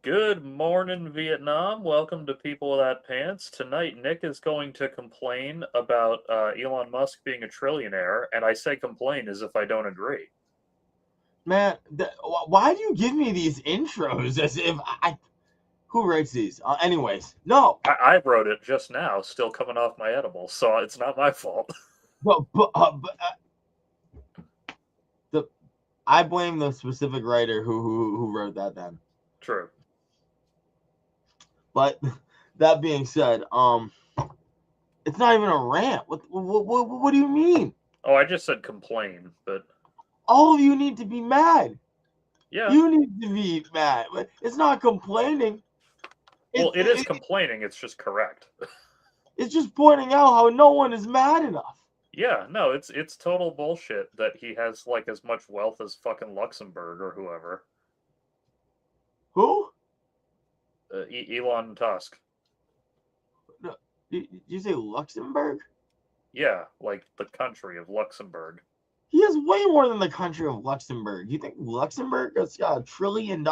Good morning, Vietnam. Welcome to People Without Pants. Tonight, Nick is going to complain about Elon Musk being a trillionaire, and I say complain as if I don't agree. Man, why do you give me these intros as if I? Who writes these? Anyways, no. I wrote it just now, still coming off my edible, so it's not my fault. But I blame the specific writer who wrote that then. True. But that being said, it's not even a rant. What do you mean? Oh, I just said complain, but all of you need to be mad. Yeah. You need to be mad. It's not complaining. Well, it is complaining. It's just correct. It's just pointing out how no one is mad enough. Yeah, no, it's total bullshit that he has like as much wealth as fucking Luxembourg or whoever. Who? Elon Tusk. No, did you say Luxembourg? Yeah, like the country of Luxembourg. He has way more than the country of Luxembourg. You think Luxembourg has got $1 trillion?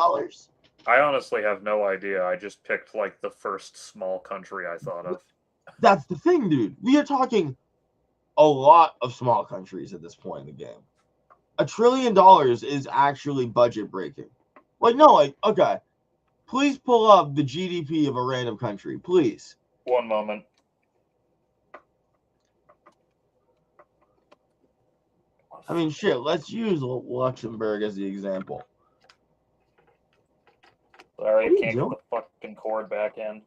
I honestly have no idea. I just picked like the first small country I thought of. That's the thing, dude. We are talking a lot of small countries at this point in the game. $1 trillion is actually budget breaking. Okay. Please pull up the GDP of a random country, please. One moment. I mean, shit, let's use Luxembourg as the example. Sorry, I can't get the fucking cord back in.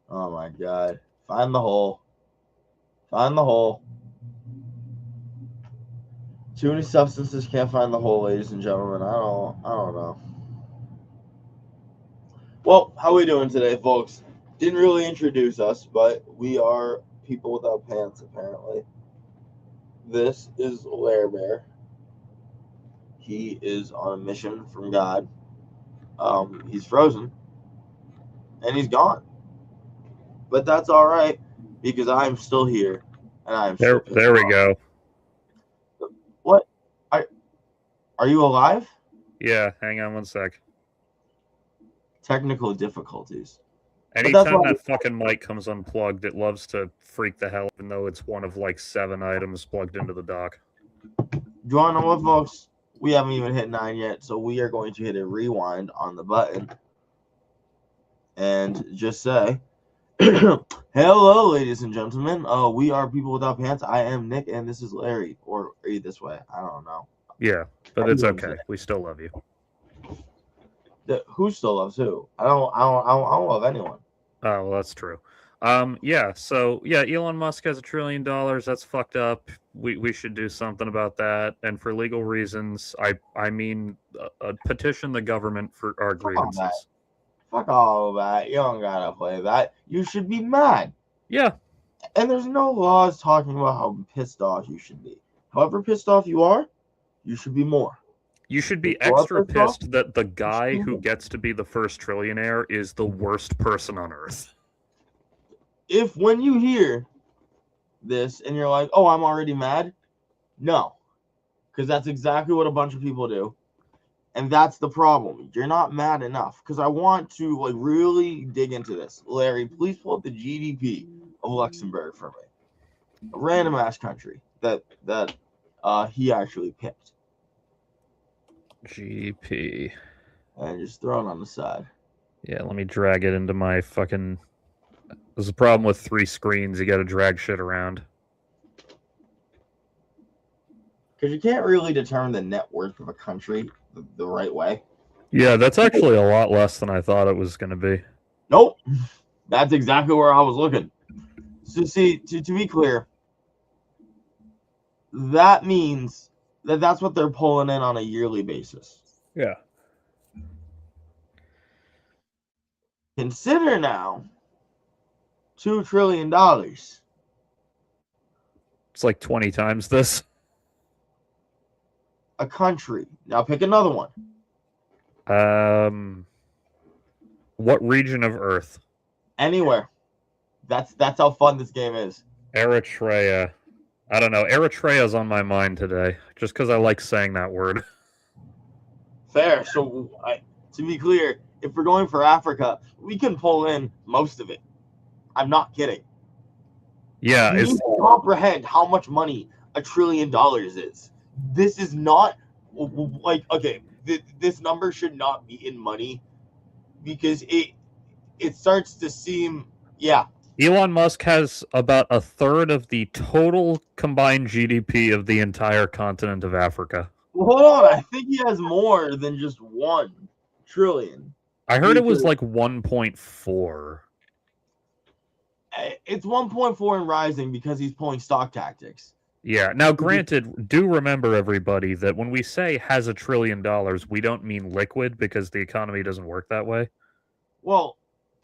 Oh my god. Find the hole. Find the hole. Too many substances can't find the hole, ladies and gentlemen. I don't know. Well, how are we doing today, folks? Didn't really introduce us, but we are People Without Pants, apparently. This is Lair Bear. He is on a mission from God. He's frozen. And he's gone. But that's all right, because I'm still here. And I'm there we go. What? Are you alive? Yeah, hang on one sec. Technical difficulties. Anytime that fucking mic comes unplugged, it loves to freak the hell, even though it's one of like 7 items plugged into the dock. Do you want to know what, folks? We haven't even hit 9 yet, so we are going to hit a rewind on the button and just say, hello, ladies and gentlemen. We are People Without Pants. I am Nick, and this is Larry, or are you this way? I don't know. Yeah, but it's okay. We still love you. Who still loves who? I don't love anyone. Oh, well, that's true. So Elon Musk has $1 trillion. That's fucked up. We should do something about that. And for legal reasons, I mean, petition the government for our grievances. Fuck all of that. You don't gotta play that. You should be mad. Yeah. And there's no laws talking about how pissed off you should be. However pissed off you are, you should be more. You should be extra pissed that the guy who gets to be the first trillionaire is the worst person on Earth. If when you hear this and you're like, oh, I'm already mad, no. Because that's exactly what a bunch of people do. And that's the problem. You're not mad enough. Because I want to really dig into this. Larry, please pull up the GDP of Luxembourg for me. A random ass country that he actually picked. GDP. And just throw it on the side. Yeah, let me drag it into my fucking... There's a problem with 3 screens. You got to drag shit around. Because you can't really determine the net worth of a country the right way. Yeah, that's actually a lot less than I thought it was going to be. Nope. That's exactly where I was looking. So see, to be clear, that means that's what they're pulling in on a yearly basis. Yeah. Consider now $2 trillion. It's like 20 times this. A country. Now pick another one. What region of Earth? Anywhere. That's how fun this game is. Eritrea. I don't know. Eritrea is on my mind today, just because I like saying that word. Fair. So, to be clear, if we're going for Africa, we can pull in most of it. I'm not kidding. Yeah, You need to comprehend how much money $1 trillion is. This is not like, okay, this number should not be in money because it starts to seem, yeah. Elon Musk has about a third of the total combined GDP of the entire continent of Africa. Well, hold on, I think he has more than just 1 trillion. I heard it was like 1.4. It's 1.4 and rising because he's pulling stock tactics. Yeah. Now, granted, do remember, everybody, that when we say has $1 trillion, we don't mean liquid because the economy doesn't work that way. Well,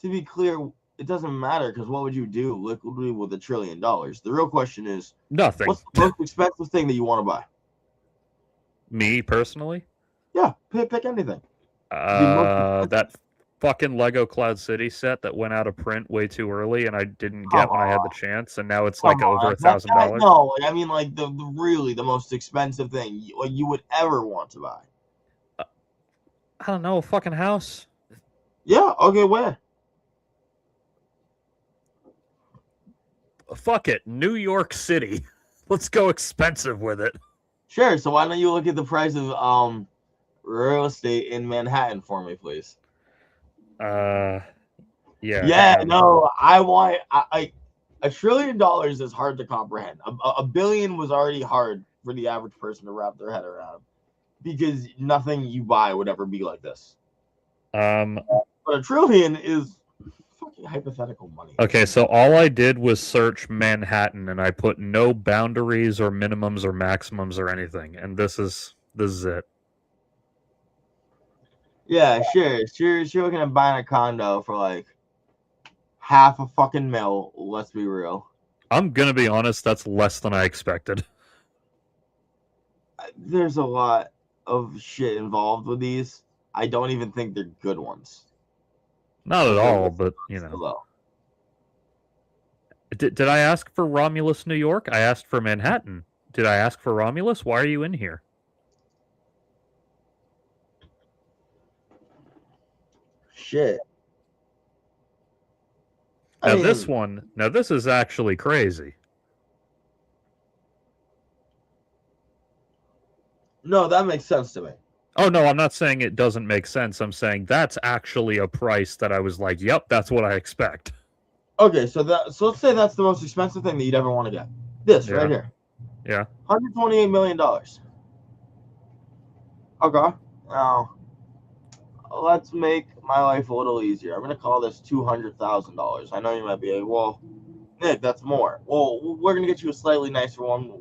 to be clear, it doesn't matter because what would you do liquidly with $1 trillion? The real question is nothing. What's the most expensive thing that you want to buy? Me personally? Yeah, pick anything. That fucking Lego Cloud City set that went out of print way too early, and I didn't get when I had the chance, and now it's like over $1,000. No, I mean like the really the most expensive thing you would ever want to buy. I don't know, a fucking house. Yeah. Okay. Where? Fuck it, New York City. Let's go expensive with it. Sure. So why don't you look at the price of real estate in Manhattan for me, please? Yeah. Yeah. No, I want. $1 trillion is hard to comprehend. A billion was already hard for the average person to wrap their head around because nothing you buy would ever be like this. But $1 trillion is fucking hypothetical money. Okay, so all I did was search Manhattan, and I put no boundaries or minimums or maximums or anything, and this is it. Yeah, sure. You're looking at buying a condo for like half a fucking mil. Let's be real. I'm gonna be honest, that's less than I expected. There's a lot of shit involved with these. I don't even think they're good ones. Not at all, but you know. Did I ask for Romulus, New York? I asked for Manhattan. Did I ask for Romulus? Why are you in here? Shit. Now this is actually crazy. No, that makes sense to me. Oh no, I'm not saying it doesn't make sense. I'm saying that's actually a price that I was like, yep, that's what I expect. Okay, so let's say that's the most expensive thing that you'd ever want to get. This right here. Yeah. $128 million. Okay. Now let's make my life a little easier. I'm gonna call this $200,000. I know you might be like, well, Nick, that's more. Well, we're gonna get you a slightly nicer one.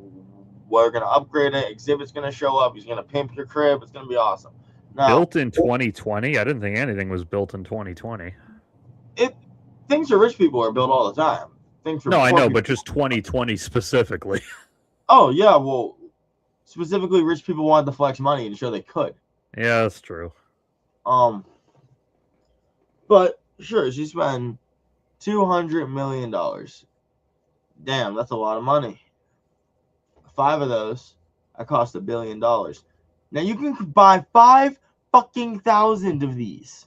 We're gonna upgrade it. Exhibit's gonna show up. He's gonna pimp your crib. It's gonna be awesome. Now, built in 2020? I didn't think anything was built in 2020. Things for rich people are built all the time. Things for I know, but just 2020 specifically. Oh yeah, well, specifically, rich people wanted to flex money and show they could. Yeah, that's true. But sure, she spent $200 million. Damn, that's a lot of money. 5 of those, that cost $1 billion. Now you can buy 5 fucking thousand of these.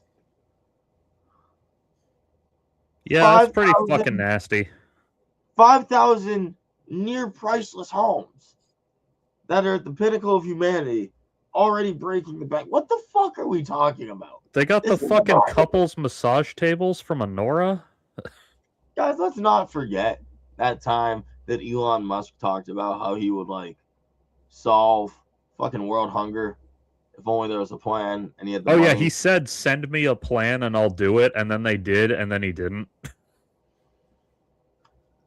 Yeah, that's pretty fucking nasty. 5,000 near priceless homes that are at the pinnacle of humanity, already breaking the bank. What the fuck are we talking about? They got the fucking couples massage tables from Anora. Guys, let's not forget that time that Elon Musk talked about how he would like solve fucking world hunger if only there was a plan and he had the money. Yeah, he said send me a plan and I'll do it, and then they did, and then he didn't.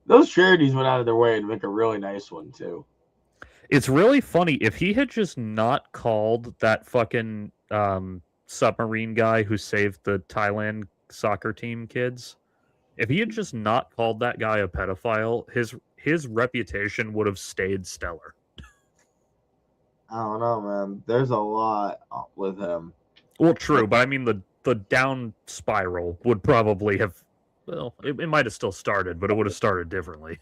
Those charities went out of their way to make a really nice one too. It's really funny if he had just not called that fucking submarine guy who saved the Thailand soccer team kids. If he had just not called that guy a pedophile, his reputation would have stayed stellar. I don't know, man. There's a lot with him. Well, true, but I mean the down spiral would probably have. Well, it might have still started, but it would have started differently.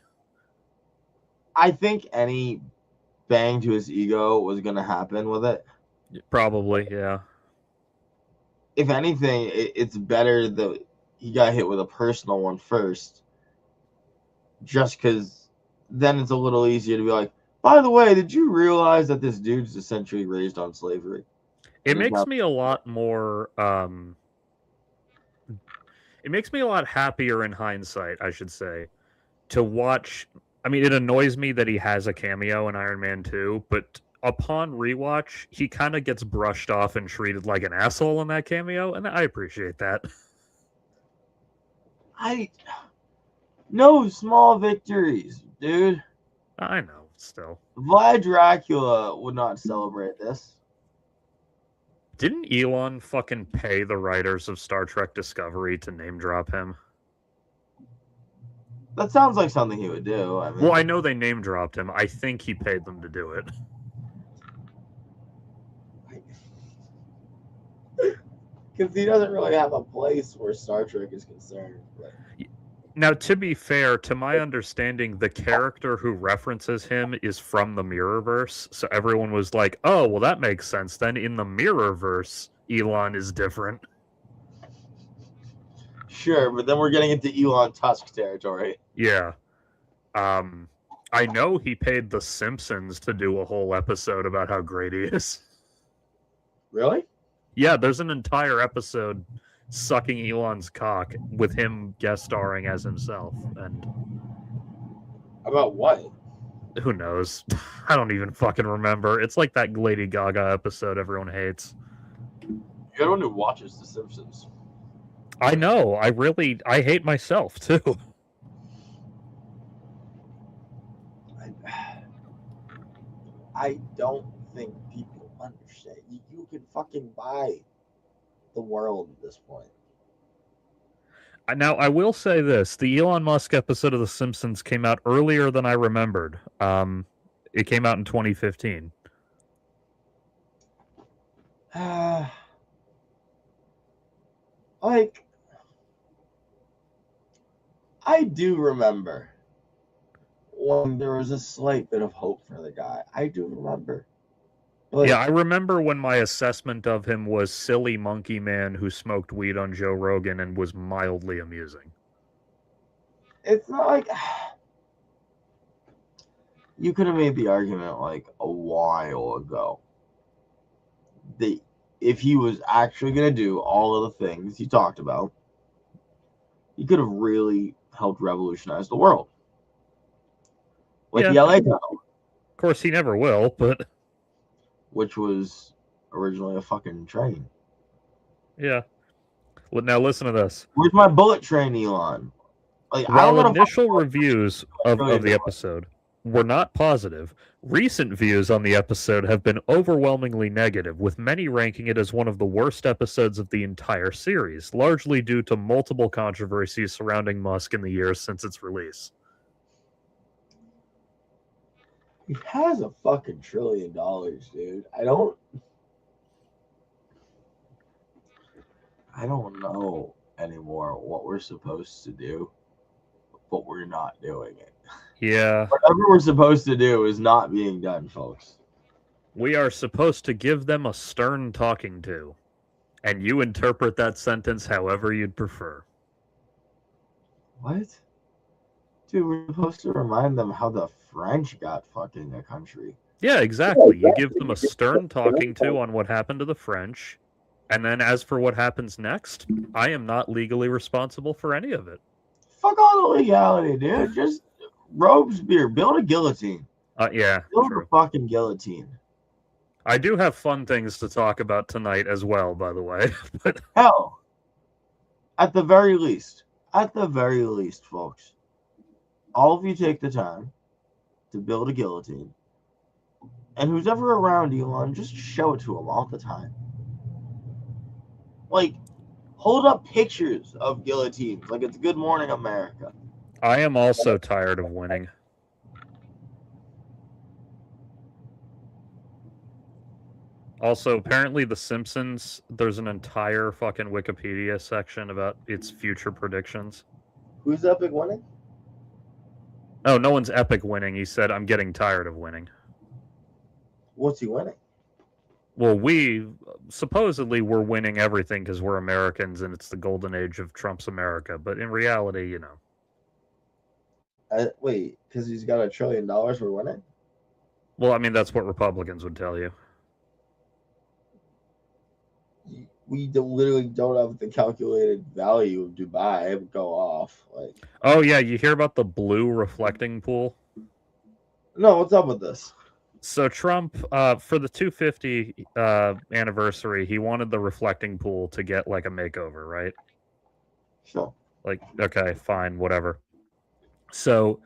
I think any bang to his ego was going to happen with it. Probably, yeah. if anything, it's better that he got hit with a personal one first, just because then it's a little easier to be like, by the way, did you realize that this dude's essentially raised on slavery? It makes me a lot more. It makes me a lot happier in hindsight, I should say, to watch. I mean, it annoys me that he has a cameo in Iron Man 2, but upon rewatch, he kind of gets brushed off and treated like an asshole in that cameo, and I appreciate that. No small victories, dude. I know, still. Vlad Dracula would not celebrate this. Didn't Elon fucking pay the writers of Star Trek Discovery to name drop him? That sounds like something he would do. I mean, Well, I know they name dropped him. I think he paid them to do it. because he doesn't really have a place where Star Trek is concerned. But... Now, to be fair, to my understanding, the character who references him is from the Mirrorverse, so everyone was like, oh, well, that makes sense. Then in the Mirrorverse, Elon is different. Sure, but then we're getting into Elon Tusk territory. Yeah. I know he paid The Simpsons to do a whole episode about how great he is. Really? Yeah, there's an entire episode sucking Elon's cock with him guest starring as himself. And about what? Who knows? I don't even fucking remember. It's like that Lady Gaga episode everyone hates. You're the one who watches The Simpsons. I know. I hate myself too. I don't think people understand. You can fucking buy the world at this point. Now, I will say this. The Elon Musk episode of The Simpsons came out earlier than I remembered. It came out in 2015. Like, I do remember when there was a slight bit of hope for the guy. I do remember. Like, yeah, I remember when my assessment of him was silly monkey man who smoked weed on Joe Rogan and was mildly amusing. It's not like... You could have made the argument like a while ago that if he was actually going to do all of the things he talked about, he could have really helped revolutionize the world. Like the LA Tunnel. Of course, he never will, but... Which was originally a fucking train. Yeah. Well, now listen to this. Where's my bullet train, Elon? Like, while initial reviews of the episode were not positive, recent views on the episode have been overwhelmingly negative, with many ranking it as one of the worst episodes of the entire series, largely due to multiple controversies surrounding Musk in the years since its release. He has a fucking $1 trillion, dude. I don't know anymore what we're supposed to do, but we're not doing it. Yeah. Whatever we're supposed to do is not being done, folks. We are supposed to give them a stern talking to, and you interpret that sentence however you'd prefer. What? Dude, we're supposed to remind them how the French got fucking a country. Yeah, exactly. You give them a stern talking to on what happened to the French, and then as for what happens next, I am not legally responsible for any of it. Fuck all the legality, dude. Just Robespierre, build a guillotine. Yeah. Build a fucking guillotine. I do have fun things to talk about tonight as well, by the way. But hell, at the very least, folks, all of you take the time to build a guillotine. And who's ever around Elon, just show it to him all the time. Like, hold up pictures of guillotines like it's Good Morning America. I am also tired of winning. Also, apparently The Simpsons, there's an entire fucking Wikipedia section about its future predictions. Who's Epic winning? Oh, no one's Epic winning. He said, I'm getting tired of winning. What's he winning? Well, we supposedly we're winning everything because we're Americans and it's the golden age of Trump's America. But in reality, you know, Wait, because he's got $1 trillion, we're winning. well, I mean that's what Republicans would tell you. We literally don't have the calculated value of Dubai. It would go off. Like, Oh yeah, you hear about the blue reflecting pool? no, what's up with this? So Trump, for the 250 anniversary, he wanted the reflecting pool to get like a makeover, right? Sure. Like, okay, fine, whatever. So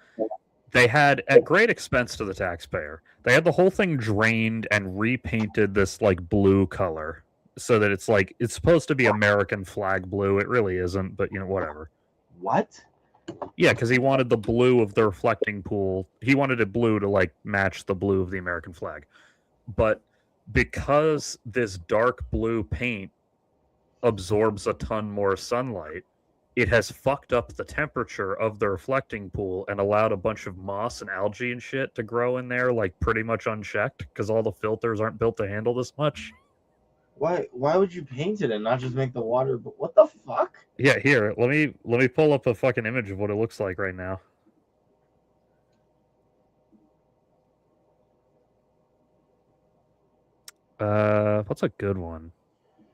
they had, at great expense to the taxpayer, they had the whole thing drained and repainted this like blue color so that it's like it's supposed to be American flag blue. It really isn't, but you know, whatever. What? Yeah, because he wanted the blue of the reflecting pool. He wanted it blue to like match the blue of the American flag. But because this dark blue paint absorbs a ton more sunlight, it has fucked up the temperature of the reflecting pool and allowed a bunch of moss and algae and shit to grow in there like pretty much unchecked because all the filters aren't built to handle this much. Why would you paint it and not just make the water? What the fuck? Yeah, here, let me pull up a fucking image of what it looks like right now. What's a good one?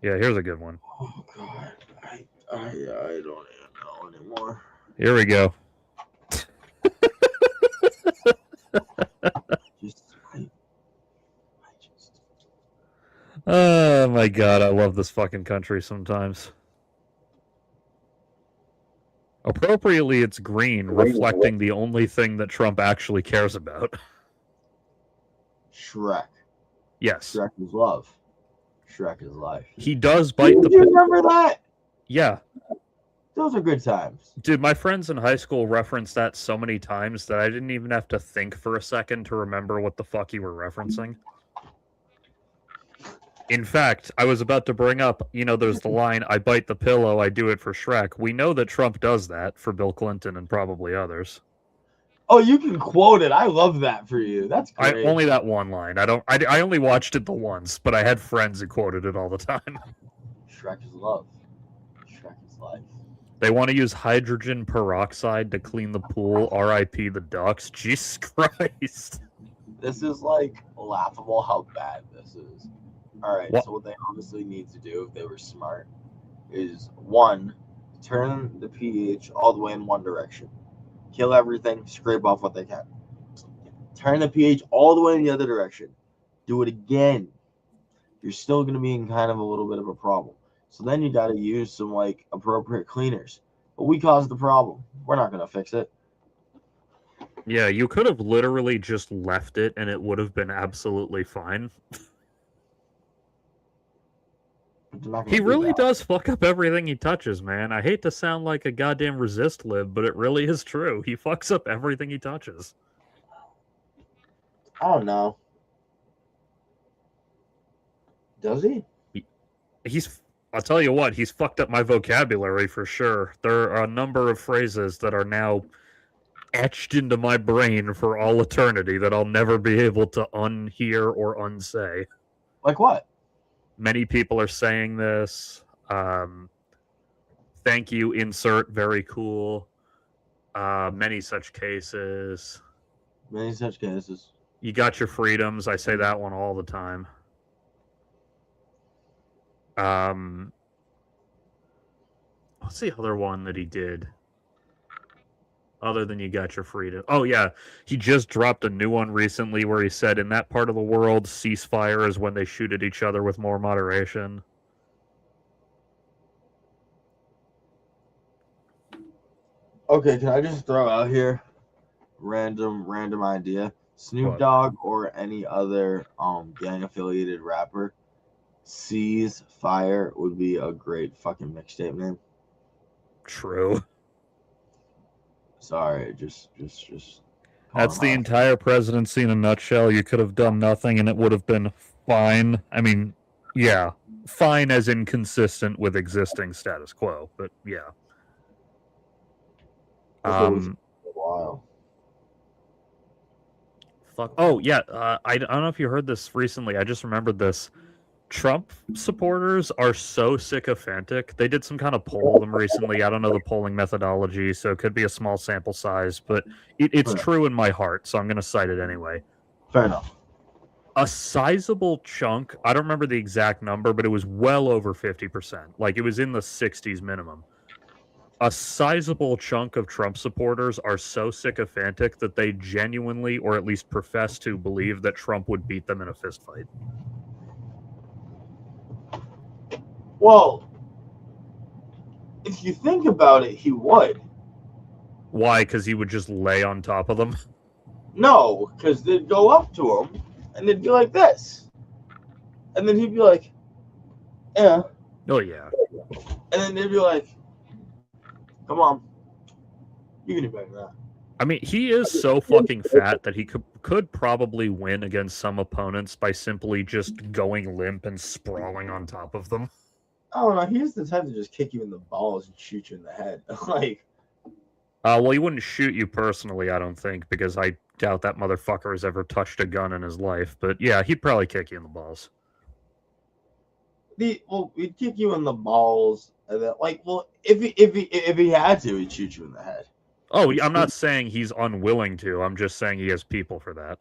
Yeah, here's a good one. Oh god, I don't even know anymore. Here we go. Oh my god, I love this fucking country sometimes. Appropriately, it's green, reflecting the only thing that Trump actually cares about. Shrek. Yes. Shrek is love. Shrek is life. He does bite the... Do you remember that? Yeah. Those are good times. Dude, my friends in high school referenced that so many times that I didn't even have to think for a second to remember what the fuck you were referencing. In fact, I was about to bring up, you know, there's the line, I bite the pillow, I do it for Shrek. We know that Trump does that for Bill Clinton and probably others. Oh, you can quote it. I love that for you. That's great. Only that one line. I only watched it the once, but I had friends who quoted it all the time. Shrek is love. Shrek is life. They want to use hydrogen peroxide to clean the pool. R.I.P. the ducks. Jesus Christ. This is like laughable how bad this is. All right, What? so what they honestly need to do if they were smart is one, turn the pH all the way in one direction. Kill everything, scrape off what they can. Turn the pH all the way in the other direction. Do it again. You're still going to be in kind of a little bit of a problem. So then you got to use some like appropriate cleaners. But we caused the problem. We're not going to fix it. Yeah, you could have literally just left it and it would have been absolutely fine. He really does fuck up everything he touches, man. I hate to sound like a goddamn resist lib, but it really is true. He fucks up everything he touches. I don't know. Does he? I'll tell you what, he's fucked up my vocabulary for sure. There are a number of phrases that are now etched into my brain for all eternity that I'll never be able to unhear or unsay. Like what? Many people are saying this. Thank you, insert, very cool. Many such cases. Many such cases. You got your freedoms. I say that one all the time. What's the other one that he did? Other than you got your freedom. Oh, yeah. He just dropped a new one recently where he said in that part of the world, ceasefire is when they shoot at each other with more moderation. Okay, can I just throw out here random idea? Snoop Dogg or any other gang affiliated rapper, Cease Fire would be a great fucking mixtape name. True. Sorry, just. That's the entire presidency in a nutshell. You could have done nothing and it would have been fine. I mean, yeah, fine as inconsistent with existing status quo, but yeah. Wow. Fuck. Oh yeah, I don't know if you heard this recently. I just remembered this. Trump supporters are so sycophantic. They did some kind of poll of them recently. I don't know the polling methodology, so it could be a small sample size, but it's Right. true in my heart, so I'm going to cite it anyway. Fair enough. A sizable chunk, I don't remember the exact number, but it was well over 50%. Like, it was in the 60s minimum. A sizable chunk of Trump supporters are so sycophantic that they genuinely, or at least profess to, believe that Trump would beat them in a fistfight. Well, if you think about it, he would. Why? Because he would just lay on top of them? No, because they'd go up to him and they'd be like this. And then he'd be like, yeah. Oh, yeah. And then they'd be like, come on. You can do better than that. I mean, he is so fucking fat that he could probably win against some opponents by simply just going limp and sprawling on top of them. I don't know. He's the type to just kick you in the balls and shoot you in the head. Like, well, he wouldn't shoot you personally, I don't think, because I doubt that motherfucker has ever touched a gun in his life. But yeah, he'd probably kick you in the balls. he'd kick you in the balls, and then, like, well, if he had to, he'd shoot you in the head. Oh, I'm not saying he's unwilling to. I'm just saying he has people for that.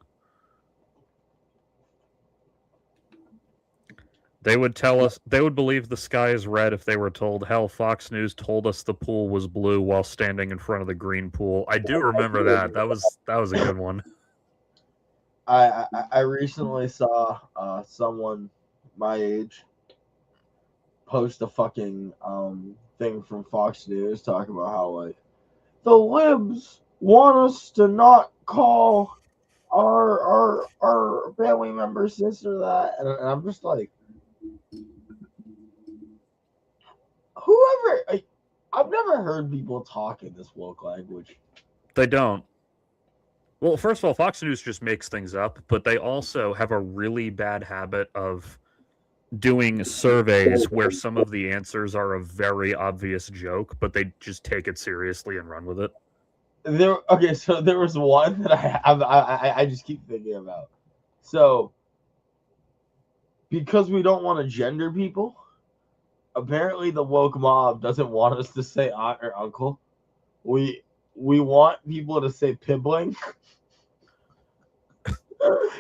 They would tell us, they would believe the sky is red if they were told, hell, Fox News told us the pool was blue while standing in front of the green pool. I do remember that. That was a good one. I recently saw someone my age post a fucking thing from Fox News talking about how, like, the libs want us to not call our family members this or that, and I'm just like, whoever. I've never heard people talk in this woke language. They don't. Well, first of all, Fox News just makes things up, but they also have a really bad habit of doing surveys where some of the answers are a very obvious joke, but they just take it seriously and run with it. So there was one that I just keep thinking about. So, because we don't want to gender people, apparently the woke mob doesn't want us to say aunt or uncle. We want people to say pibling.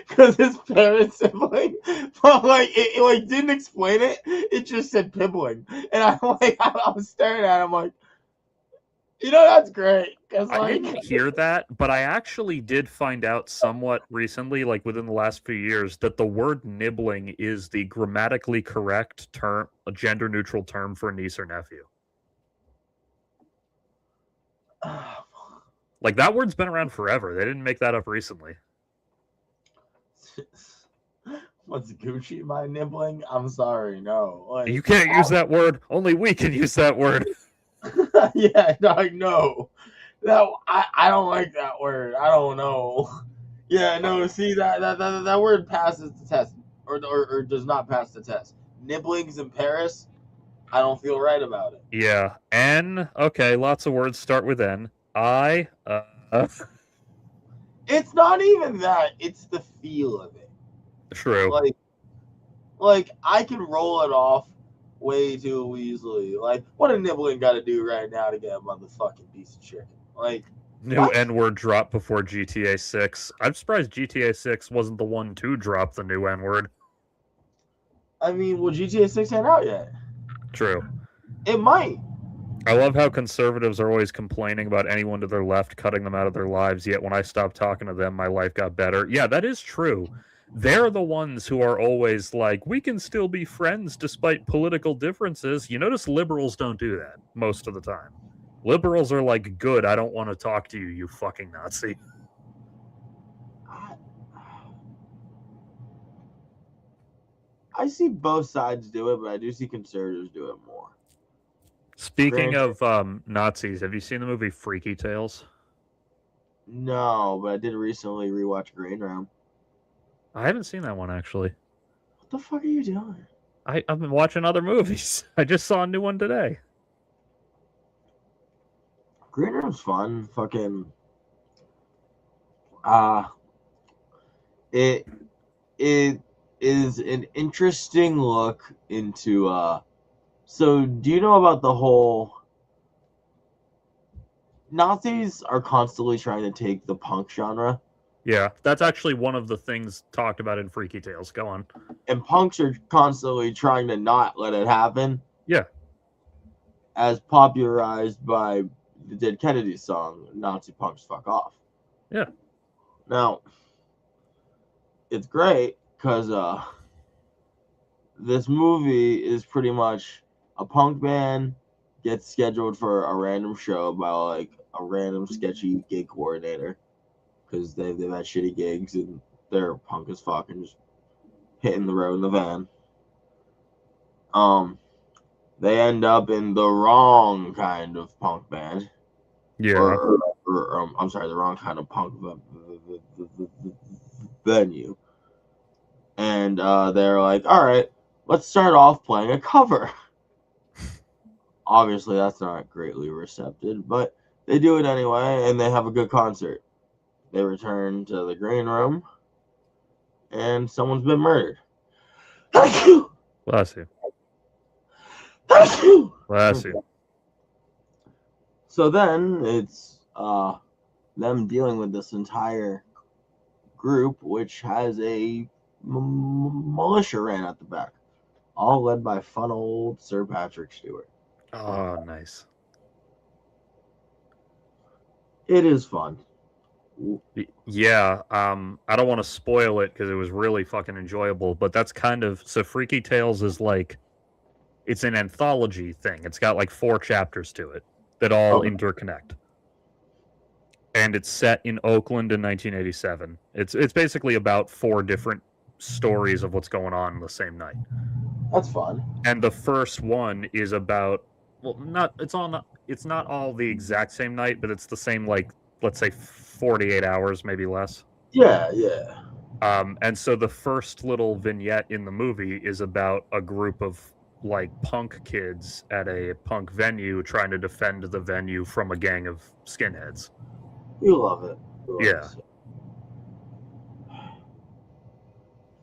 Because his parent sibling, but like it didn't explain it. It just said pibling, and I'm like, I was staring at him like, that's great. Cause I like, didn't hear that, but I actually did find out somewhat recently, like within the last few years, that the word nibbling is the grammatically correct term, a gender-neutral term for niece or nephew. Like, that word's been around forever. They didn't make that up recently. What's Gucci by nibbling? I'm sorry, no. Like, you can't use that word. Only we can use that word. Yeah, no. I don't like that word. I don't know. Yeah, no. See that word passes the test, or does not pass the test. Nibblings in Paris. I don't feel right about it. Yeah. N. Okay, lots of words start with N. I. It's not even that. It's the feel of it. True. Like I can roll it off way too easily. Like, what a nibbling got to do right now to get a motherfucking piece of chicken? Like, new N-word drop before GTA 6. I'm surprised GTA 6 wasn't the one to drop the new N-word. I mean, well, GTA 6 ain't out yet. True. It might. I love how conservatives are always complaining about anyone to their left cutting them out of their lives, yet when I stopped talking to them, my life got better. Yeah, that is true. They're the ones who are always like, we can still be friends despite political differences. You notice liberals don't do that most of the time. Liberals are like, good, I don't want to talk to you, you fucking Nazi. I see both sides do it, but I do see conservatives do it more. Speaking of Nazis, have you seen the movie Freaky Tales? No, but I did recently rewatch Green Room. I haven't seen that one, actually. What the fuck are you doing? I've been watching other movies. I just saw a new one today. Green Room's fun. Fucking it is an interesting look into. So, do you know about the whole Nazis are constantly trying to take the punk genre, Yeah, that's actually one of the things talked about in Freaky Tales. Go on. and punks are constantly trying to not let it happen, Yeah. as popularized by the Dead Kennedys song "Nazi Punks Fuck Off." Yeah. Now, it's great because this movie is pretty much a punk band gets scheduled for a random show by like a random sketchy gig coordinator because they've had shitty gigs and they're punk as fuck and just hitting the road in the van. They end up in the wrong kind of punk band. Yeah. Or I'm sorry, the wrong kind of punk venue. And they're like, all right, let's start off playing a cover. Obviously, that's not greatly receptive, but they do it anyway, and they have a good concert. They return to the green room, and someone's been murdered. Bless you. Bless you. Bless you. Bless you. So then it's them dealing with this entire group, which has a militia ran at the back, all led by fun old Sir Patrick Stewart. Oh, nice. It is fun. Yeah, I don't want to spoil it because it was really fucking enjoyable, but that's kind of so Freaky Tales is like it's an anthology thing. It's got like 4 chapters to it that all interconnect. And it's set in Oakland in 1987. It's basically about 4 different stories of what's going on the same night. That's fun. And the first one is about it's not all the exact same night, but it's the same, like, let's say 48 hours, maybe less. Yeah. And so the first little vignette in the movie is about a group of like punk kids at a punk venue trying to defend the venue from a gang of skinheads. You love it. Yeah.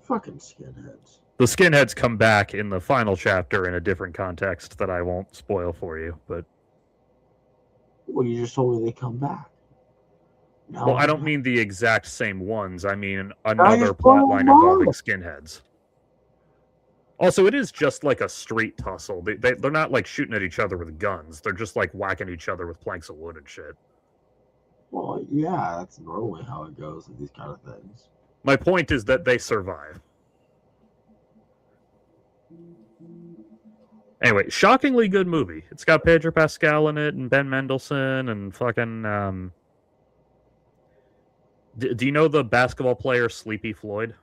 Fucking skinheads. The skinheads come back in the final chapter in a different context that I won't spoil for you, but Well, you just told me they come back. No, well, I don't mean the exact same ones. I mean you're another plot line involving wrong. skinheads. Also, it is just like a street tussle. They're not like shooting at each other with guns. They're just like whacking each other with planks of wood and shit. Well, yeah, that's normally how it goes with these kind of things. My point is that they survive. Anyway, shockingly good movie. It's got Pedro Pascal in it and Ben Mendelsohn and fucking. Do you know the basketball player Sleepy Floyd?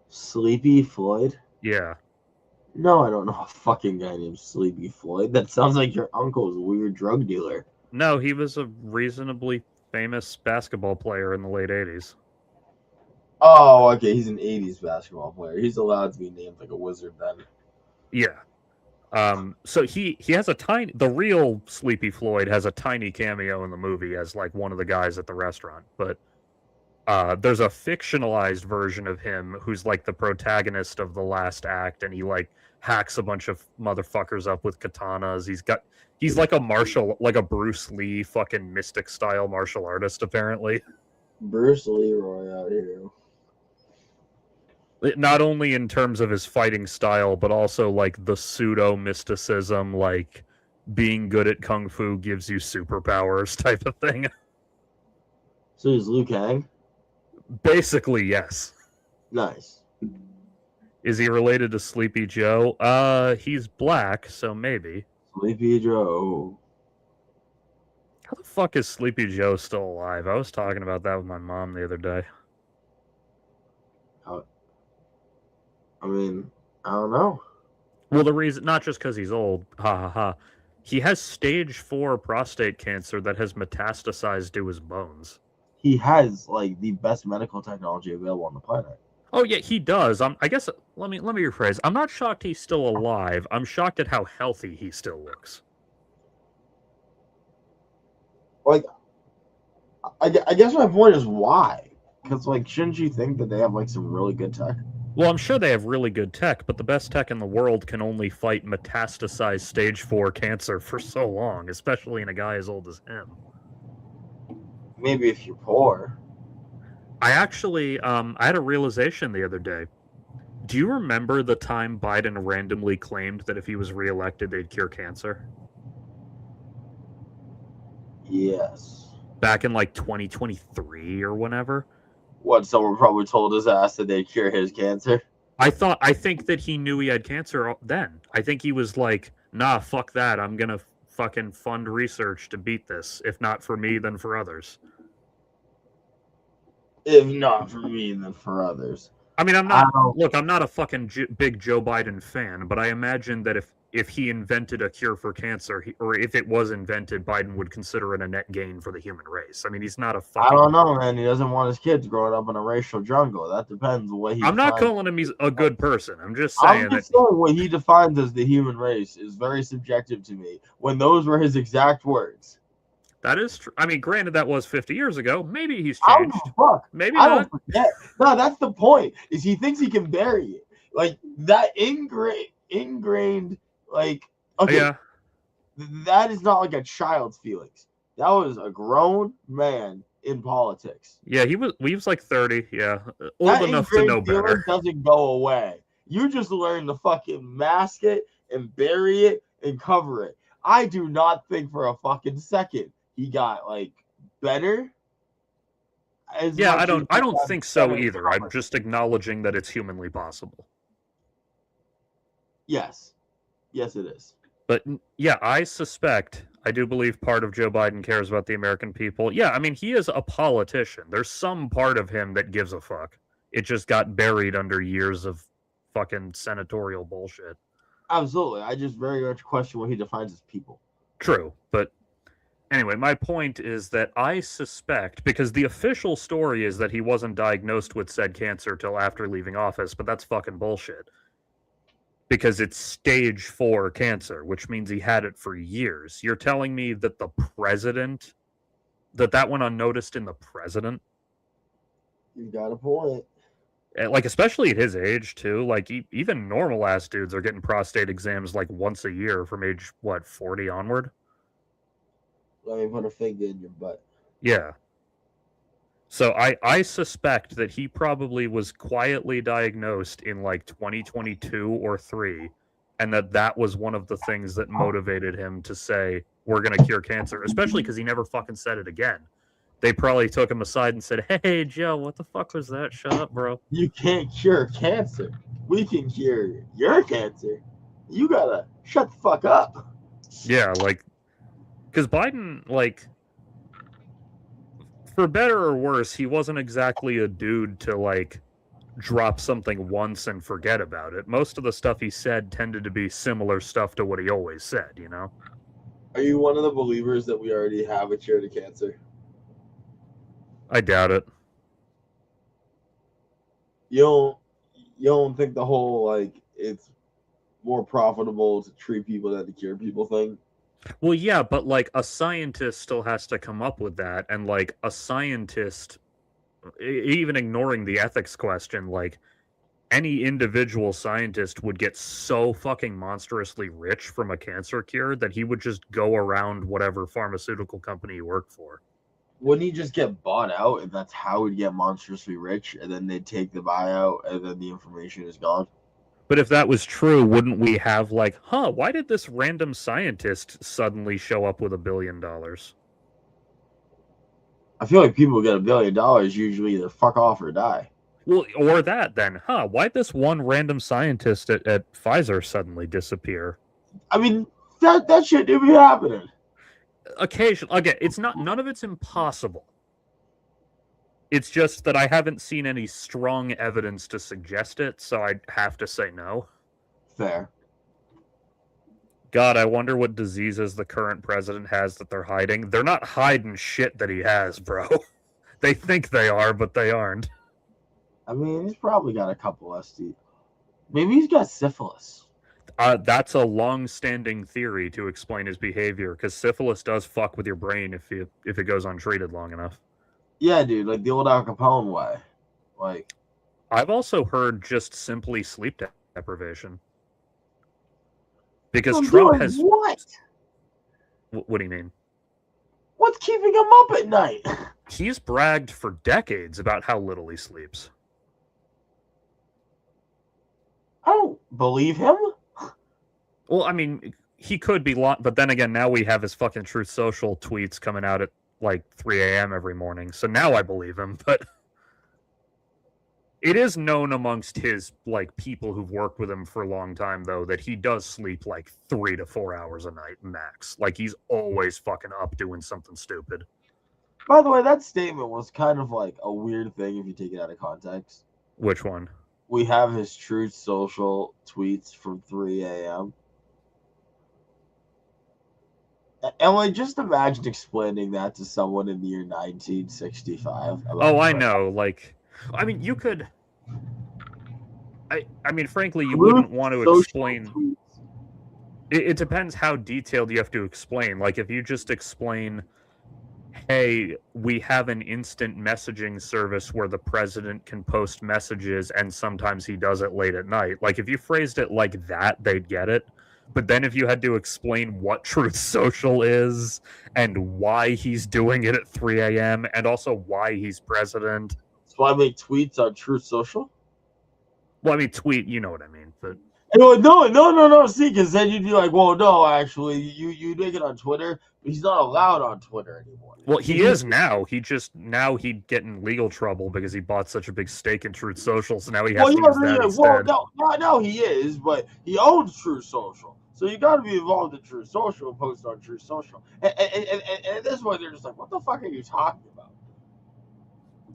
Sleepy Floyd? Yeah. No, I don't know a fucking guy named Sleepy Floyd. That sounds like your uncle's weird drug dealer. No, he was a reasonably famous basketball player in the late 80s. Oh, okay, he's an 80s basketball player. He's allowed to be named like a wizard then. Yeah. So he has the real Sleepy Floyd has a tiny cameo in the movie as like one of the guys at the restaurant, but there's a fictionalized version of him who's like the protagonist of the last act, and he like hacks a bunch of motherfuckers up with katanas. He's like a Bruce Lee fucking mystic style martial artist, apparently. Bruce Leroy out here. Not only in terms of his fighting style, but also like the pseudo mysticism, like being good at kung fu gives you superpowers type of thing. So he's Liu Kang? Basically, yes. Nice. Is he related to Sleepy Joe? He's black, so maybe. Sleepy Joe. How the fuck is Sleepy Joe still alive? I was talking about that with my mom the other day. I mean, I don't know. Well, the reason, not just because he's old, ha ha ha. He has stage 4 prostate cancer that has metastasized to his bones. He has like the best medical technology available on the planet. Oh yeah, he does. I guess let me rephrase. I'm not shocked he's still alive. I'm shocked at how healthy he still looks. Like, I guess my point is why? Because like, shouldn't you think that they have like some really good tech? Well, I'm sure they have really good tech, but the best tech in the world can only fight metastasized stage 4 cancer for so long, especially in a guy as old as him. Maybe if you're poor. I actually, I had a realization the other day. Do you remember the time Biden randomly claimed that if he was reelected, they'd cure cancer? Yes. Back in like 2023 or whenever? What, someone probably told his ass that they'd cure his cancer? I think that he knew he had cancer then. I think he was like, nah, fuck that. I'm gonna fucking fund research to beat this. If not for me, then for others. If not for me, then for others. I mean, I'm not a fucking big Joe Biden fan, but I imagine that if he invented a cure for cancer, or if it was invented, Biden would consider it a net gain for the human race. I mean, he's not a fucking... I don't know, man. He doesn't want his kids growing up in a racial jungle. That depends on what he I'm not defines. calling him he's a good person. I'm just saying what he defines as the human race is very subjective to me. When those were his exact words. That is true. I mean, granted, that was 50 years ago. Maybe he's I changed. don't give a fuck. Maybe I not. don't forget. No, that's the point. Is he thinks he can bury it. Like that ingrained like okay. Yeah. That is not like a child's feelings. That was a grown man in politics. Yeah, he was like 30. Yeah, old enough to know better. Doesn't go away. You just learn to fucking mask it and bury it and cover it. I do not think for a fucking second he got like better. Yeah, I don't think so either. I'm just acknowledging that it's humanly possible. Yes, it is. But yeah, I do believe part of Joe Biden cares about the American people. Yeah, I mean, he is a politician. There's some part of him that gives a fuck. It just got buried under years of fucking senatorial bullshit. Absolutely. I just very much question what he defines as people. True, but anyway, my point is that I suspect, because the official story is that he wasn't diagnosed with said cancer till after leaving office, but that's fucking bullshit. Because it's stage 4 cancer, which means he had it for years. You're telling me that the president, that went unnoticed in the president? You got a point. Like, especially at his age, too. Like, even normal-ass dudes are getting prostate exams, like, once a year from age, 40 onward? Let me put a finger in your butt. Yeah. So I suspect that he probably was quietly diagnosed in, like, 2022 or 3, and that was one of the things that motivated him to say, we're going to cure cancer, especially because he never fucking said it again. They probably took him aside and said, hey, Joe, what the fuck was that? Shut up, bro. You can't cure cancer. We can cure your cancer. You gotta shut the fuck up. Yeah, like, because Biden, like, for better or worse, he wasn't exactly a dude to, like, drop something once and forget about it. Most of the stuff he said tended to be similar stuff to what he always said, you know? Are you one of the believers that we already have a cure to cancer? I doubt it. You don't think the whole, like, it's more profitable to treat people than to cure people thing? Well, yeah, but, like, a scientist still has to come up with that, and, like, a scientist, even ignoring the ethics question, like, any individual scientist would get so fucking monstrously rich from a cancer cure that he would just go around whatever pharmaceutical company he worked for. Wouldn't he just get bought out, and that's how he'd get monstrously rich, and then they'd take the buyout, and then the information is gone? But if that was true, wouldn't we have, like, why did this random scientist suddenly show up with $1 billion? I feel like people who get $1 billion usually either fuck off or die. Well, or that then, why'd this one random scientist at Pfizer suddenly disappear? I mean, that shit do be happening. Occasionally, again, none of it's impossible. It's just that I haven't seen any strong evidence to suggest it, so I'd have to say no. Fair. God, I wonder what diseases the current president has that they're hiding. They're not hiding shit that he has, bro. They think they are, but they aren't. I mean, he's probably got a couple STDs. Maybe he's got syphilis. That's a long-standing theory to explain his behavior, because syphilis does fuck with your brain if it goes untreated long enough. Yeah, dude, like the old Al Capone way. Like, I've also heard just simply sleep deprivation. Because From Trump doing has. what? What do you mean? What's keeping him up at night? He's bragged for decades about how little he sleeps. I don't believe him. Well, I mean, he could be long, but then again, now we have his fucking Truth Social tweets coming out at like 3 a.m. every morning. So now I believe him, but it is known amongst his like people who've worked with him for a long time, though, that he does sleep like 3 to 4 hours a night max. Like he's always fucking up doing something stupid. By the way, that statement was kind of like a weird thing if you take it out of context. Which one? We have his Truth Social tweets from 3 a.m. And like, just imagine explaining that to someone in the year 1965. Oh, I know. Like, I mean, you could. I mean, frankly, you wouldn't want to explain. It depends how detailed you have to explain. Like, if you just explain, hey, we have an instant messaging service where the president can post messages and sometimes he does it late at night. Like, if you phrased it like that, they'd get it. But then if you had to explain what Truth Social is and why he's doing it at 3 a.m. and also why he's president. That's why I make tweets on Truth Social? Well, I mean, tweet, you know what I mean. But no. See, because then you'd be like, well, no, actually, you make it on Twitter, but he's not allowed on Twitter anymore. Well, he is now. Now he'd get in legal trouble because he bought such a big stake in Truth Social, so now he has to use that instead. No, he is, but he owns Truth Social. So you got to be involved in Truth Social and post on Truth Social. And at this point, they're just like, what the fuck are you talking about?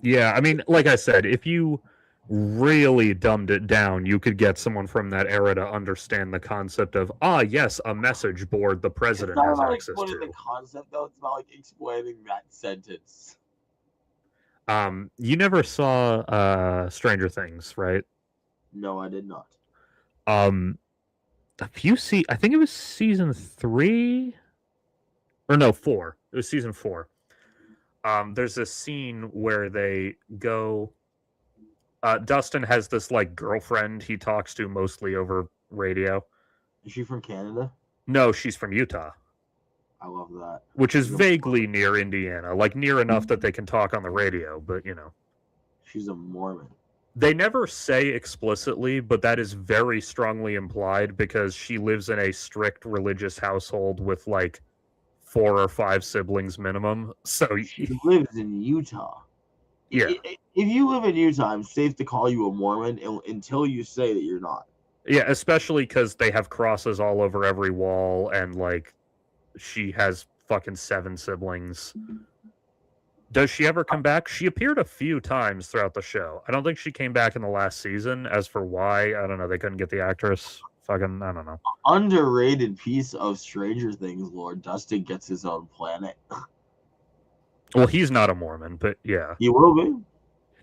Yeah, I mean, like I said, if you really dumbed it down, you could get someone from that era to understand the concept of, yes, a message board the president has access to. The concept, though. It's about like explaining that sentence. You never saw Stranger Things, right? No, I did not. If you see, I think it was season 3 or no 4. It was season 4. There's a scene where they go. Dustin has this like girlfriend he talks to mostly over radio. Is she from Canada? No, she's from Utah. I love that. Which is vaguely near Indiana, like near enough that they can talk on the radio, but you know. She's a Mormon. They never say explicitly, but that is very strongly implied because she lives in a strict religious household with like 4 or 5 siblings minimum. So she lives in Utah. Yeah. If you live in Utah, I'm safe to call you a Mormon until you say that you're not. Yeah, especially because they have crosses all over every wall, and like she has fucking 7 siblings. Does she ever come back? She appeared a few times throughout the show. I don't think she came back in the last season. As for why, I don't know. They couldn't get the actress. Fucking, I don't know. Underrated piece of Stranger Things lore. Dustin gets his own planet. Well, he's not a Mormon, but yeah. He will be.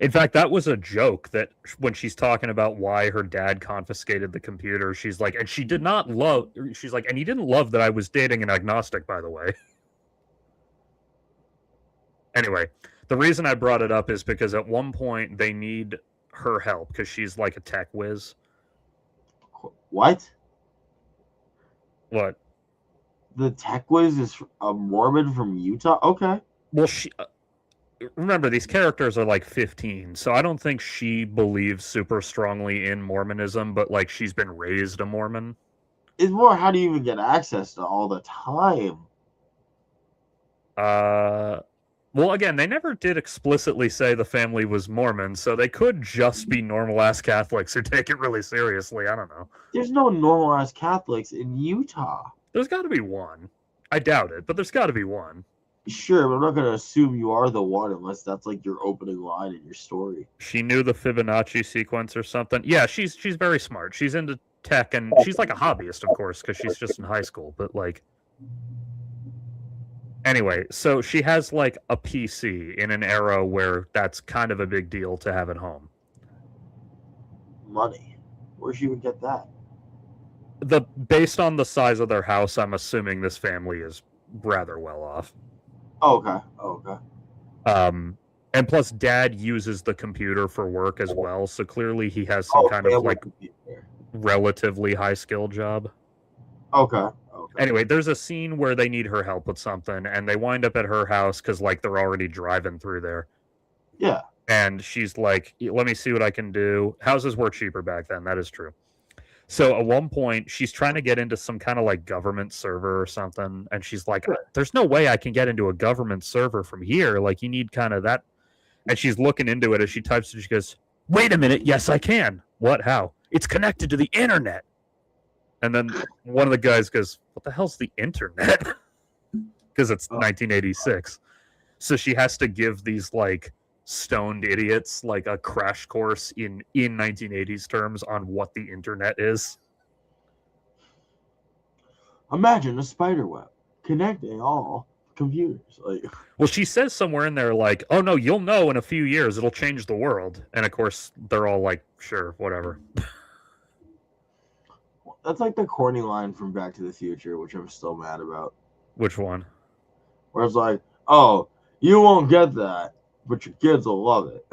In fact, that was a joke that when she's talking about why her dad confiscated the computer, she's like, and she did not love, she's like, and he didn't love that I was dating an agnostic, by the way. Anyway, the reason I brought it up is because at one point they need her help because she's like a tech whiz. What? What? The tech whiz is a Mormon from Utah? Okay. Well, she... remember, these characters are like 15, so I don't think she believes super strongly in Mormonism, but like she's been raised a Mormon. It's more, how do you even get access to all the time? Well, again, they never did explicitly say the family was Mormon, so they could just be normal-ass Catholics who take it really seriously. I don't know. There's no normal-ass Catholics in Utah. There's got to be one. I doubt it, but there's got to be one. Sure, but I'm not going to assume you are the one unless that's like your opening line in your story. She knew the Fibonacci sequence or something. Yeah, she's very smart. She's into tech, and she's like a hobbyist, of course, because she's just in high school, but like... Anyway, so she has like a PC in an era where that's kind of a big deal to have at home. Money. Where she would get that? Based on the size of their house, I'm assuming this family is rather well off. Oh, okay. Oh, okay. And plus, Dad uses the computer for work as well, so clearly he has some kind they of have a like computer. relatively high skill job. Okay. Anyway, there's a scene where they need her help with something, and they wind up at her house because like they're already driving through there. Yeah. And she's like, "Let me see what I can do." Houses were cheaper back then. That is true. So at one point, she's trying to get into some kind of like government server or something, and she's like, Sure. "There's no way I can get into a government server from here. Like, you need kind of that." And she's looking into it as she types it. She goes, "Wait a minute. Yes, I can. What? How? It's connected to the internet." And then one of the guys goes, "What the hell's the internet?" Because it's 1986. So she has to give these like stoned idiots like a crash course in 1980s terms on what the internet is. Imagine a spider web connecting all computers. Like, well, she says somewhere in there like, "Oh no, you'll know in a few years. It'll change the world." And of course, they're all like, "Sure, whatever." that's like the corny line from Back to the Future, which I'm still mad about. Which one? Where it's like, "Oh, you won't get that, but your kids will love it."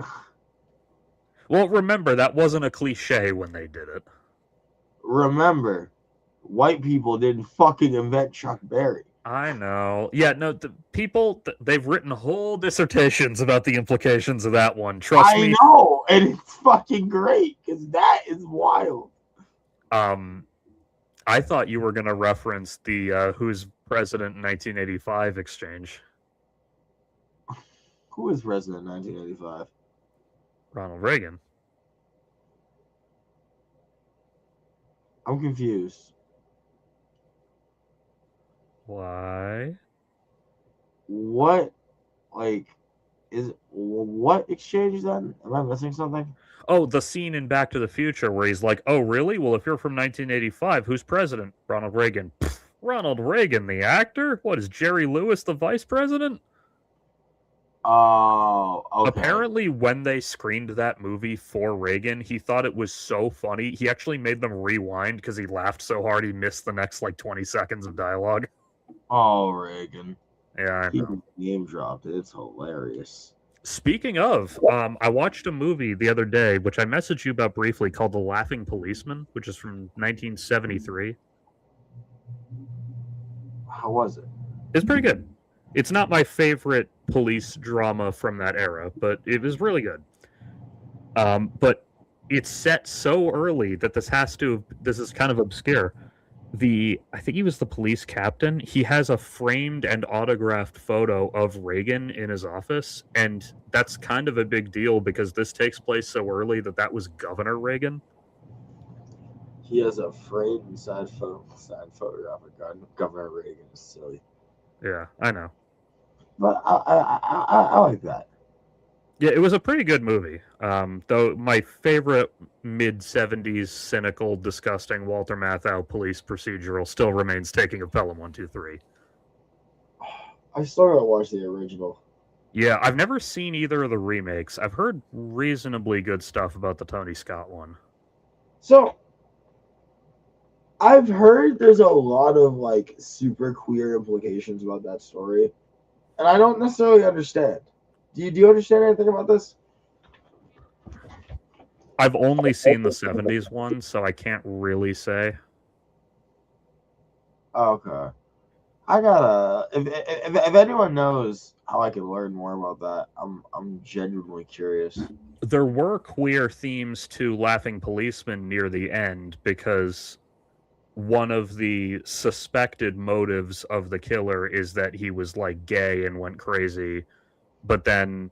Well, remember, that wasn't a cliche when they did it. Remember, white people didn't fucking invent Chuck Berry. I know. Yeah, no, the people, they've written whole dissertations about the implications of that one. Trust me. I know, and it's fucking great, because that is wild. I thought you were going to reference the Who's President in 1985 exchange. Who is president in 1985? Ronald Reagan. I'm confused. Why? What, like, what exchange then? Am I missing something? Oh, the scene in Back to the Future where he's like, "Oh, really? Well, if you're from 1985, who's president?" Ronald Reagan. Pfft, Ronald Reagan, the actor? What, is Jerry Lewis the vice president? Oh, okay. Apparently, when they screened that movie for Reagan, he thought it was so funny. He actually made them rewind because he laughed so hard he missed the next like 20 seconds of dialogue. Oh, Reagan. Yeah, I know. He name dropped it. It's hilarious. Speaking of, I watched a movie the other day, which I messaged you about briefly, called The Laughing Policeman, which is from 1973. How was it? It's pretty good. It's not my favorite police drama from that era, but it was really good. But it's set so early that this is kind of obscure. I think he was the police captain. He has a framed and autographed photo of Reagan in his office, and that's kind of a big deal because this takes place so early that was Governor Reagan. He has a framed side photograph of Governor Reagan. It's silly. Yeah, I know. But I like that. Yeah, it was a pretty good movie. Though my favorite mid-70s cynical, disgusting Walter Matthau police procedural still remains Taking of Pelham 123. I still gotta watch the original. Yeah, I've never seen either of the remakes. I've heard reasonably good stuff about the Tony Scott one. So, I've heard there's a lot of like super queer implications about that story, and I don't necessarily understand. Do you understand anything about this? I've only seen the 70s one, so I can't really say. Okay. I gotta. If anyone knows how I can learn more about that, I'm genuinely curious. There were queer themes to Laughing Policeman near the end because one of the suspected motives of the killer is that he was like gay and went crazy, but then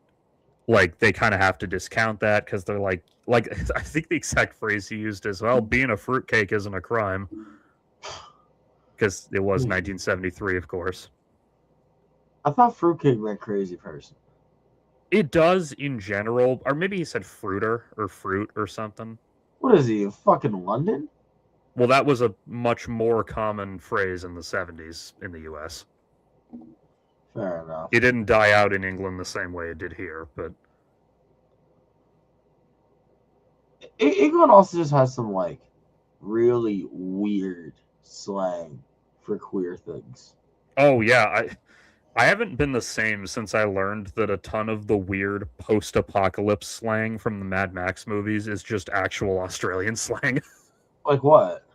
like they kind of have to discount that because they're like I think the exact phrase he used is, "Well, being a fruitcake isn't a crime," because it was 1973, of course. I thought fruitcake meant crazy person. It does in general, or maybe he said fruiter or fruit or something. What is he in fucking London? Well, that was a much more common phrase in the 70s in the US. Fair enough. It didn't die out in England the same way it did here, but England also just has some like really weird slang for queer things. oh yeah, I haven't been the same since I learned that a ton of the weird post-apocalypse slang from the Mad Max movies is just actual Australian slang. Like what?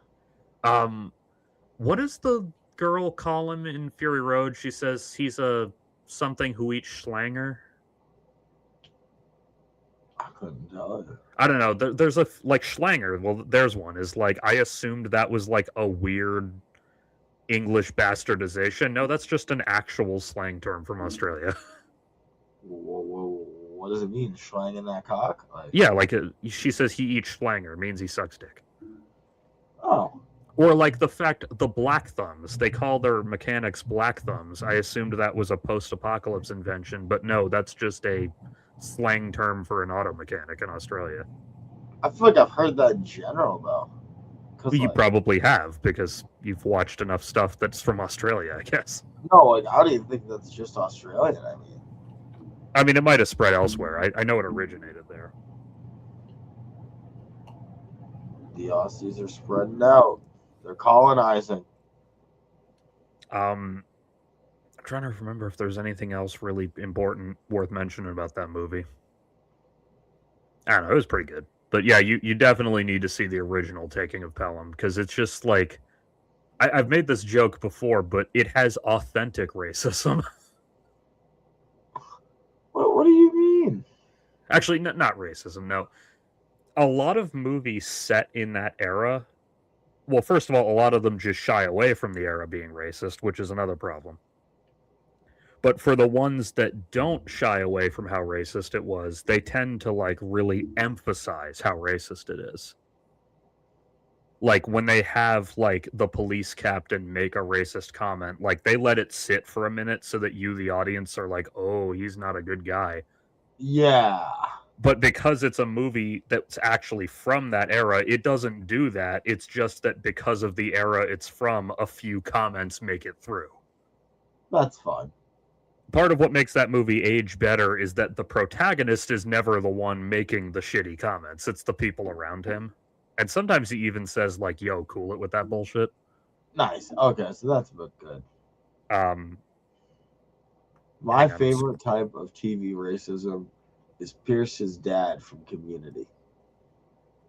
um, what does the girl call him in Fury Road? She says he's a something who eats schlanger. I couldn't tell you. I don't know. There's a like schlanger. Well, there's one. Is like I assumed that was like a weird English bastardization. No, that's just an actual slang term from Australia. What does it mean? Schlang in that cock? Like, Yeah, like she says he eats schlanger means he sucks dick. oh, Or like the fact the black thumbs, they call their mechanics black thumbs. I assumed that was a post-apocalypse invention, but no, that's just a slang term for an auto mechanic in Australia. I feel like I've heard that in general though. You Like, probably have because you've watched enough stuff that's from Australia, I guess. no, like I don't even think that's just Australian. I mean, it might have spread elsewhere. I know it originated there. The Aussies are spreading out. They're colonizing. I'm trying to remember if there's anything else really important worth mentioning about that movie. I don't know. It was pretty good. But yeah, you definitely need to see the original Taking of Pelham because it's just like I've made this joke before, but it has authentic racism. What do you mean? Actually, not racism. No, a lot of movies set in that era. Well, first of all, a lot of them just shy away from the era being racist, which is another problem. But for the ones that don't shy away from how racist it was, they tend to like really emphasize how racist it is. Like when they have like the police captain make a racist comment, like they let it sit for a minute so that you, the audience, are like, oh, he's not a good guy. Yeah. But because it's a movie that's actually from that era, it doesn't do that. It's just that because of the era it's from, a few comments make it through. That's fun. Part of what makes that movie age better is that the protagonist is never the one making the shitty comments. It's the people around him. And sometimes he even says, like, yo, cool it with that bullshit. Nice. Okay, so that's a bit good. My favorite type of TV racism is Pierce's dad from Community.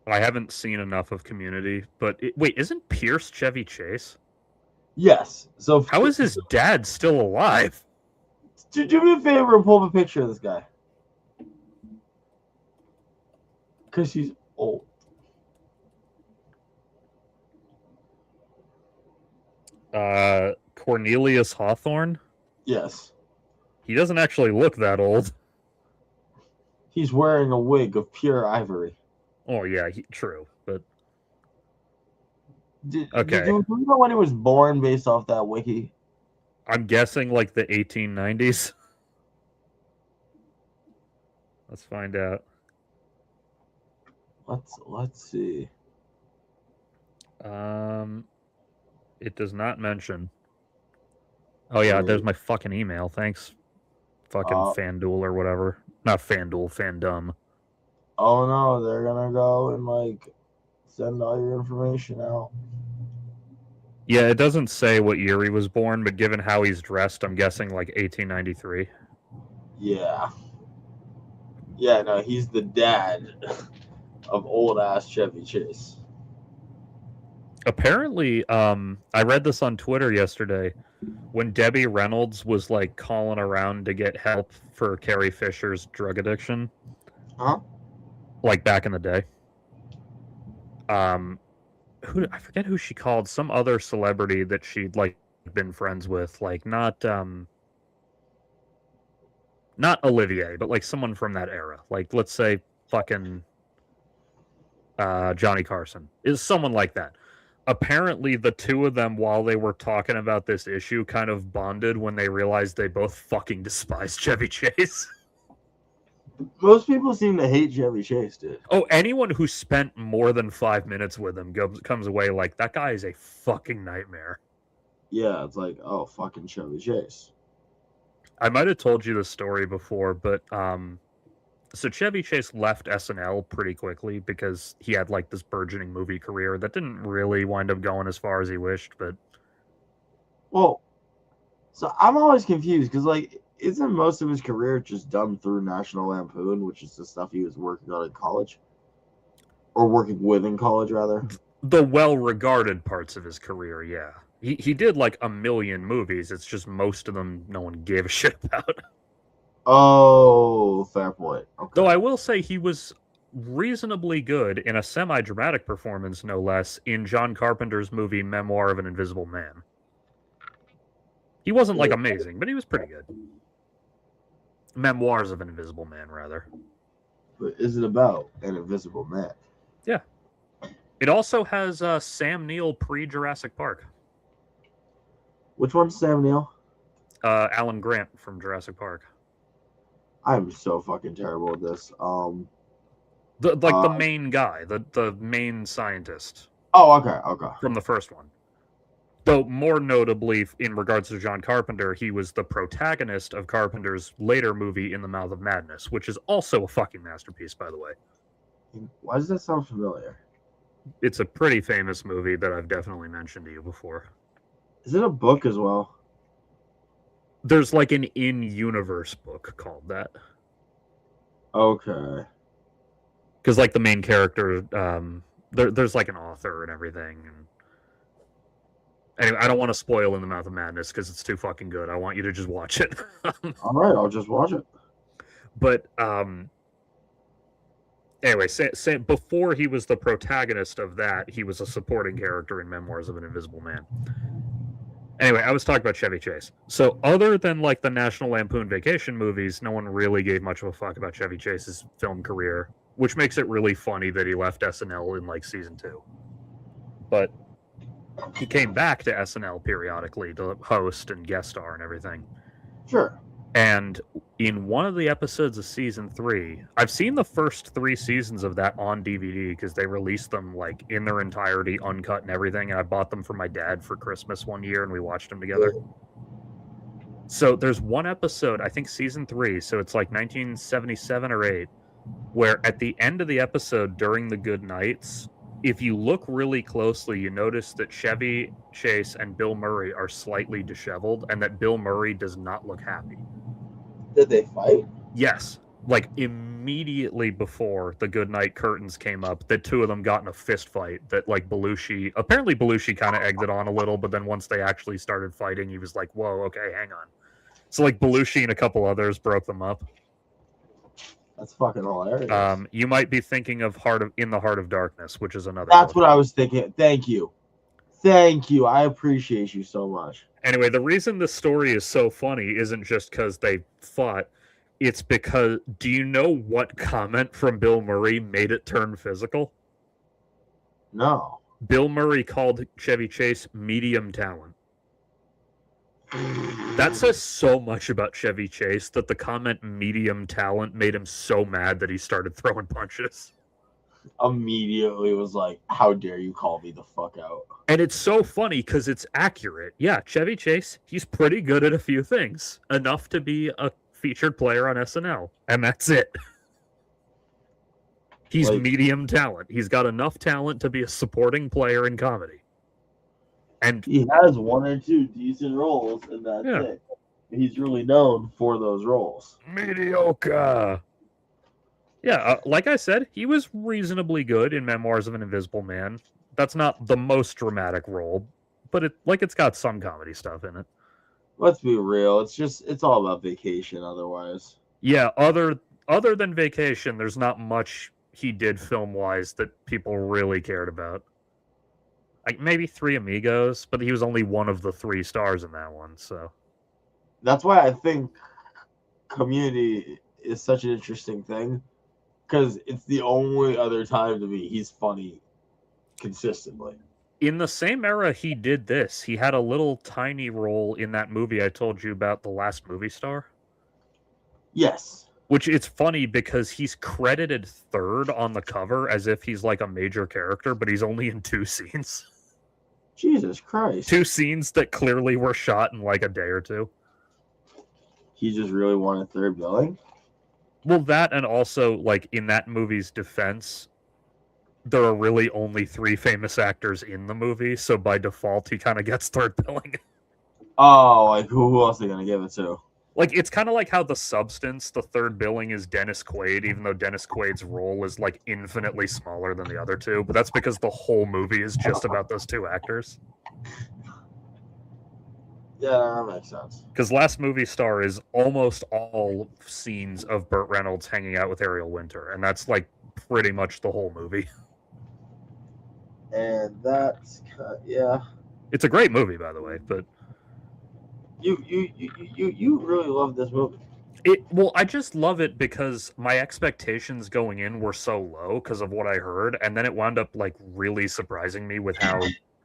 I haven't seen enough of Community, but wait, isn't Pierce Chevy Chase? Yes. So how is his dad still alive? Do me a favor and pull up a picture of this guy. Because he's old. Cornelius Hawthorne? Yes. He doesn't actually look that old. He's wearing a wig of pure ivory. Oh, yeah, true, but... Did you know when he was born based off that wiki? I'm guessing like the 1890s. Let's find out. Let's see. It does not mention. Oh yeah, there's my fucking email. Thanks, fucking FanDuel or whatever. Not FanDuel, Fandom. Oh no, they're gonna go and like send all your information out. Yeah, it doesn't say what year he was born, but given how he's dressed, I'm guessing like 1893. Yeah. Yeah, no, he's the dad of old ass Chevy Chase. Apparently, I read this on Twitter yesterday when Debbie Reynolds was like calling around to get help for Carrie Fisher's drug addiction. Huh? Like back in the day. I forget who she called, some other celebrity that she'd like been friends with, like not Olivier, but like someone from that era. Like let's say fucking Johnny Carson. Is someone like that. Apparently the two of them, while they were talking about this issue, kind of bonded when they realized they both fucking despised Chevy Chase. Most people seem to hate Chevy Chase, dude. Oh, anyone who spent more than 5 minutes with him comes away like, that guy is a fucking nightmare. Yeah, it's like, oh, fucking Chevy Chase. I might have told you this story before, but so Chevy Chase left SNL pretty quickly because he had like this burgeoning movie career that didn't really wind up going as far as he wished, but... Well, So I'm always confused because, like, isn't most of his career just done through National Lampoon, which is the stuff he was working on in college, or working with in college, rather? The well-regarded parts of his career, yeah. He did like a million movies. It's just most of them no one gave a shit about. Oh, fair point. Okay. Though I will say he was reasonably good in a semi-dramatic performance, no less, in John Carpenter's movie Memoir of an Invisible Man. He wasn't like amazing, but he was pretty good. Memoirs of an Invisible Man, rather. But is it about an invisible man? Yeah. It also has Sam Neill pre-Jurassic Park. Which one's Sam Neill? Alan Grant from Jurassic Park. I'm so fucking terrible at this. The main guy, the main scientist. Oh, okay. From the first one. Though more notably, in regards to John Carpenter, he was the protagonist of Carpenter's later movie In the Mouth of Madness, which is also a fucking masterpiece, by the way. Why does that sound familiar? It's a pretty famous movie that I've definitely mentioned to you before. Is it a book as well? There's like an in-universe book called that. Okay. Because like the main character, there's like an author and everything. And anyway, I don't want to spoil In the Mouth of Madness because it's too fucking good. I want you to just watch it. All right, I'll just watch it. But anyway, before he was the protagonist of that, he was a supporting character in Memoirs of an Invisible Man. Anyway, I was talking about Chevy Chase. So other than like the National Lampoon Vacation movies, no one really gave much of a fuck about Chevy Chase's film career, which makes it really funny that he left SNL in like season 2. But he came back to SNL periodically to host and guest star and everything. Sure. And in one of the episodes of season 3, I've seen the first 3 seasons of that on DVD because they released them like in their entirety, uncut and everything. And I bought them for my dad for Christmas one year and we watched them together. So there's one episode, I think season 3, so it's like 1977 or 8, where at the end of the episode during the good nights, if you look really closely, you notice that Chevy Chase and Bill Murray are slightly disheveled and that Bill Murray does not look happy. Did they fight? Yes. Like immediately before the goodnight curtains came up, the two of them got in a fist fight that like apparently Belushi kind of egged it on a little, but then once they actually started fighting, he was like, whoa, okay, hang on. So like Belushi and a couple others broke them up. That's fucking hilarious. You might be thinking of In the Heart of Darkness, which is another. That's what I was thinking. Thank you. I appreciate you so much. Anyway, the reason this story is so funny isn't just because they fought. It's because, do you know what comment from Bill Murray made it turn physical? No. Bill Murray called Chevy Chase medium talent. That says so much about Chevy Chase that the comment medium talent made him so mad that he started throwing punches. Immediately was like, how dare you call me the fuck out? And it's so funny because it's accurate. Yeah, Chevy Chase, he's pretty good at a few things. Enough to be a featured player on SNL. And that's it. He's like, medium talent. He's got enough talent to be a supporting player in comedy. And he has 1 or 2 decent roles, and that's it. He's really known for those roles. Mediocre. Yeah, like I said, he was reasonably good in Memoirs of an Invisible Man. That's not the most dramatic role, but it's got some comedy stuff in it. Let's be real. It's all about Vacation otherwise. Yeah, other than Vacation, there's not much he did film-wise that people really cared about. Like maybe Three Amigos, but he was only one of the 3 stars in that one, so. That's why I think Community is such an interesting thing, because it's the only other time to me he's funny consistently. In the same era he did this, he had a little tiny role in that movie I told you about, The Last Movie Star. Yes. Which it's funny because he's credited 3rd on the cover as if he's like a major character, but he's only in 2 scenes. Jesus Christ. 2 scenes that clearly were shot in like a day or 2. He just really wanted 3rd billing? Well, that and also, like, in that movie's defense, there are really only 3 famous actors in the movie, so by default, he kind of gets 3rd billing. Oh, like who else are they gonna give it to? Like, it's kind of like how The Substance, the third billing is Dennis Quaid, even though Dennis Quaid's role is like infinitely smaller than the other two. But that's because the whole movie is just about those two actors. Yeah, that makes sense. Because Last Movie Star is almost all scenes of Burt Reynolds hanging out with Ariel Winter, and that's like pretty much the whole movie. And that's yeah. It's a great movie, by the way, but You really love this movie. well, I just love it because my expectations going in were so low because of what I heard, and then it wound up like really surprising me with how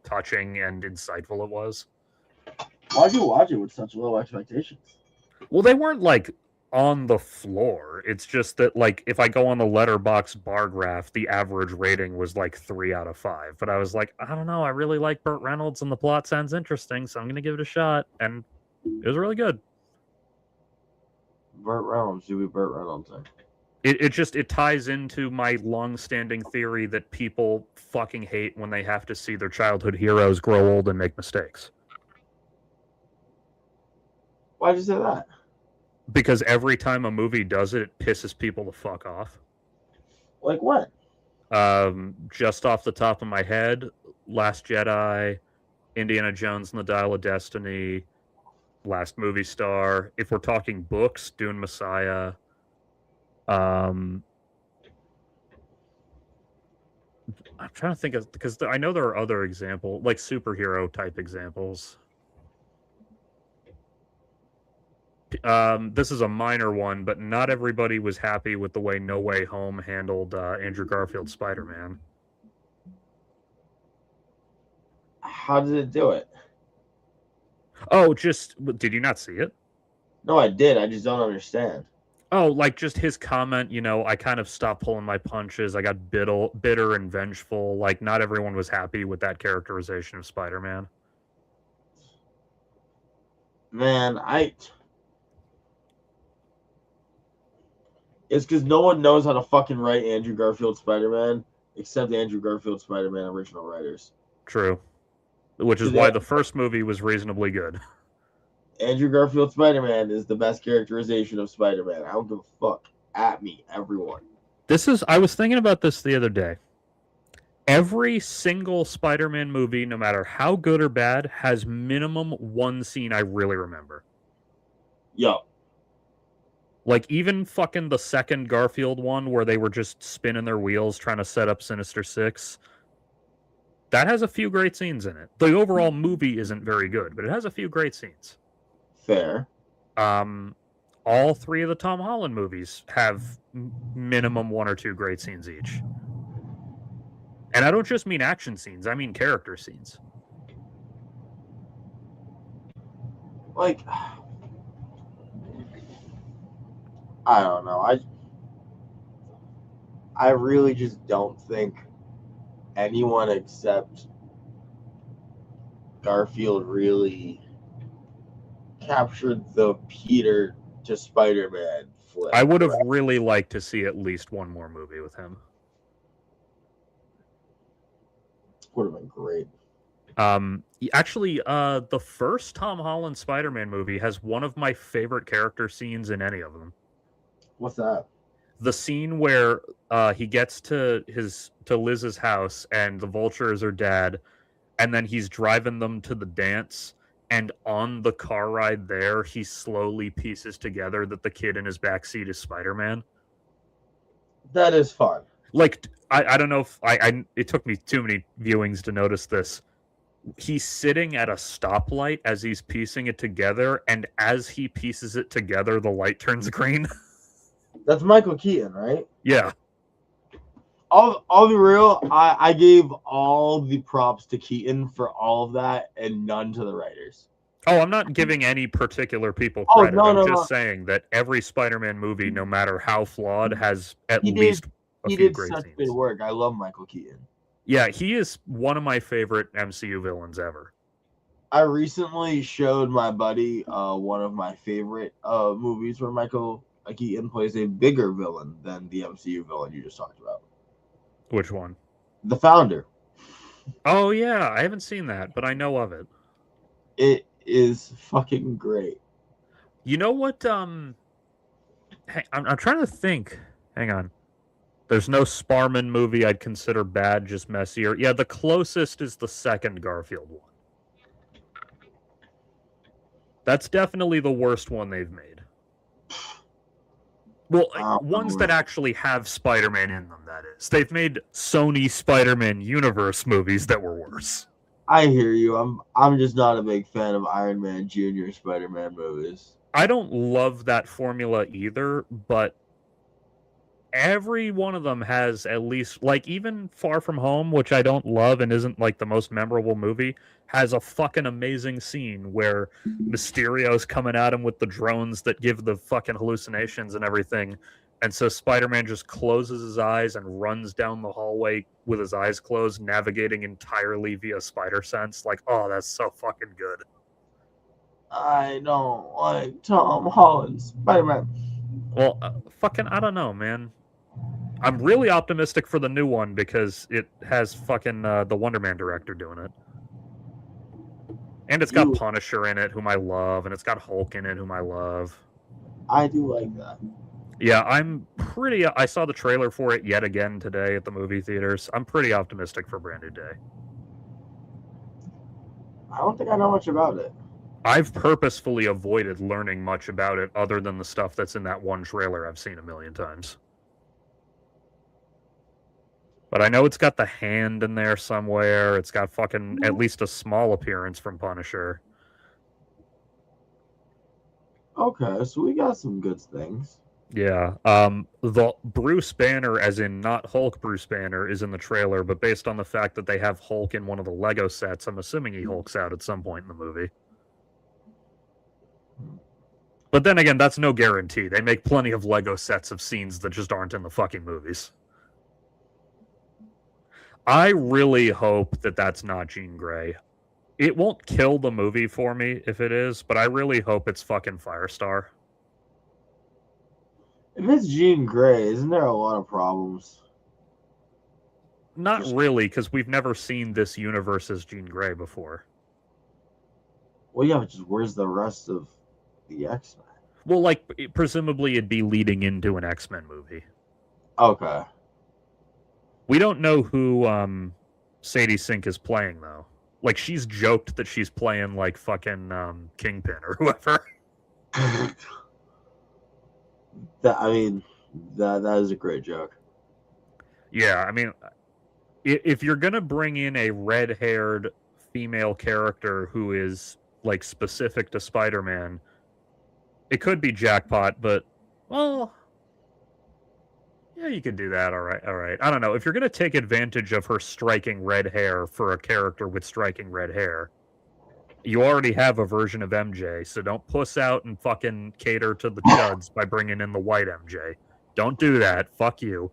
touching and insightful it was. Why'd you watch it with such low expectations? Well, they weren't like on the floor. It's just that like if I go on the Letterboxd bar graph, the average rating was like 3 out of 5. But I was like, I don't know, I really like Burt Reynolds and the plot sounds interesting, so I'm gonna give it a shot. And it was really good. Burt Reynolds, you be Burt Reynolds. It ties into my long-standing theory that people fucking hate when they have to see their childhood heroes grow old and make mistakes. Why'd you say that? Because every time a movie does it, it pisses people the fuck off. Like what? Just off the top of my head, Last Jedi, Indiana Jones and the Dial of Destiny, Last Movie Star. If we're talking books, Dune Messiah. I'm trying to think of, because I know there are other examples, like superhero type examples. This is a minor one, but not everybody was happy with the way No Way Home handled Andrew Garfield's Spider-Man. How did it do it? Oh, did you not see it? No, I did. I just don't understand. Oh, like just his comment, I kind of stopped pulling my punches. I got bitter and vengeful. Like, not everyone was happy with that characterization of Spider-Man. Man, it's because no one knows how to fucking write Andrew Garfield Spider-Man except Andrew Garfield Spider-Man original writers. True. Which is why the first movie was reasonably good. Andrew Garfield Spider-Man is the best characterization of Spider-Man. I don't give a fuck. At me, everyone. I was thinking about this the other day. Every single Spider-Man movie, no matter how good or bad, has minimum one scene I really remember. Yo. Like, even fucking the second Garfield one where they were just spinning their wheels trying to set up Sinister Six. That has a few great scenes in it. The overall movie isn't very good, but it has a few great scenes. Fair. All three of the Tom Holland movies have minimum 1 or 2 great scenes each. And I don't just mean action scenes, I mean character scenes. Like, I don't know. I really just don't think anyone except Garfield really captured the Peter to Spider-Man flip. I would have really liked to see at least one more movie with him. Would have been great. Actually, the first Tom Holland Spider-Man movie has one of my favorite character scenes in any of them. What's that? The scene where he gets to Liz's house and the Vultures are dead, and then he's driving them to the dance, and on the car ride there, he slowly pieces together that the kid in his backseat is Spider-Man. That is fun. Like, I don't know if it took me too many viewings to notice this. He's sitting at a stoplight as he's piecing it together, and as he pieces it together, the light turns green. That's Michael Keaton, right? Yeah. I'll be real. I gave all the props to Keaton for all of that and none to the writers. Oh, I'm not giving any particular people credit. I'm just saying that every Spider-Man movie, no matter how flawed, has at least a few great scenes. He did such good work. I love Michael Keaton. Yeah, he is one of my favorite MCU villains ever. I recently showed my buddy one of my favorite movies where Michael Keaton plays a bigger villain than the MCU villain you just talked about. Which one? The Founder. Oh yeah, I haven't seen that, but I know of it. is fucking great. You know what? I'm trying to think. Hang on. There's no Sparman movie I'd consider bad, just messier. Yeah, the closest is the second Garfield one. That's definitely the worst one they've made. Well, ones that actually have Spider-Man in them, that is. They've made Sony Spider-Man universe movies that were worse. I hear you. I'm just not a big fan of Iron Man Jr. Spider-Man movies. I don't love that formula either, but every one of them has at least, like, even Far From Home, which I don't love and isn't like the most memorable movie, has a fucking amazing scene where Mysterio's coming at him with the drones that give the fucking hallucinations and everything. And so Spider-Man just closes his eyes and runs down the hallway with his eyes closed, navigating entirely via spider sense. Like, oh, that's so fucking good. I don't like Tom Holland's Spider-Man. Well, fucking, I don't know, man. I'm really optimistic for the new one because it has fucking the Wonder Man director doing it. And it's got Punisher in it, whom I love, and it's got Hulk in it, whom I love. I do like that. Yeah, I'm pretty... I saw the trailer for it yet again today at the movie theaters. I'm pretty optimistic for Brand New Day. I don't think I know much about it. I've purposefully avoided learning much about it other than the stuff that's in that one trailer I've seen a million times. But I know it's got the Hand in there somewhere. It's got fucking at least a small appearance from Punisher. Okay, so we got some good things. Yeah. The Bruce Banner, as in not Hulk Bruce Banner, is in the trailer, but based on the fact that they have Hulk in one of the Lego sets, I'm assuming he hulks out at some point in the movie. But then again, that's no guarantee. They make plenty of Lego sets of scenes that just aren't in the fucking movies. I really hope that that's not Jean Grey. It won't kill the movie for me if it is, but I really hope it's fucking Firestar. If it's Jean Grey, isn't there a lot of problems? Not really, because we've never seen this universe as Jean Grey before. Well, yeah, but just where's the rest of the X-Men? Well, like, presumably it'd be leading into an X-Men movie. Okay. We don't know who Sadie Sink is playing, though. Like, she's joked that she's playing, like, fucking Kingpin or whoever. That is a great joke. Yeah, I mean, if you're gonna bring in a red-haired female character who is, like, specific to Spider-Man, it could be Jackpot, but, well, yeah, you could do that, all right. I don't know. If you're gonna take advantage of her striking red hair for a character with striking red hair, you already have a version of MJ, so don't puss out and fucking cater to the chuds by bringing in the white MJ. Don't do that. Fuck you.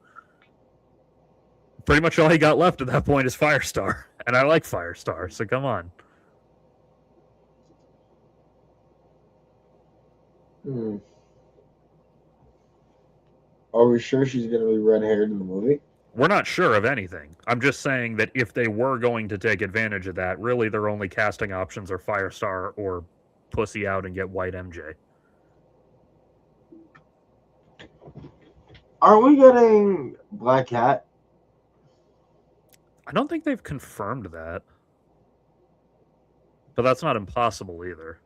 Pretty much all he got left at that point is Firestar, and I like Firestar, so come on. Are we sure she's going to be red-haired in the movie? We're not sure of anything. I'm just saying that if they were going to take advantage of that, really their only casting options are Firestar or pussy out and get white MJ. Are we getting Black Cat? I don't think they've confirmed that. But that's not impossible either.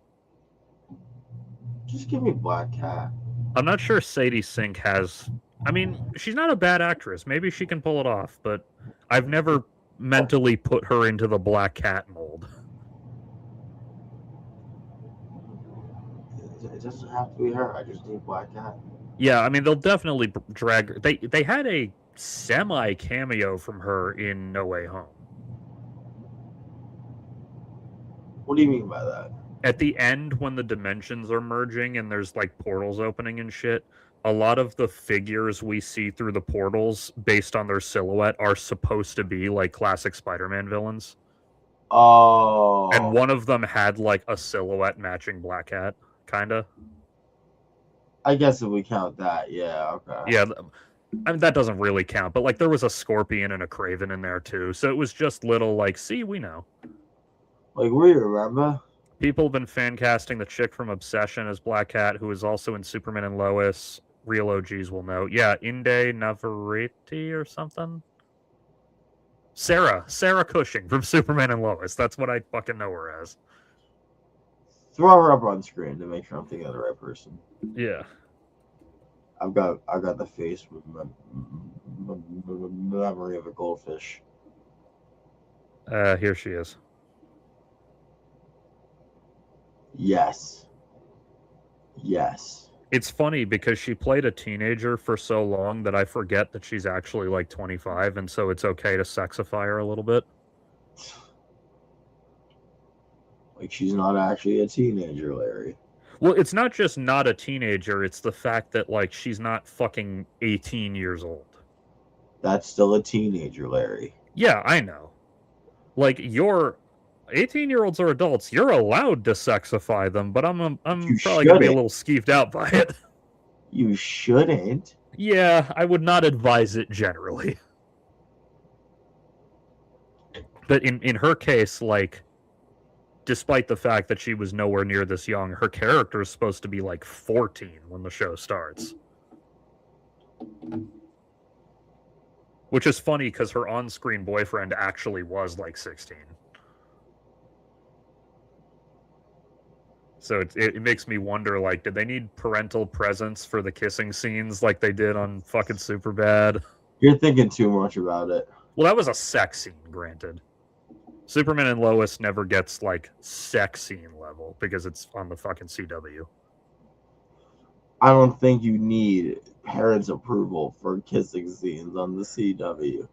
Just give me Black Cat. I'm not sure Sadie Sink has... I mean, she's not a bad actress. Maybe she can pull it off, but I've never mentally put her into the Black Cat mold. It doesn't have to be her. I just need Black Cat. Yeah, I mean, they'll definitely drag her. They had a semi-cameo from her in No Way Home. What do you mean by that? At the end, when the dimensions are merging and there's, like, portals opening and shit, a lot of the figures we see through the portals, based on their silhouette, are supposed to be, like, classic Spider-Man villains. Oh. And one of them had, like, a silhouette matching Black Cat, kinda. I guess if we count that, yeah, okay. Yeah, I mean, that doesn't really count, but, like, there was a Scorpion and a Kraven in there, too, so it was just little, like, see, we know. Like, we remember? People have been fan casting the chick from Obsession as Black Cat, who is also in Superman and Lois. Real OGs will know. Yeah, Inde Navarrete or something. Sarah Cushing from Superman and Lois. That's what I fucking know her as. Throw her up on screen to make sure I'm thinking of the right person. Yeah. I've got the face with memory of a goldfish. Here she is. Yes. It's funny because she played a teenager for so long that I forget that she's actually like 25, and so it's okay to sexify her a little bit. Like, she's not actually a teenager, Larry. Well, it's not just not a teenager, it's the fact that, like, she's not fucking 18 years old. That's still a teenager, Larry. Yeah, I know. Like, you're 18-year-olds are adults. You're allowed to sexify them, but I'm probably gonna be a little skeeved out by it. You shouldn't. Yeah, I would not advise it generally. But in her case, like, despite the fact that she was nowhere near this young, her character is supposed to be like 14 when the show starts. Which is funny because her on-screen boyfriend actually was like 16. So it makes me wonder, like, did they need parental presence for the kissing scenes like they did on fucking Superbad? You're thinking too much about it. Well, that was a sex scene, granted. Superman and Lois never gets, like, sex scene level because it's on the fucking CW. I don't think you need parents' approval for kissing scenes on the CW.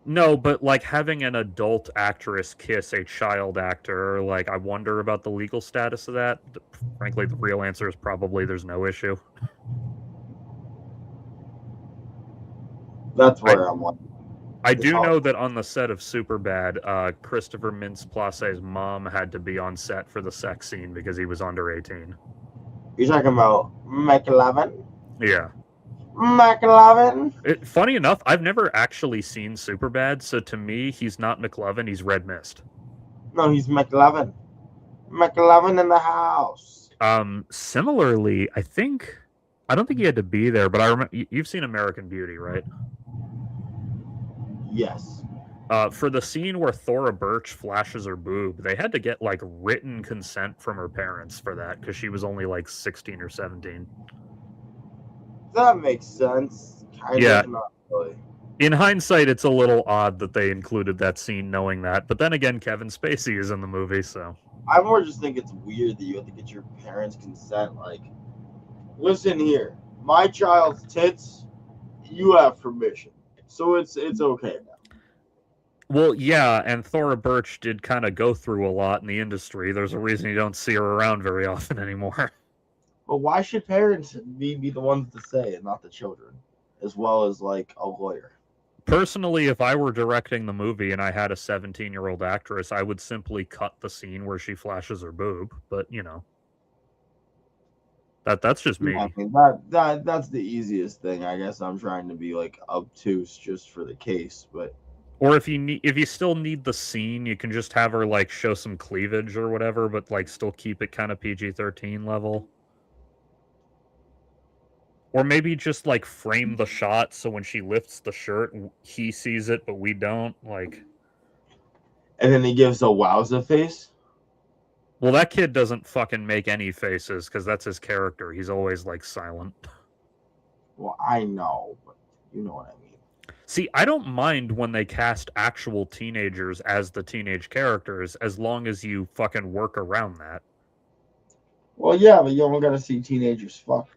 No, but, like, having an adult actress kiss a child actor, like, I wonder about the legal status of that. Frankly, the real answer is probably there's no issue. That's where I'm like. I do know that on the set of Superbad, Christopher Mintz-Plassey's mom had to be on set for the sex scene because he was under 18. You're talking about McLovin? Yeah. McLovin? Funny enough, I've never actually seen Superbad, so to me, he's not McLovin, he's Red Mist. No, he's McLovin. McLovin in the house. Similarly, I don't think he had to be there, but I remember, you've seen American Beauty, right? Yes. For the scene where Thora Birch flashes her boob, they had to get, like, written consent from her parents for that, because she was only, like, 16 or 17. That makes sense. Kind of, not really. In hindsight, it's a little odd that they included that scene knowing that, but then again, Kevin Spacey is in the movie, so... I more just think it's weird that you have to get your parents' consent, like, listen here, my child's tits, you have permission. So it's okay now. Well, yeah, and Thora Birch did kind of go through a lot in the industry. There's a reason you don't see her around very often anymore. But why should parents be the ones to say and not the children, as well as, like, a lawyer? Personally, if I were directing the movie and I had a 17-year-old actress, I would simply cut the scene where she flashes her boob. But, you know, that's just me. Yeah, I mean, that's the easiest thing. I guess I'm trying to be, like, obtuse just for the case, but... Or if you still need the scene, you can just have her, like, show some cleavage or whatever, but, like, still keep it kind of PG-13 level. Or maybe just, like, frame the shot so when she lifts the shirt, he sees it, but we don't, like... And then he gives a wowza face? Well, that kid doesn't fucking make any faces, because that's his character. He's always, like, silent. Well, I know, but you know what I mean. See, I don't mind when they cast actual teenagers as the teenage characters, as long as you fucking work around that. Well, yeah, but you only gotta see teenagers fuck.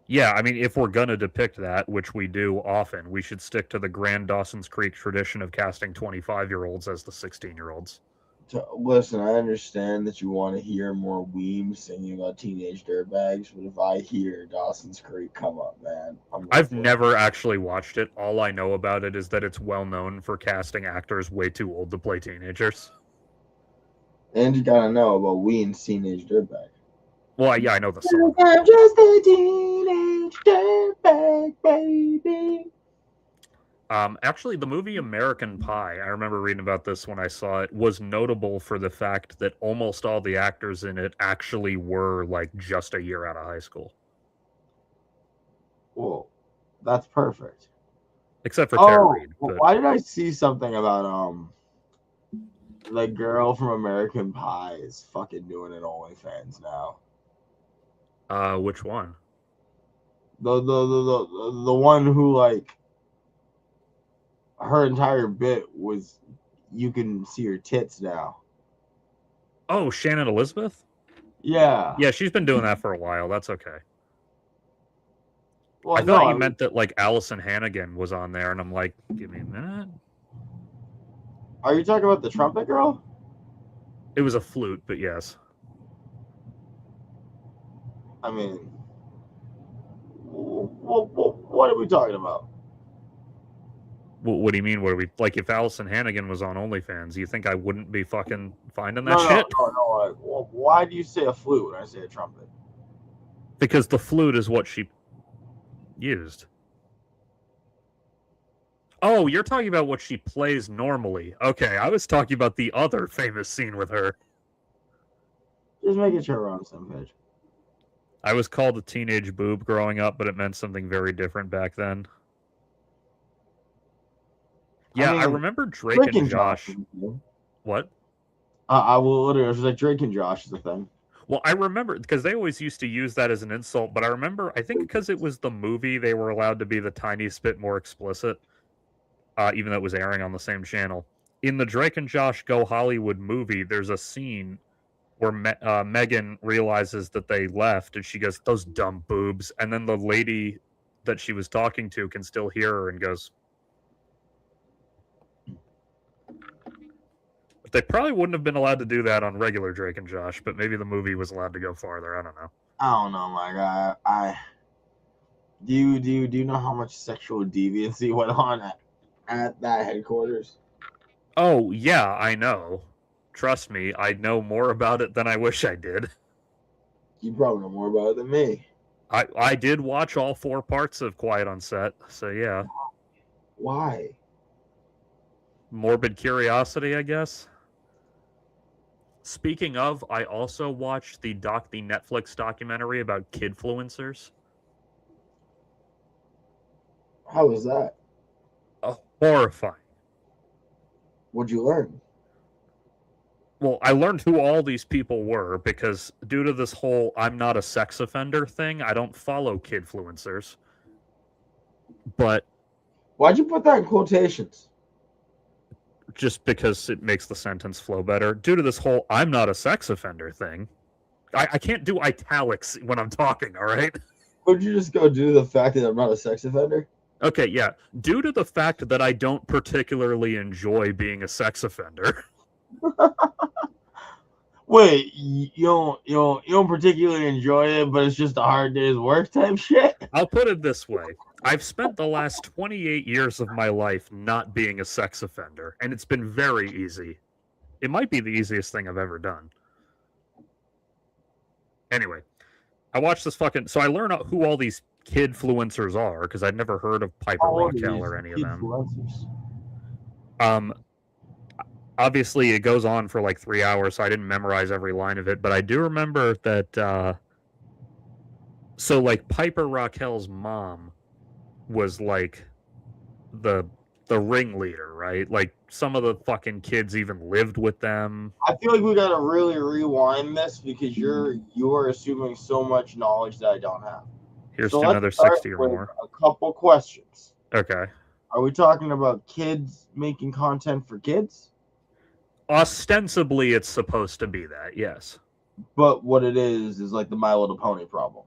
Yeah, I mean, if we're gonna depict that, which we do often, we should stick to the grand Dawson's Creek tradition of casting 25-year-olds as the 16-year-olds. Listen, I understand that you want to hear more weems singing about teenage dirtbags, but if I hear Dawson's Creek come up, man, I've never actually watched it. All I know about it is that it's well known for casting actors way too old to play teenagers. And you gotta know about Ween's Teenage Dirtbag. Well, yeah, I know the song. I'm just a teenage dirtbag, baby. Actually, the movie American Pie, I remember reading about this when I saw it, was notable for the fact that almost all the actors in it actually were like just a year out of high school, Well, that's perfect. except for Tara Oh, Reid. But why did I see something about the girl from American Pie is fucking doing an OnlyFans now? which one? The one who like her entire bit was you can see her tits now. Oh, Shannon Elizabeth? Yeah. Yeah, she's been doing that for a while. That's okay. Well, I thought no, you meant that like Allison Hannigan was on there, and I'm like, give me a minute. are you talking about the trumpet girl? It was a flute, but yes. I mean, what are we talking about? What do you mean? What are we like? If Allison Hannigan was on OnlyFans, you think I wouldn't be fucking finding that shit? No. Like, well, why do you say a flute when I say a trumpet? Because the flute is what she used. Oh, you're talking about what she plays normally. Okay, I was talking about the other famous scene with her. Just making sure we're on the same page. I was called a teenage boob growing up, but it meant something very different back then. Yeah, I remember Drake and Josh. What? I will literally, it was like Drake and Josh is the thing. Well, I remember because they always used to use that as an insult, but I remember, I think because it was the movie, they were allowed to be the tiniest bit more explicit, even though it was airing on the same channel. In the Drake and Josh Go Hollywood movie, there's a scene where Megan realizes that they left, and she goes, "Those dumb boobs," and then the lady that she was talking to can still hear her and goes, they probably wouldn't have been allowed to do that on regular Drake and Josh, but maybe the movie was allowed to go farther. I don't know. I don't know, my guy. Do you know how much sexual deviancy went on at that headquarters? Oh yeah, I know. Trust me, I know more about it than I wish I did. You probably know more about it than me. I did watch all 4 parts of Quiet on Set, so yeah. Why? Morbid curiosity, I guess. Speaking of, I also watched the Netflix documentary about kidfluencers. How was that? Horrifying. What'd you learn? Well, I learned who all these people were because due to this whole I'm not a sex offender thing, I don't follow kidfluencers. But why'd you put that in quotations? Just because it makes the sentence flow better. Due to this whole I'm not a sex offender thing, I can't do italics when I'm talking, all right? Would you just go due to the fact that I'm not a sex offender? Okay, yeah. Due to the fact that I don't particularly enjoy being a sex offender. Wait, you don't particularly enjoy it, but it's just a hard day's work type shit? I'll put it this way. I've spent the last 28 years of my life not being a sex offender, and it's been very easy. It might be the easiest thing I've ever done. Anyway, I watched this fucking... So I learned who all these kidfluencers are, because I'd never heard of Piper Raquel or any of them. Obviously, it goes on for like 3 hours, so I didn't memorize every line of it, but I do remember that... So, like, Piper Raquel's mom was like the ringleader, right? Like some of the fucking kids even lived with them. I feel like we gotta really rewind this because you're assuming so much knowledge that I don't have. Here's to another 60 or more. A couple questions. Okay. Are we talking about kids making content for kids? Ostensibly, it's supposed to be that, yes. But what it is like the My Little Pony problem.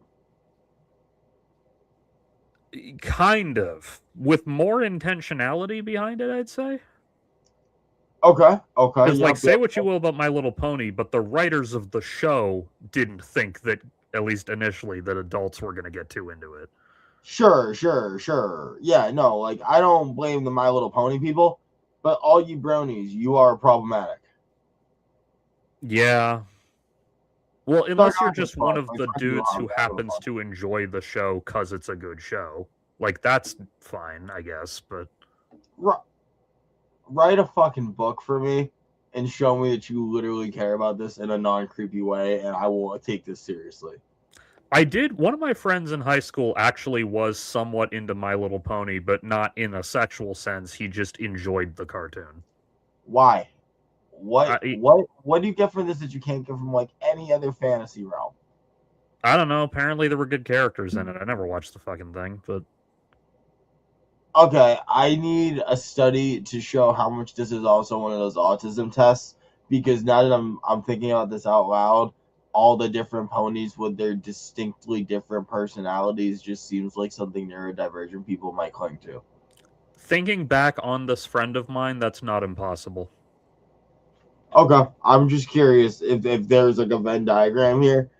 Kind of. With more intentionality behind it, I'd say. Okay. Because, say what you will about My Little Pony, but the writers of the show didn't think that, at least initially, that adults were going to get too into it. Sure. Yeah, no, like, I don't blame the My Little Pony people, but all you bronies, you are problematic. Yeah. Well, unless you're just one of the dudes who happens to enjoy the show because it's a good show. Like, that's fine, I guess, but... write a fucking book for me and show me that you literally care about this in a non-creepy way, and I will take this seriously. I did. One of my friends in high school actually was somewhat into My Little Pony, but not in a sexual sense. He just enjoyed the cartoon. Why? What I, do you get from this that you can't get from like any other fantasy realm? I don't know. Apparently, there were good characters in it. I never watched the fucking thing, but Okay, I need a study to show how much this is also one of those autism tests, because now that I'm thinking about this out loud, all the different ponies with their distinctly different personalities just seems like something neurodivergent people might cling to. thinking back on this friend of mine, that's not impossible. Okay, I'm just curious if there's like a Venn diagram here.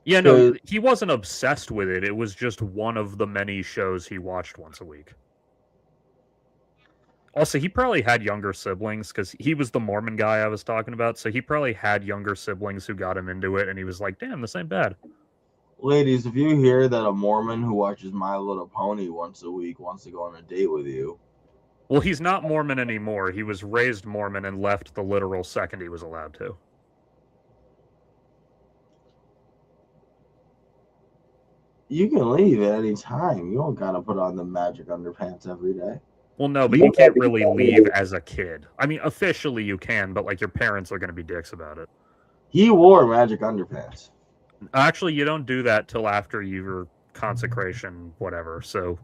Yeah, no, he wasn't obsessed with it. It was just one of the many shows he watched once a week. Also, he probably had younger siblings because he was the Mormon guy I was talking about. So he probably had younger siblings who got him into it, and he was like, "Damn, this ain't bad." Ladies, if you hear that a Mormon who watches My Little Pony once a week wants to go on a date with you, well, he's not Mormon anymore. He was raised Mormon and left the literal second he was allowed to. you can leave at any time. You don't gotta put on the magic underpants every day. Well, no, but you can't really leave as a kid. I mean, officially you can, but like your parents are going to be dicks about it. He wore magic underpants. Actually, you don't do that till after your consecration, whatever. So,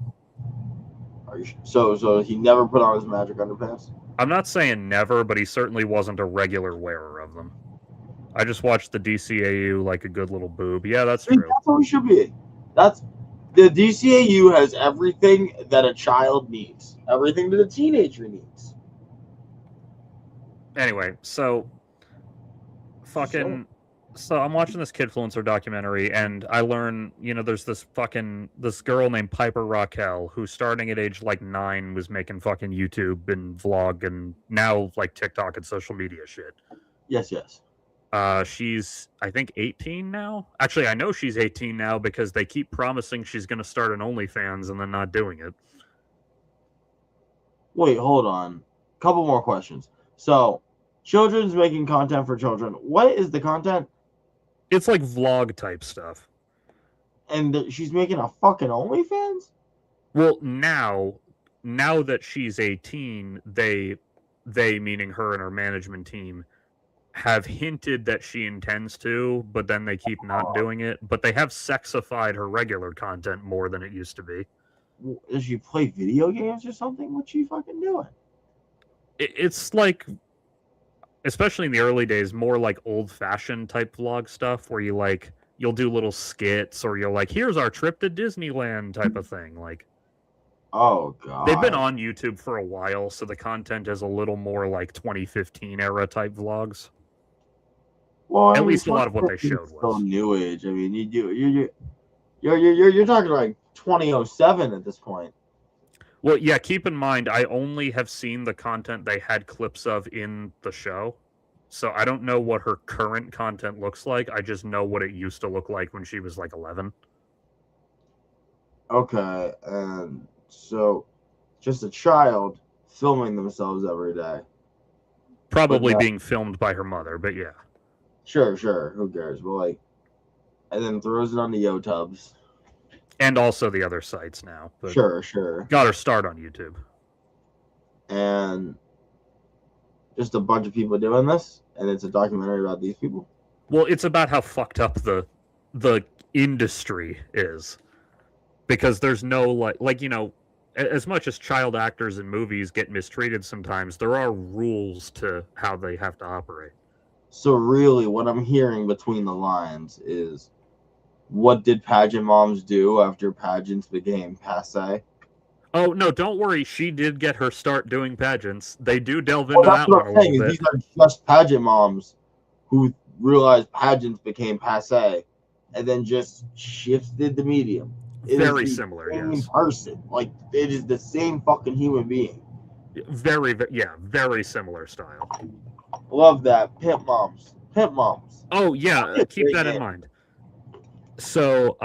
So he never put on his magic underpants? I'm not saying never, but he certainly wasn't a regular wearer of them. I just watched the DCAU like a good little boob. Yeah, that's true. That's what we should be. The DCAU has everything that a child needs, everything that a teenager needs. Anyway, so I'm watching this Kidfluencer documentary, and I learn, there's this girl named Piper Raquel who, starting at age like 9, was making fucking YouTube and vlog and now like TikTok and social media shit. Yes. She's, I think, 18 now. Actually, I know she's 18 now because they keep promising she's going to start an OnlyFans and then not doing it. Wait, hold on. Couple more questions. So, children's making content for children. What is the content? It's like vlog type stuff. And she's making a fucking OnlyFans? Well, now that she's 18, they meaning her and her management team, have hinted that she intends to, but then they keep not doing it. But they have sexified her regular content more than it used to be. Does she play video games or something? What's she fucking doing? It's like, especially in the early days, more like old-fashioned type vlog stuff where you'll do little skits, or you're like, here's our trip to Disneyland type of thing. Like, oh god, they've been on YouTube for a while, so the content is a little more like 2015 era type vlogs. Well, at least a lot of what they showed was still new age. I mean, you're talking like 2007 at this point. Well, yeah, keep in mind, I only have seen the content they had clips of in the show. So I don't know what her current content looks like. I just know what it used to look like when she was like 11. Okay, and so just a child filming themselves every day. Probably being filmed by her mother, but yeah. Sure. Who cares? But and then throws it on the YouTubes. And also the other sites now. But sure. Got her start on YouTube. And just a bunch of people doing this, and it's a documentary about these people. Well, it's about how fucked up the industry is. Because there's no, as much as child actors in movies get mistreated sometimes, there are rules to how they have to operate. So really, what I'm hearing between the lines is, what did pageant moms do after pageants became passé? Oh, no, don't worry. She did get her start doing pageants. They do delve into that one a little bit. These are just pageant moms who realized pageants became passé and then just shifted the medium. Very similar, yes. Person. Like, it is the same fucking human being. Very similar style. Love that. Pimp moms. Oh, yeah, keep that in mind. So,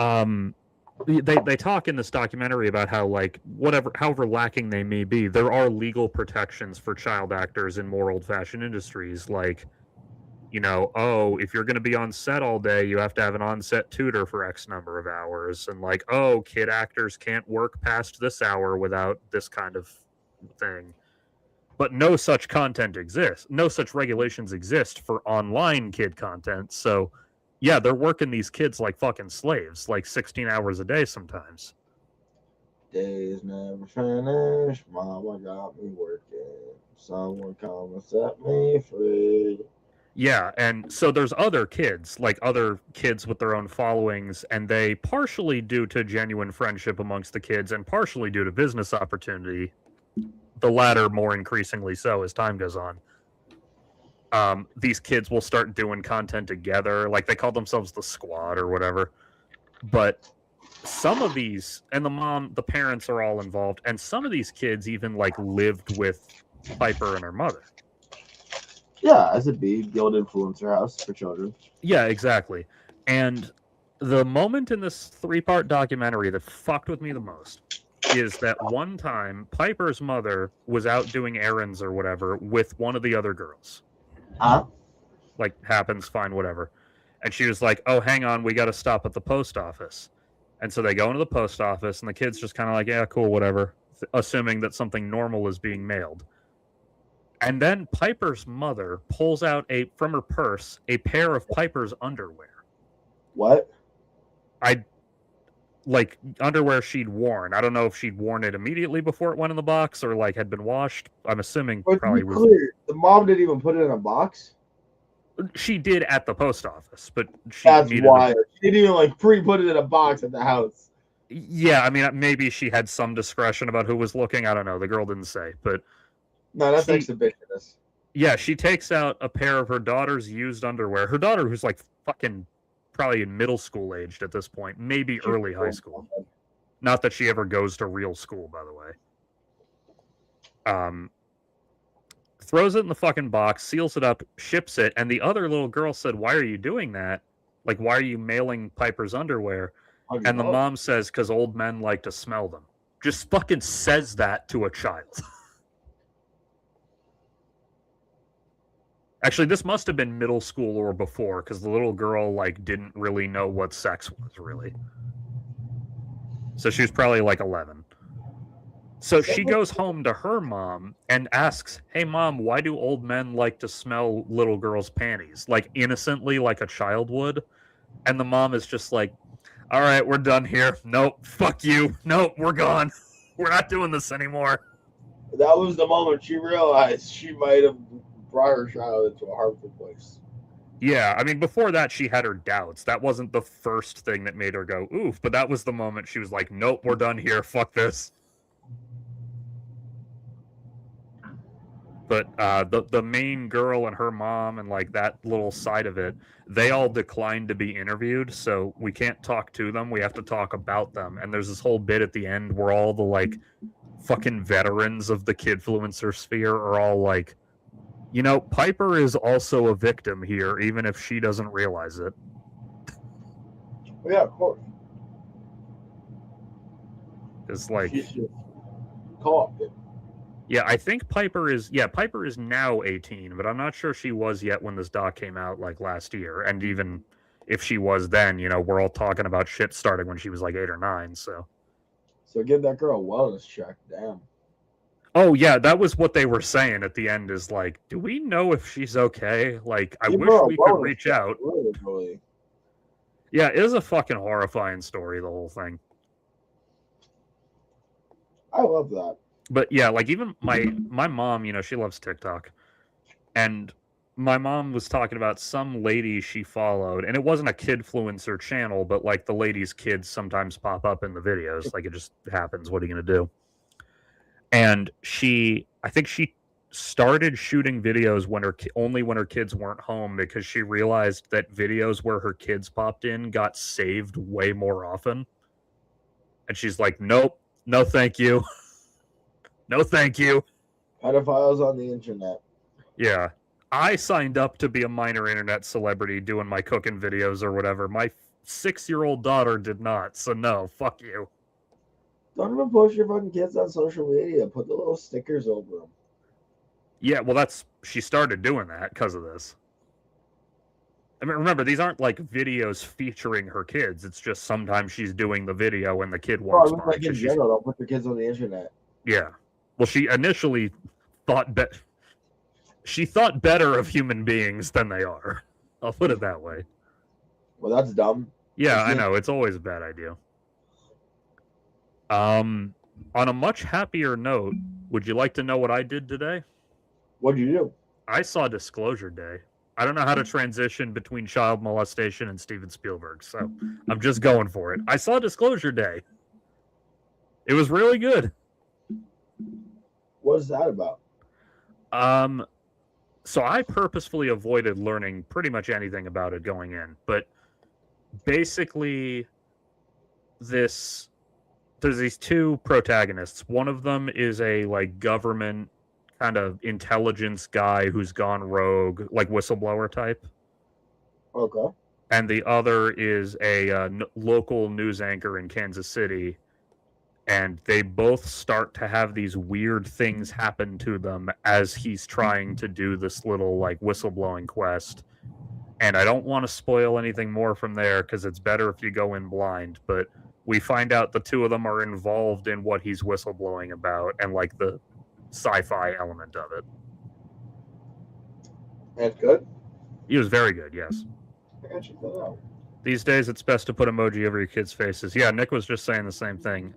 they talk in this documentary about how, like, however lacking they may be, there are legal protections for child actors in more old-fashioned industries, like, you know, oh, if you're going to be on set all day, you have to have an on-set tutor for X number of hours, and like, oh, kid actors can't work past this hour without this kind of thing. But no such content exists. No such regulations exist for online kid content. So, yeah, they're working these kids like fucking slaves, like 16 hours a day sometimes. Days never finish. Mama got me working. Someone come and set me free. Yeah, and so there's other kids, like other kids with their own followings, and they partially due to genuine friendship amongst the kids and partially due to business opportunity, the latter more increasingly so as time goes on. These kids will start doing content together, like they call themselves the squad or whatever. But some of these, and the parents are all involved, and some of these kids even like lived with Piper and her mother. Yeah, as it be, Guild Influencer House for children. Yeah, exactly. And the moment in this 3-part documentary that fucked with me the most is that one time Piper's mother was out doing errands or whatever with one of the other girls. Like, happens, fine, whatever. And she was like, oh, hang on, we got to stop at the post office. And so they go into the post office, and the kid's just kind of like, yeah, cool, whatever, assuming that something normal is being mailed. And then Piper's mother pulls out from her purse a pair of Piper's underwear. What? Like underwear she'd worn. I don't know if she'd worn it immediately before it went in the box or like had been washed. I'm assuming But probably to be clear, the mom didn't even put it in a box. She did at the post office, but That's why she didn't even like pre-put it in a box at the house. Yeah, I mean, maybe she had some discretion about who was looking. I don't know. The girl didn't say, but no, that's exhibitionist. Yeah, she takes out a pair of her daughter's used underwear. Her daughter, who's like fucking probably in middle school aged at this point, maybe early high school. Not that she ever goes to real school, by the way. Throws it in the fucking box, seals it up, ships it, and the other little girl said, why are you doing that? Like, why are you mailing Piper's underwear? And the mom says, because old men like to smell them. Just fucking says that to a child. Actually, this must have been middle school or before, because the little girl, like, didn't really know what sex was, really. So she was probably, like, 11. So she goes home to her mom and asks, hey, Mom, why do old men like to smell little girls' panties? Like, innocently, like a child would. And the mom is just like, all right, we're done here. Nope, fuck you. Nope, we're gone. We're not doing this anymore. That was the moment she realized she might have brought her child into a harmful place. Yeah, I mean, before that, she had her doubts. That wasn't the first thing that made her go, oof, but that was the moment she was like, nope, we're done here. Fuck this. But the main girl and her mom and, like, that little side of it, they all declined to be interviewed, so we can't talk to them. We have to talk about them. And there's this whole bit at the end where all the, like, fucking veterans of the kidfluencer sphere are all like, you know, Piper is also a victim here, even if she doesn't realize it. Well, yeah, of course. It's like, caught it. Yeah, I think Piper is now 18, but I'm not sure she was yet when this doc came out, like, last year. And even if she was then, you know, we're all talking about shit starting when she was like 8 or 9, so. So give that girl a wellness check, damn. Oh, yeah, that was what they were saying at the end, is like, do we know if she's okay? Like, I wish we could reach out. Really. Yeah, it is a fucking horrifying story, the whole thing. I love that. But yeah, like, even my mom, you know, she loves TikTok. And my mom was talking about some lady she followed, and it wasn't a kidfluencer channel, but, like, the lady's kids sometimes pop up in the videos. Like, it just happens. What are you going to do? And I think she started shooting videos only when her kids weren't home, because she realized that videos where her kids popped in got saved way more often. And she's like, nope, no thank you. No thank you. Pedophiles on the internet. Yeah. I signed up to be a minor internet celebrity doing my cooking videos or whatever. My 6-year-old daughter did not. So no, fuck you. Don't even post your fucking kids on social media. Put the little stickers over them. Yeah, well, she started doing that because of this. I mean, remember, these aren't like videos featuring her kids. It's just sometimes she's doing the video and the kid walks by. Like in general, don't put your kids on the internet. Yeah. Well, she initially thought she thought better of human beings than they are. I'll put it that way. Well, that's dumb. Yeah, I know. It's always a bad idea. On a much happier note, would you like to know what I did today? What'd you do? I saw Disclosure Day. I don't know how to transition between child molestation and Steven Spielberg, so I'm just going for it. I saw Disclosure Day. It was really good. What is that about? So I purposefully avoided learning pretty much anything about it going in, but basically there's these two protagonists. One of them is a like government kind of intelligence guy who's gone rogue, like whistleblower type. Okay. And the other is a local news anchor in Kansas City. And they both start to have these weird things happen to them as he's trying to do this little like whistleblowing quest. And I don't want to spoil anything more from there because it's better if you go in blind. But we find out the two of them are involved in what he's whistleblowing about and like the sci-fi element of it. That's good. He was very good, yes. I gotta check that out. These days, it's best to put emoji over your kids' faces. Yeah, Nick was just saying the same thing.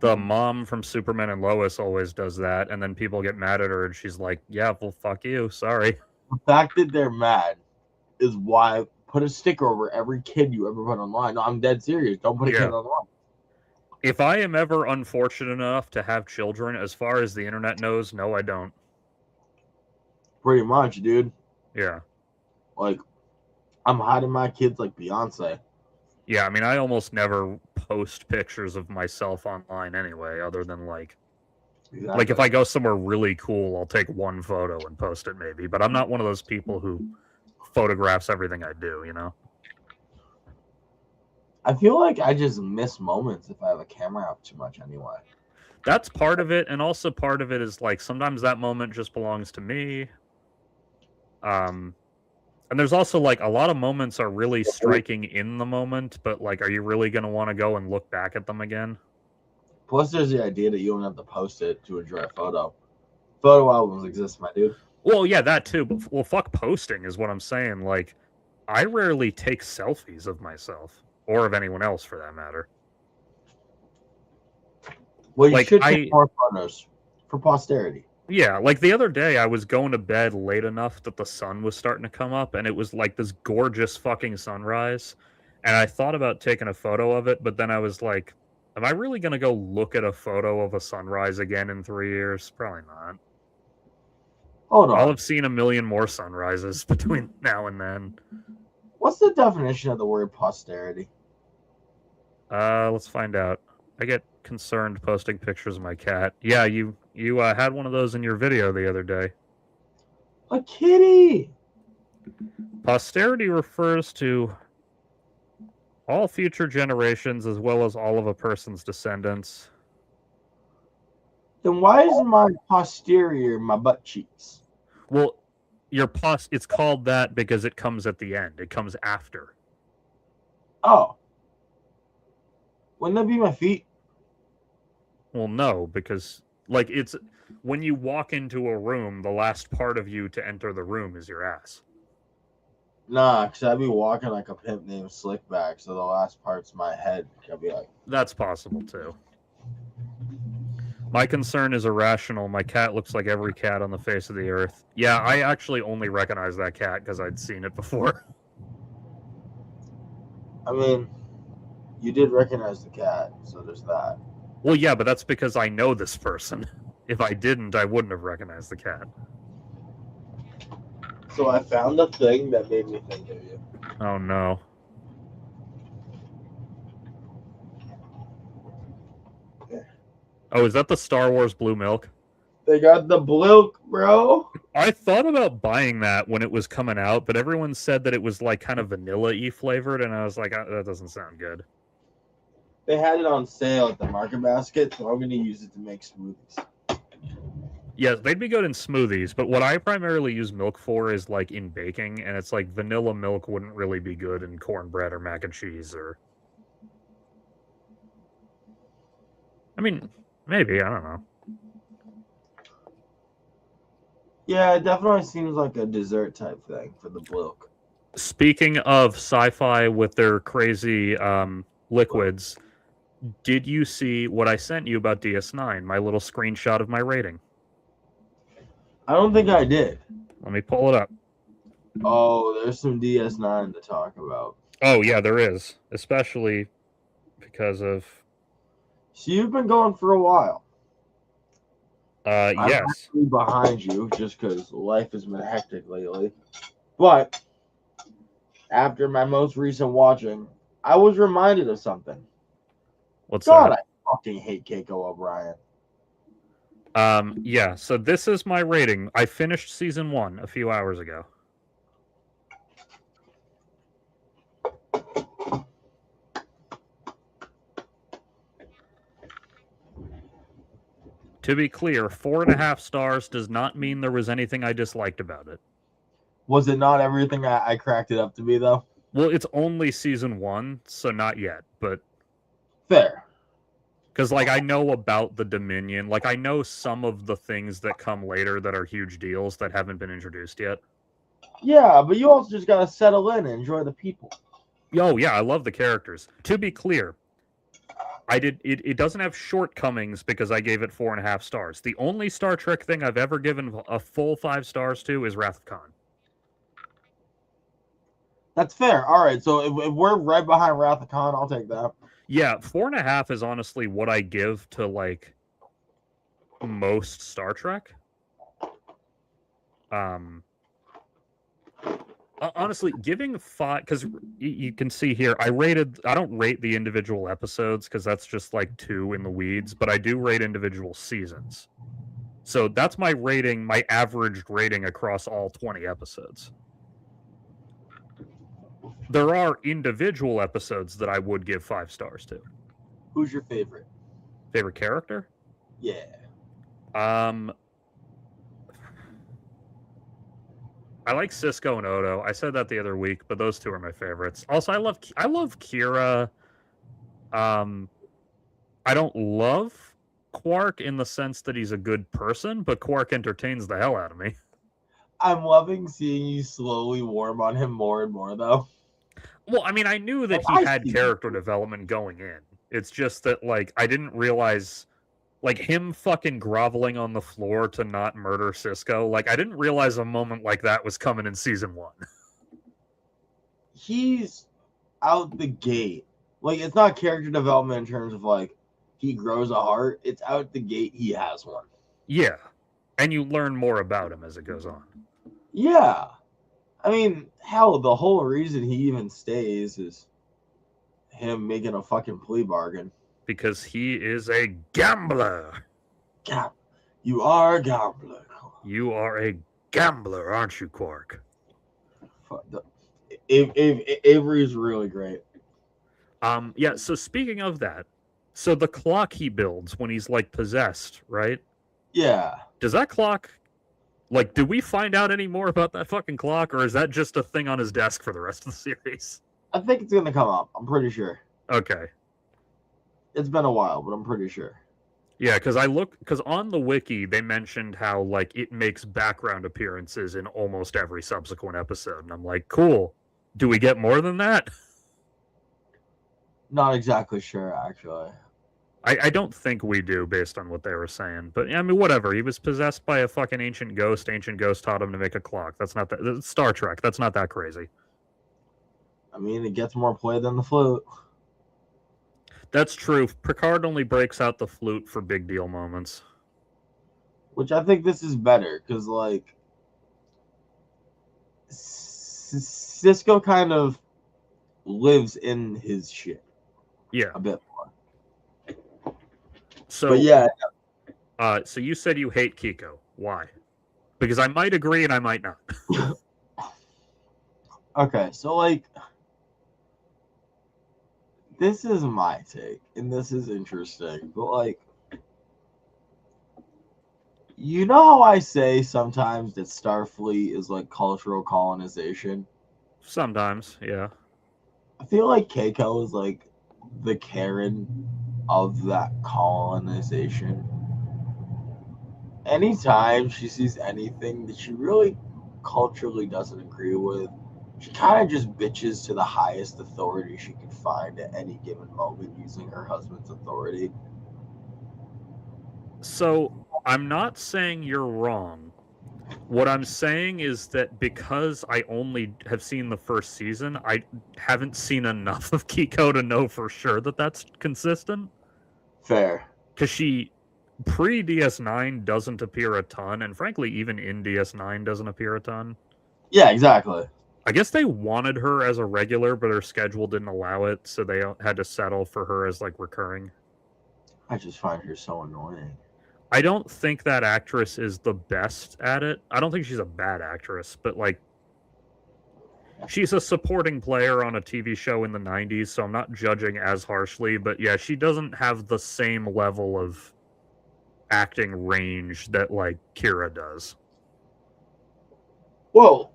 The mom from Superman and Lois always does that, and then people get mad at her, and she's like, yeah, well, fuck you, sorry. The fact that they're mad is why put a sticker over every kid you ever put online. No, I'm dead serious. Don't put a kid online. If I am ever unfortunate enough to have children, as far as the internet knows, no, I don't. Pretty much, dude. Yeah. Like, I'm hiding my kids like Beyonce. Yeah, I mean, I almost never post pictures of myself online anyway, other than like if I go somewhere really cool, I'll take one photo and post it maybe. But I'm not one of those people who photographs everything I do, you know? I feel like I just miss moments if I have a camera out too much anyway. That's part of it, and also part of it is like sometimes that moment just belongs to me. And there's also like a lot of moments are really striking in the moment, but like, are you really going to want to go and look back at them again? Plus, there's the idea that you don't have to post it to enjoy a photo. Photo albums exist, my dude. Well, yeah, that too. But well, fuck posting is what I'm saying. Like, I rarely take selfies of myself or of anyone else for that matter. Well, you should take more photos for posterity. Yeah, like the other day I was going to bed late enough that the sun was starting to come up, and it was like this gorgeous fucking sunrise. And I thought about taking a photo of it, but then I was like, am I really going to go look at a photo of a sunrise again in 3 years? Probably not. Hold on. I'll have seen a million more sunrises between now and then. What's the definition of the word posterity? Let's find out. I get concerned posting pictures of my cat. Yeah, you had one of those in your video the other day. A kitty! Posterity refers to all future generations as well as all of a person's descendants. Then why is my posterior my butt cheeks? Well, it's called that because it comes at the end. It comes after. Oh. Wouldn't that be my feet? Well, no, because like it's when you walk into a room, the last part of you to enter the room is your ass. Nah, because I'd be walking like a pimp named Slickback, so the last part's my head. I'd be like, that's possible too. My concern is irrational. My cat looks like every cat on the face of the earth. Yeah, I actually only recognize that cat because I'd seen it before. I mean, you did recognize the cat, so there's that. Well, yeah, but that's because I know this person. If I didn't, I wouldn't have recognized the cat. So I found a thing that made me think of you. Oh, no. Oh, is that the Star Wars blue milk? They got the bloke, bro. I thought about buying that when it was coming out, but everyone said that it was like kind of vanilla-y flavored, and I was like, that doesn't sound good. They had it on sale at the Market Basket, so I'm gonna use it to make smoothies. Yes, they'd be good in smoothies, but what I primarily use milk for is like in baking, and it's like vanilla milk wouldn't really be good in cornbread or mac and cheese or. I mean, maybe, I don't know. Yeah, it definitely seems like a dessert type thing for the bloke. Speaking of sci-fi with their crazy liquids, did you see what I sent you about DS9? My little screenshot of my rating. I don't think I did. Let me pull it up. Oh, there's some DS9 to talk about. Oh yeah, there is, especially because of. So you've been going for a while. I'm Yes. actually behind you just because life has been hectic lately. But after my most recent watching, I was reminded of something. What's God, that? I fucking hate Keiko O'Brien. Yeah, so this is my rating. I finished season 1 a few hours ago. To be clear, 4.5 stars does not mean there was anything I disliked about it. Was it not everything I cracked it up to be, though? Well, it's only season 1, so not yet, but Fair. because like I know about the Dominion, like I know some of the things that come later that are huge deals that haven't been introduced yet. Yeah, but you also just gotta settle in and enjoy the people. Oh yeah, I love the characters. To be clear, it doesn't have shortcomings because I gave it 4.5 stars. The only Star Trek thing I've ever given a full 5 stars to is Wrath of Khan. That's fair. All right, so if we're right behind Wrath of Khan, I'll take that. Yeah, 4.5 is honestly what I give to like most Star Trek. Honestly, giving 5, because you can see here, I don't rate the individual episodes because that's just like 2 in the weeds, but I do rate individual seasons. So that's my rating, my averaged rating across all 20 episodes. There are individual episodes that I would give 5 stars to. Who's your favorite? Favorite character? Yeah. I like Cisco and Odo. I said that the other week, but those two are my favorites. Also, I love Kira. I don't love Quark in the sense that he's a good person, but Quark entertains the hell out of me. I'm loving seeing you slowly warm on him more and more, though. Well, I mean, I knew that he had character development going in. It's just that, like, I didn't realize, like, him fucking groveling on the floor to not murder Cisco. Like, I didn't realize a moment like that was coming in season 1. He's out the gate. Like, it's not character development in terms of, like, he grows a heart. It's out the gate he has one. Yeah. And you learn more about him as it goes on. Yeah. I mean, hell, the whole reason he even stays is him making a fucking plea bargain. Because he is a gambler. God, you are a gambler. You are a gambler, aren't you, Quark? Avery's really great. Yeah, so speaking of that, so the clock he builds when he's, like, possessed, right? Yeah. Does that clock... Like, do we find out any more about that fucking clock, or is that just a thing on his desk for the rest of the series? I think it's going to come up. I'm pretty sure. Okay. It's been a while, but I'm pretty sure. Yeah, because on the wiki, they mentioned how, like, it makes background appearances in almost every subsequent episode, and I'm like, cool. Do we get more than that? Not exactly sure, actually. I don't think we do, based on what they were saying. But, I mean, whatever. He was possessed by a fucking ancient ghost. Ancient ghost taught him to make a clock. That's not that... Star Trek. That's not that crazy. I mean, it gets more play than the flute. That's true. Picard only breaks out the flute for big deal moments. Which I think this is better, because, like, Cisco kind of lives in his shit. Yeah. A bit more. So, but yeah. So you said you hate Kiko. Why? Because I might agree and I might not. Okay, so like, this is my take, and this is interesting, but like, you know how I say sometimes that Starfleet is like cultural colonization? Sometimes, yeah. I feel like Keiko is like the Karen of that colonization. Anytime she sees anything that she really culturally doesn't agree with, she kind of just bitches to the highest authority she can find at any given moment using her husband's authority. So I'm not saying you're wrong. What I'm saying is that because I only have seen the first season, I haven't seen enough of Kiko to know for sure that that's consistent. Fair. Because she, pre DS9, doesn't appear a ton, and frankly, even in DS9, doesn't appear a ton. Yeah, exactly. I guess they wanted her as a regular, but her schedule didn't allow it, so they had to settle for her as like recurring. I just find her so annoying. I don't think that actress is the best at it. I don't think she's a bad actress, but like she's a supporting player on a TV show in the 90s, so I'm not judging as harshly, but yeah, she doesn't have the same level of acting range that like Kira does. Well,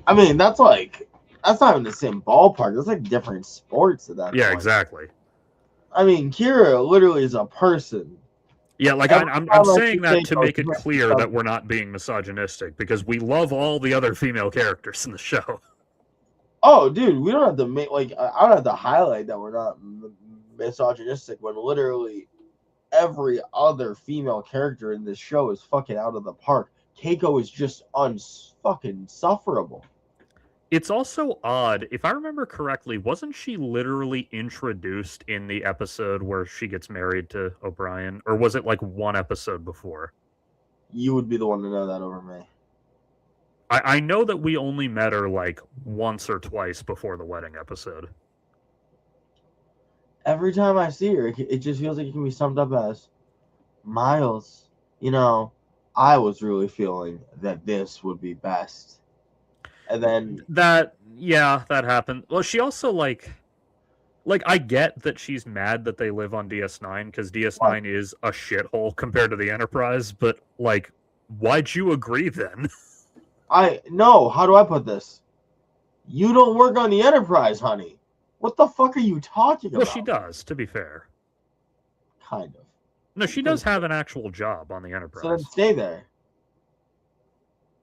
I mean, that's not even the same ballpark. That's like different sports at that Yeah, point. exactly. I mean, Kira literally is a person. Yeah, like Every I'm time I saying see that to Keiko, make she it makes clear me that we're not being misogynistic because we love all the other female characters in the show. Oh, dude, we don't have to make like I don't have to highlight that we're not misogynistic when literally every other female character in this show is fucking out of the park. Keiko is just fucking sufferable. It's also odd, if I remember correctly, wasn't she literally introduced in the episode where she gets married to O'Brien? Or was it like one episode before? You would be the one to know that over me. I know that we only met her like once or twice before the wedding episode. Every time I see her, it just feels like it can be summed up as Miles. You know, I was really feeling that this would be best. And then That happened. Well, she also like I get that she's mad that they live on DS9 because DS9 is a shithole compared to the Enterprise, but like, why'd you agree then? how do I put this? You don't work on the Enterprise, honey. What the fuck are you talking about? Well, she does, to be fair. Kind of. No, she does have an actual job on the So then Enterprise. stay there.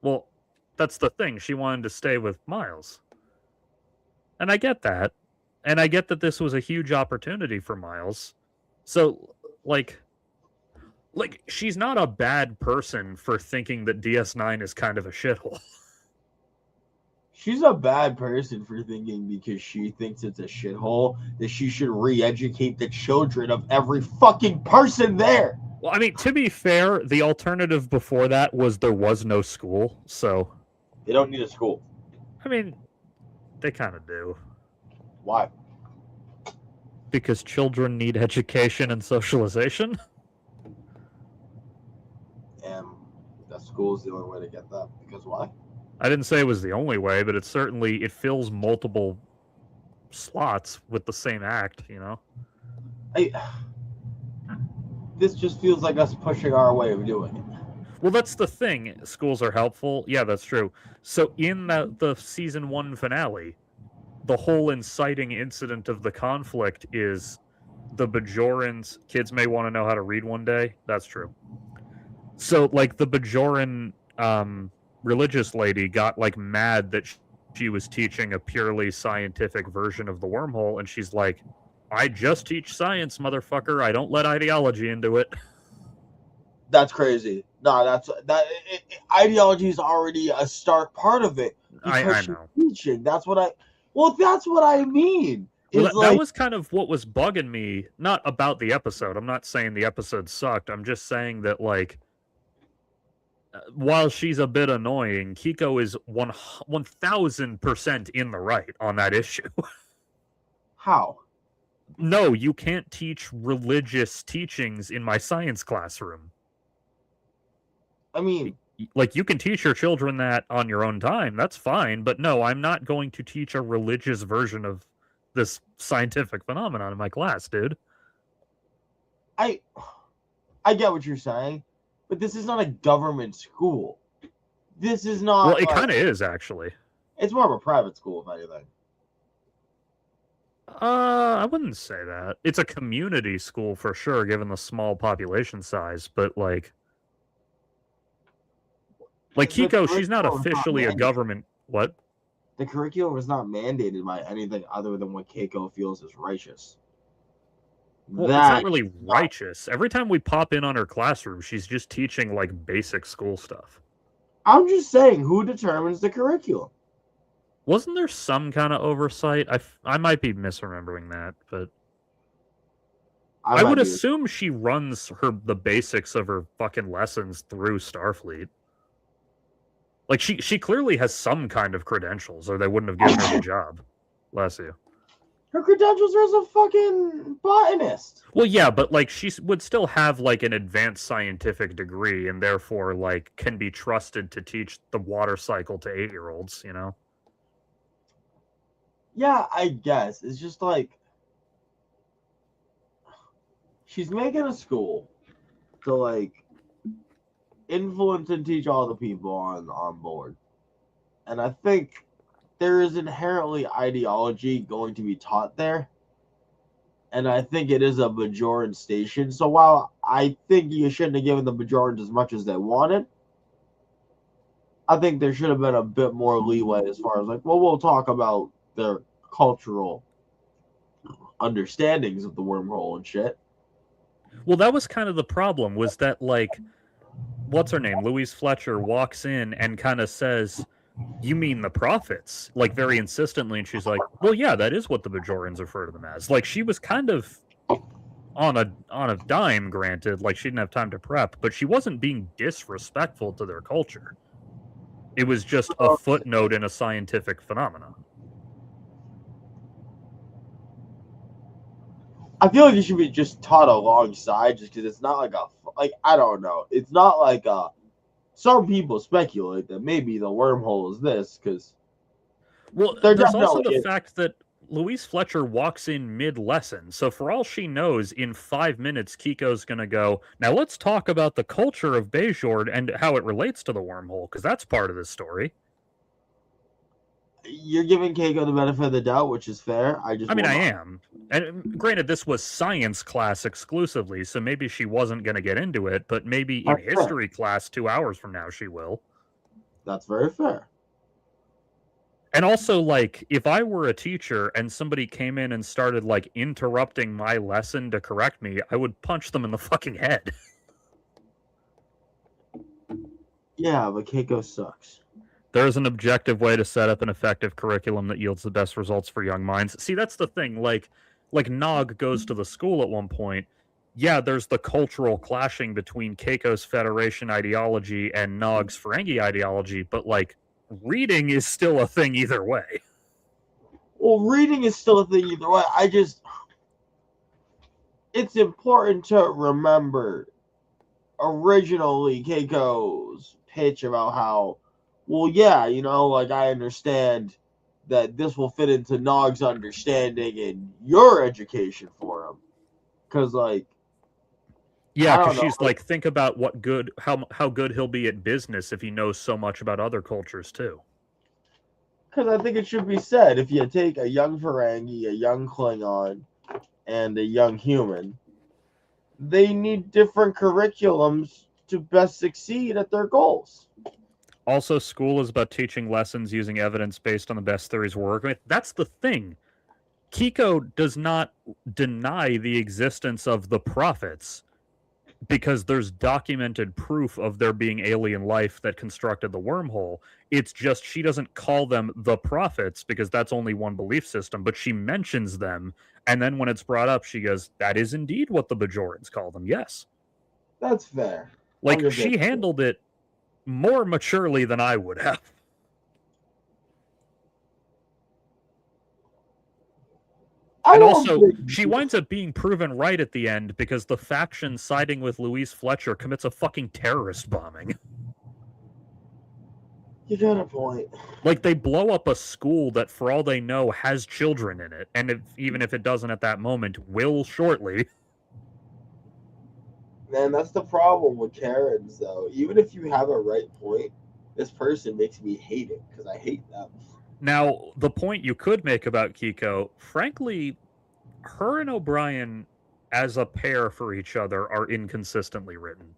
Well, that's the thing. She wanted to stay with Miles. And I get that. And I get that this was a huge opportunity for Miles. So, like she's not a bad person for thinking that DS9 is kind of a shithole. She's a bad person for thinking because she thinks it's a shithole that she should re-educate the children of every fucking person there. Well, I mean, to be fair, the alternative before that was there was no school, so They don't need a school. I mean, they kind of do. Why? Because children need education and socialization. And that school is the only way to get that. Because why? I didn't say it was the only way, but it fills multiple slots with the same act, you know? This just feels like us pushing our way of doing it. Well, that's the thing. Schools are helpful. Yeah, that's true. So in the season 1 finale, the whole inciting incident of the conflict is the Bajorans. Kids may want to know how to read one day. That's true. So, like, the Bajoran religious lady got, like, mad that she was teaching a purely scientific version of the wormhole, and she's like, I just teach science, motherfucker. I don't let ideology into it. That's crazy. No, ideology is already a stark part of it. I Because know. she's teaching. That's what I mean. Well, that was kind of what was bugging me, not about the episode. I'm not saying the episode sucked. I'm just saying that, like, while she's a bit annoying, Kiko is 1,000% in the right on that issue. How? No, you can't teach religious teachings in my science classroom. I mean, Like, you can teach your children that on your own time. That's fine. But no, I'm not going to teach a religious version of this scientific phenomenon in my class, dude. I get what you're saying, but this is not a government school. This is not. Well, it like- kind of is, actually. It's more of a private school, if anything. I wouldn't say that. It's a community school for sure, given the small population size. But like The Kiko, she's not curriculum is not officially a mandated. government. What? The curriculum is not mandated by anything other than what Keiko feels is righteous. Well, it's not really righteous. Every time we pop in on her classroom, she's just teaching like basic school stuff. I'm just saying, who determines the curriculum? Wasn't there some kind of oversight? I might be misremembering that, but I might would be- assume she runs the basics of her fucking lessons through Starfleet. Like she clearly has some kind of credentials, or they wouldn't have given her the job. Bless you. her credentials are as a fucking botanist. Well, yeah, but like would still have like an advanced scientific degree, and therefore like can be trusted to teach the water cycle to 8-year-olds. You know. Yeah, I guess. It's just like she's making a school to like influence and teach all the people on board. And I think there is inherently ideology going to be taught there. And I think it is a Bajoran station. So while I think you shouldn't have given the Bajorans as much as they wanted, I think there should have been a bit more leeway as far as like, well, we'll talk about their cultural understandings of the wormhole and shit. Well, that was kind of the problem, was that like, what's her name? Louise Fletcher walks in and kind of says, "You mean the prophets?" Like very insistently, and she's like, "Well, yeah, that is what the Bajorans refer to them as." Like she was kind of on a dime, granted, like she didn't have time to prep, but she wasn't being disrespectful to their culture. It was just a footnote in a scientific phenomenon. I feel like it should be just taught alongside, just because it's not like I don't know. It's not like some people speculate that maybe the wormhole is this because Well, There there's also definitely the is. fact that Louise Fletcher walks in mid-lesson, so for all she knows, in 5 minutes, Kiko's going to go, "Now let's talk about the culture of Bajor and how it relates to the wormhole, because that's part of the story." you're giving Keiko the benefit of the doubt, which is fair. I am. And granted, this was science class exclusively, so maybe she wasn't going to get into it, but maybe in That's fair. history class 2 hours from now she will. That's very fair. And also, like, if I were a teacher and somebody came in and started, like, interrupting my lesson to correct me, I would punch them in the fucking head. Yeah, but Keiko sucks. There is an objective way to set up an effective curriculum that yields the best results for young minds. See, that's the thing. Like Nog goes to the school at one point. Yeah, there's the cultural clashing between Keiko's Federation ideology and Nog's Ferengi ideology, but, like, reading is still a thing either way. Well, reading is still a thing either way. It's important to remember originally Keiko's pitch about how, well, yeah, you know, like I understand that this will fit into Nog's understanding and your education for him. Because, like, Yeah, I don't because she's know. like, think about how good he'll be at business if he knows so much about other cultures too. Because I think it should be said, if you take a young Ferengi, a young Klingon, and a young human, they need different curriculums to best succeed at their goals. Also, school is about teaching lessons using evidence based on the best theories we're working with. That's the thing. Kiko does not deny the existence of the prophets because there's documented proof of there being alien life that constructed the wormhole. It's just she doesn't call them the prophets because that's only one belief system, but she mentions them, and then when it's brought up, she goes, "That is indeed what the Bajorans call them, yes." That's fair. Like, I'll give she that to her. handled it more maturely than I would have. I And don't also, think- she winds up being proven right at the end because the faction siding with Louise Fletcher commits a fucking terrorist bombing. You got a point. Like, they blow up a school that, for all they know, has children in it, and even if it doesn't at that moment, will shortly. Man, that's the problem with Karens, though. Even if you have a right point, this person makes me hate it because I hate them. Now, the point you could make about Kiko, frankly, her and O'Brien as a pair for each other are inconsistently written.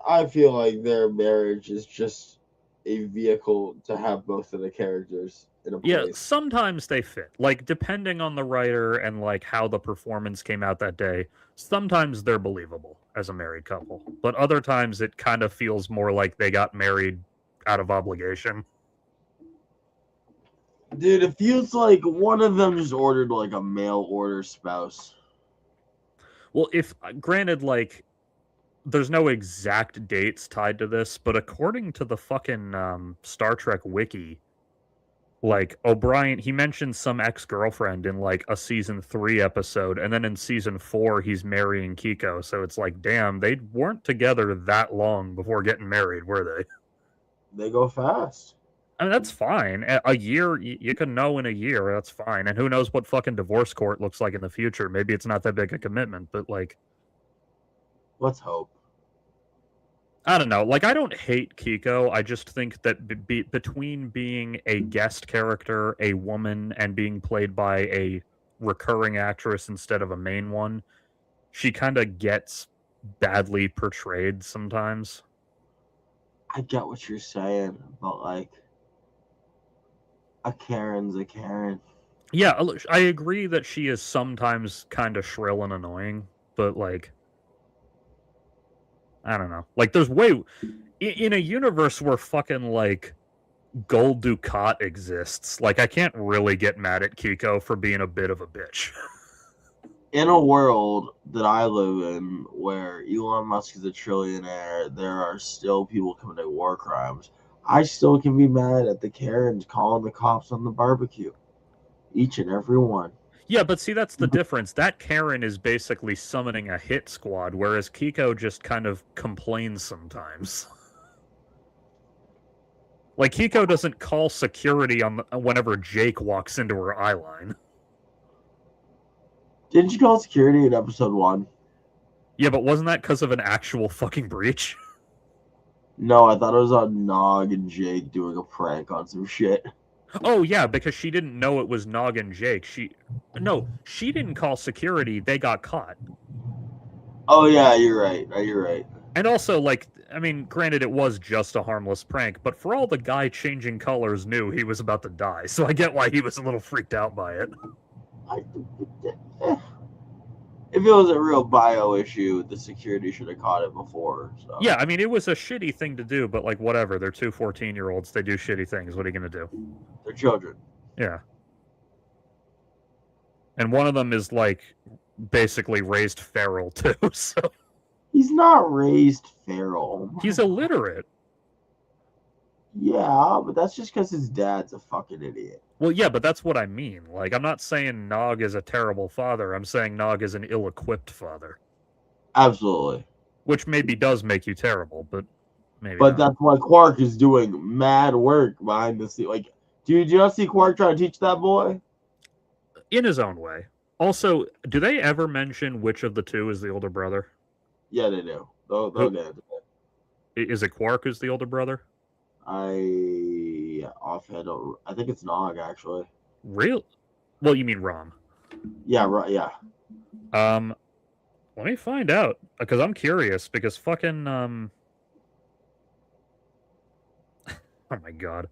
I feel like their marriage is just a vehicle to have both of the characters in a place. Yeah, sometimes they fit. Like, depending on the writer and, like, how the performance came out that day, sometimes they're believable as a married couple. But other times it kind of feels more like they got married out of obligation. Dude, it feels like one of them just ordered like a mail order spouse. Well, if, granted, like, there's no exact dates tied to this, but according to the fucking Star Trek wiki, like, O'Brien, he mentions some ex-girlfriend in, like, a season 3 episode, and then in season 4, he's marrying Kiko, so it's like, damn, they weren't together that long before getting married, were they? They go fast. I mean, that's fine. A year, you can know in a year, that's fine. And who knows what fucking divorce court looks like in the future. Maybe it's not that big a commitment, but, like, Let's hope. I don't know. Like, I don't hate Kiko. I just think that between being a guest character, a woman, and being played by a recurring actress instead of a main one, she kind of gets badly portrayed sometimes. I get what you're saying, but like, a Karen's a Karen. Yeah, I agree that she is sometimes kind of shrill and annoying, but, like, I don't know. Like, there's in a universe where fucking, like, Gold Dukat exists, like, I can't really get mad at Kiko for being a bit of a bitch. In a world that I live in where Elon Musk is a trillionaire, there are still people committing war crimes. I still can be mad at the Karens calling the cops on the barbecue. Each and every one. Yeah, but see, that's the difference. That Karen is basically summoning a hit squad, whereas Kiko just kind of complains sometimes. Like, Kiko doesn't call security on whenever Jake walks into her eye line. Didn't you call security in episode 1? Yeah, but wasn't that because of an actual fucking breach? No, I thought it was on Nog and Jake doing a prank on some shit. Oh, yeah, because she didn't know it was Nog and Jake. She didn't call security. They got caught. Oh, yeah, you're right. You're right. And also, like, I mean, granted, it was just a harmless prank, but for all the guy changing colors knew he was about to die, so I get why he was a little freaked out by it. If it was a real bio issue, the security should have caught it before. So. Yeah, I mean, it was a shitty thing to do, but, like, whatever. They're two 14-year-olds. They do shitty things. What are you going to do? They're children. Yeah. And one of them is, like, basically raised feral, too, so... He's not raised feral. He's illiterate. Yeah, but that's just because his dad's a fucking idiot. Well, yeah, but that's what I mean. Like, I'm not saying Nog is a terrible father. I'm saying Nog is an ill-equipped father. Absolutely. Which maybe does make you terrible, but maybe But not. that's why Quark is doing mad work behind the scenes. Like, did you not see Quark trying to teach that boy? In his own way. Also, do they ever mention which of the two is the older brother? Yeah, they do. They'll get into it. Is it Quark who's the older brother? I think it's Nog, actually. Real? Well, you mean Rom. Yeah, right, yeah. Let me find out, because I'm curious, because fucking, oh my god.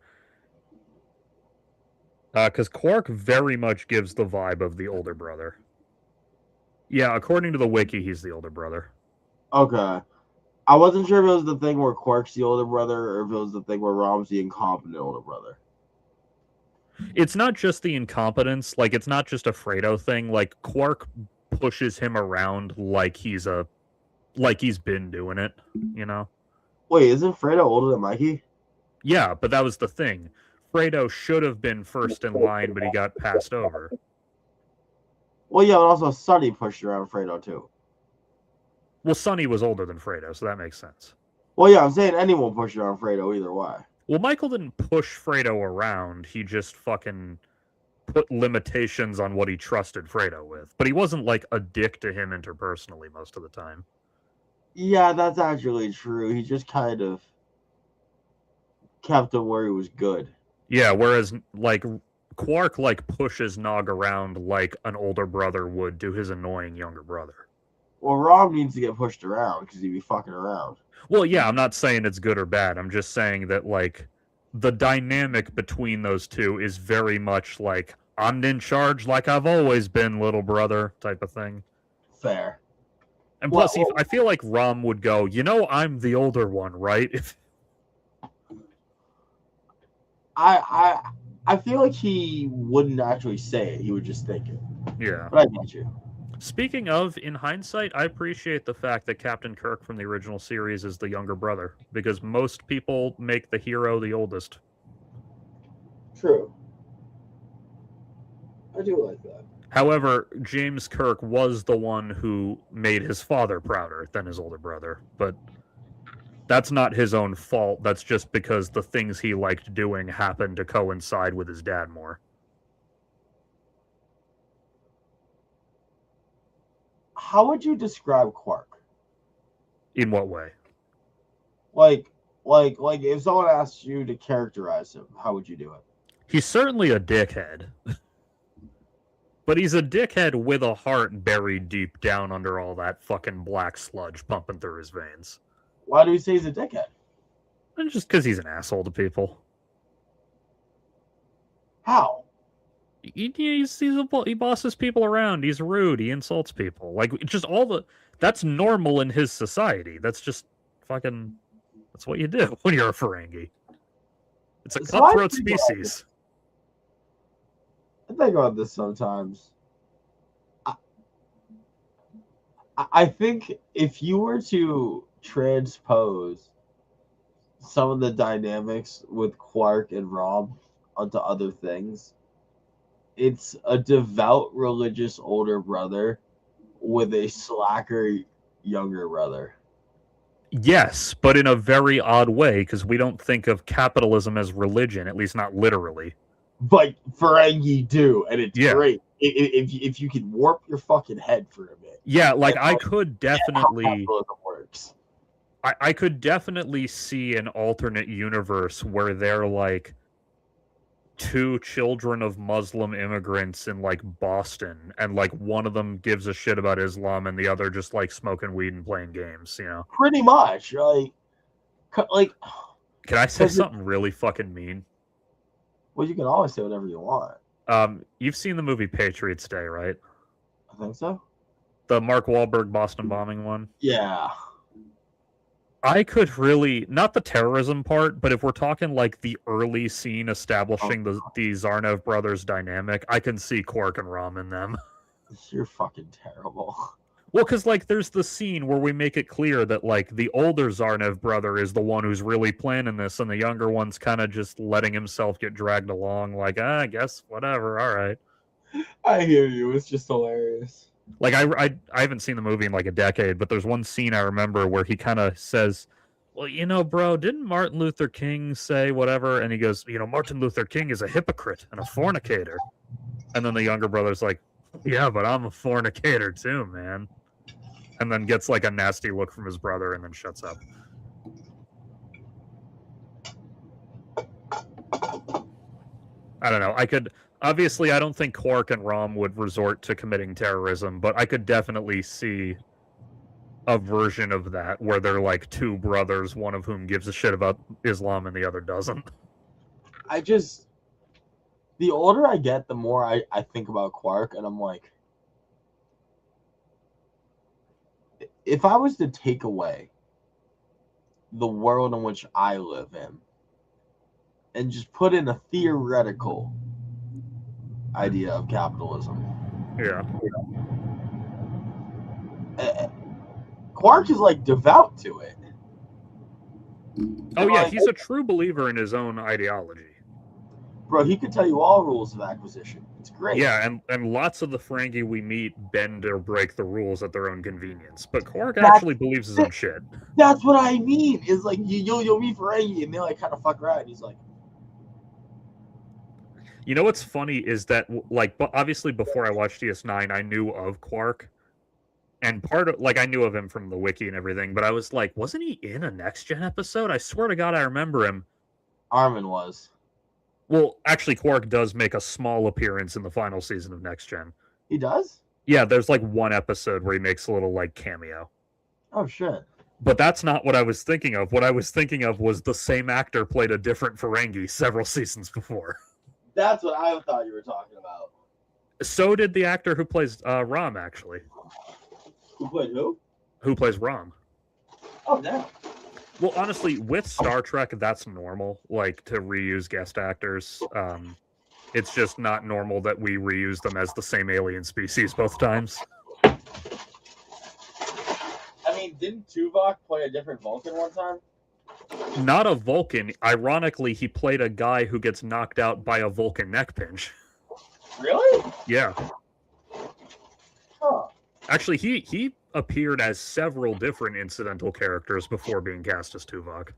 Because Quark very much gives the vibe of the older brother. Yeah, according to the wiki, he's the older brother. Okay. I wasn't sure if it was the thing where Quark's the older brother or if it was the thing where Rom's the incompetent older brother. It's not just the incompetence, like, it's not just a Fredo thing. Like, Quark pushes him around like he's been doing it, you know? Wait, isn't Fredo older than Mikey? Yeah, but that was the thing. Fredo should have been first in line, but he got passed over. Well, yeah, but also Sonny pushed around Fredo too. Well, Sonny was older than Fredo, so that makes sense. Well, yeah, I'm saying anyone push it on Fredo either way. Well, Michael didn't push Fredo around. He just fucking put limitations on what he trusted Fredo with. But he wasn't like a dick to him interpersonally most of the time. Yeah, that's actually true. He just kind of kept him where he was good. Yeah, whereas like Quark like pushes Nog around like an older brother would to his annoying younger brother. Well, Rob needs to get pushed around because he'd be fucking around. Well, yeah, I'm not saying it's good or bad. I'm just saying that like the dynamic between those two is very much like I'm in charge like I've always been, little brother type of thing. Fair. And Well, plus, I feel like Rom would go, I'm the older one, right? If I feel like he wouldn't actually say it. He would just think it. yeah. But I get you. Speaking of, in hindsight, I appreciate the fact that Captain Kirk from the original series is the younger brother, because most people make the hero the oldest. True. I do like that. However, James Kirk was the one who made his father prouder than his older brother, but that's not his own fault. That's just because the things he liked doing happened to coincide with his dad more. How would you describe Quark? In what way? Like if someone asked you to characterize him, how would you do it? He's certainly a dickhead. But he's a dickhead with a heart buried deep down under all that fucking black sludge pumping through his veins. Why do we say he's a dickhead? And just because he's an asshole to people. How? He bosses people around. He's rude. He insults people. Like, just that's normal in his society. That's just fucking, that's what you do when you're a Ferengi. It's a So I cutthroat think species. I think about this sometimes. I think if you were to transpose some of the dynamics with Quark and Rob onto other things, it's a devout religious older brother with a slacker younger brother. Yes, but in a very odd way, because we don't think of capitalism as religion, at least not literally. But Ferengi do, and it's Yeah. great. If you can warp your fucking head for a bit. Yeah, like And I how- could How definitely... capitalism works. I could definitely see an alternate universe where they're like two children of Muslim immigrants in like Boston, and like one of them gives a shit about Islam and the other just like smoking weed and playing games, Pretty much, like. Can I say 'Cause it- something really fucking mean? Well, you can always say whatever you want. You've seen the movie Patriots Day, right? I think so. The Mark Wahlberg Boston bombing one. Yeah. I could really, not the terrorism part, but if we're talking like the early scene establishing the Zarnev brothers dynamic, I can see Quark and Rom in them. You're fucking terrible. Well, because like there's the scene where we make it clear that like the older Zarnev brother is the one who's really planning this, and the younger one's kind of just letting himself get dragged along. Like, I guess whatever. All right. I hear you. It's just hilarious. Like I haven't seen the movie in like a decade, but there's one scene I remember where he kind of says, "Well, bro, didn't Martin Luther King say whatever?" And he goes, "Martin Luther King is a hypocrite and a fornicator." And then the younger brother's like, "Yeah, but I'm a fornicator too, man." And then gets like a nasty look from his brother and then shuts up. I don't know. Obviously, I don't think Quark and Rom would resort to committing terrorism, but I could definitely see a version of that where they're like two brothers, one of whom gives a shit about Islam and the other doesn't. The older I get, the more I think about Quark, and I'm like, if I was to take away the world in which I live in and just put in a theoretical idea of capitalism, Yeah. Quark is like devout to it. Oh yeah, he's a true believer in his own ideology. Bro, he could tell you all rules of acquisition. It's great. Yeah, and lots of the Ferengi we meet bend or break the rules at their own convenience. But Quark That's actually believes his own shit. That's what I mean. Is like you'll meet Ferengi and they like kind of fuck around. He's like, You know what's funny is that, like, obviously before I watched DS9, I knew of Quark. And part of, like, I knew of him from the wiki and everything, but I was like, wasn't he in a Next Gen episode? I swear to God, I remember him. Armin was. Well, actually, Quark does make a small appearance in the final season of Next Gen. He does? Yeah, there's like one episode where he makes a little, like, cameo. Oh, shit. But that's not what I was thinking of. What I was thinking of was the same actor played a different Ferengi several seasons before. That's what I thought you were talking about. So did the actor who plays Rom, actually. Who played who? Who plays Rom. Oh, damn. Well, honestly, with Star Trek, that's normal, like, to reuse guest actors. It's just not normal that we reuse them as the same alien species both times. I mean, didn't Tuvok play a different Vulcan one time? Not a Vulcan. Ironically, he played a guy who gets knocked out by a Vulcan neck pinch. Really? Yeah. Huh. Actually, he appeared as several different incidental characters before being cast as Tuvok.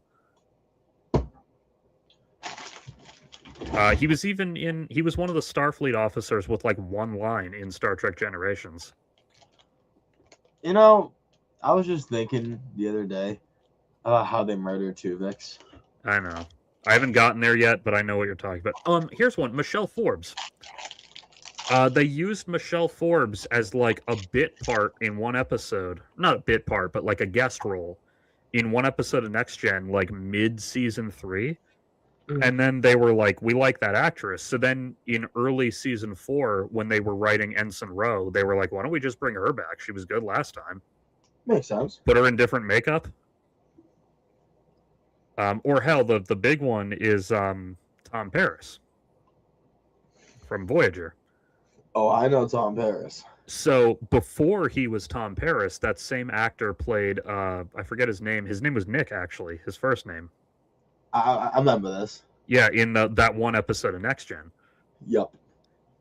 He was one of the Starfleet officers with like one line in Star Trek Generations. You know, I was just thinking the other day about how they murdered Tuvix. I know. I haven't gotten there yet, but I know what you're talking about. Here's one. Michelle Forbes. They used Michelle Forbes as like a bit part in one episode. Not a bit part, but like a guest role in one episode of Next Gen, like mid-season 3. And then they were like, we like that actress. So then in early season 4, when they were writing Ensign Ro, they were like, why don't we just bring her back? She was good last time. Makes sense. Put her in different makeup. Or hell, the big one is Tom Paris from Voyager. Oh, I know Tom Paris. So before he was Tom Paris, that same actor played, I forget his name. His name was Nick, actually, his first name. I remember this. Yeah, in that one episode of Next Gen. Yep.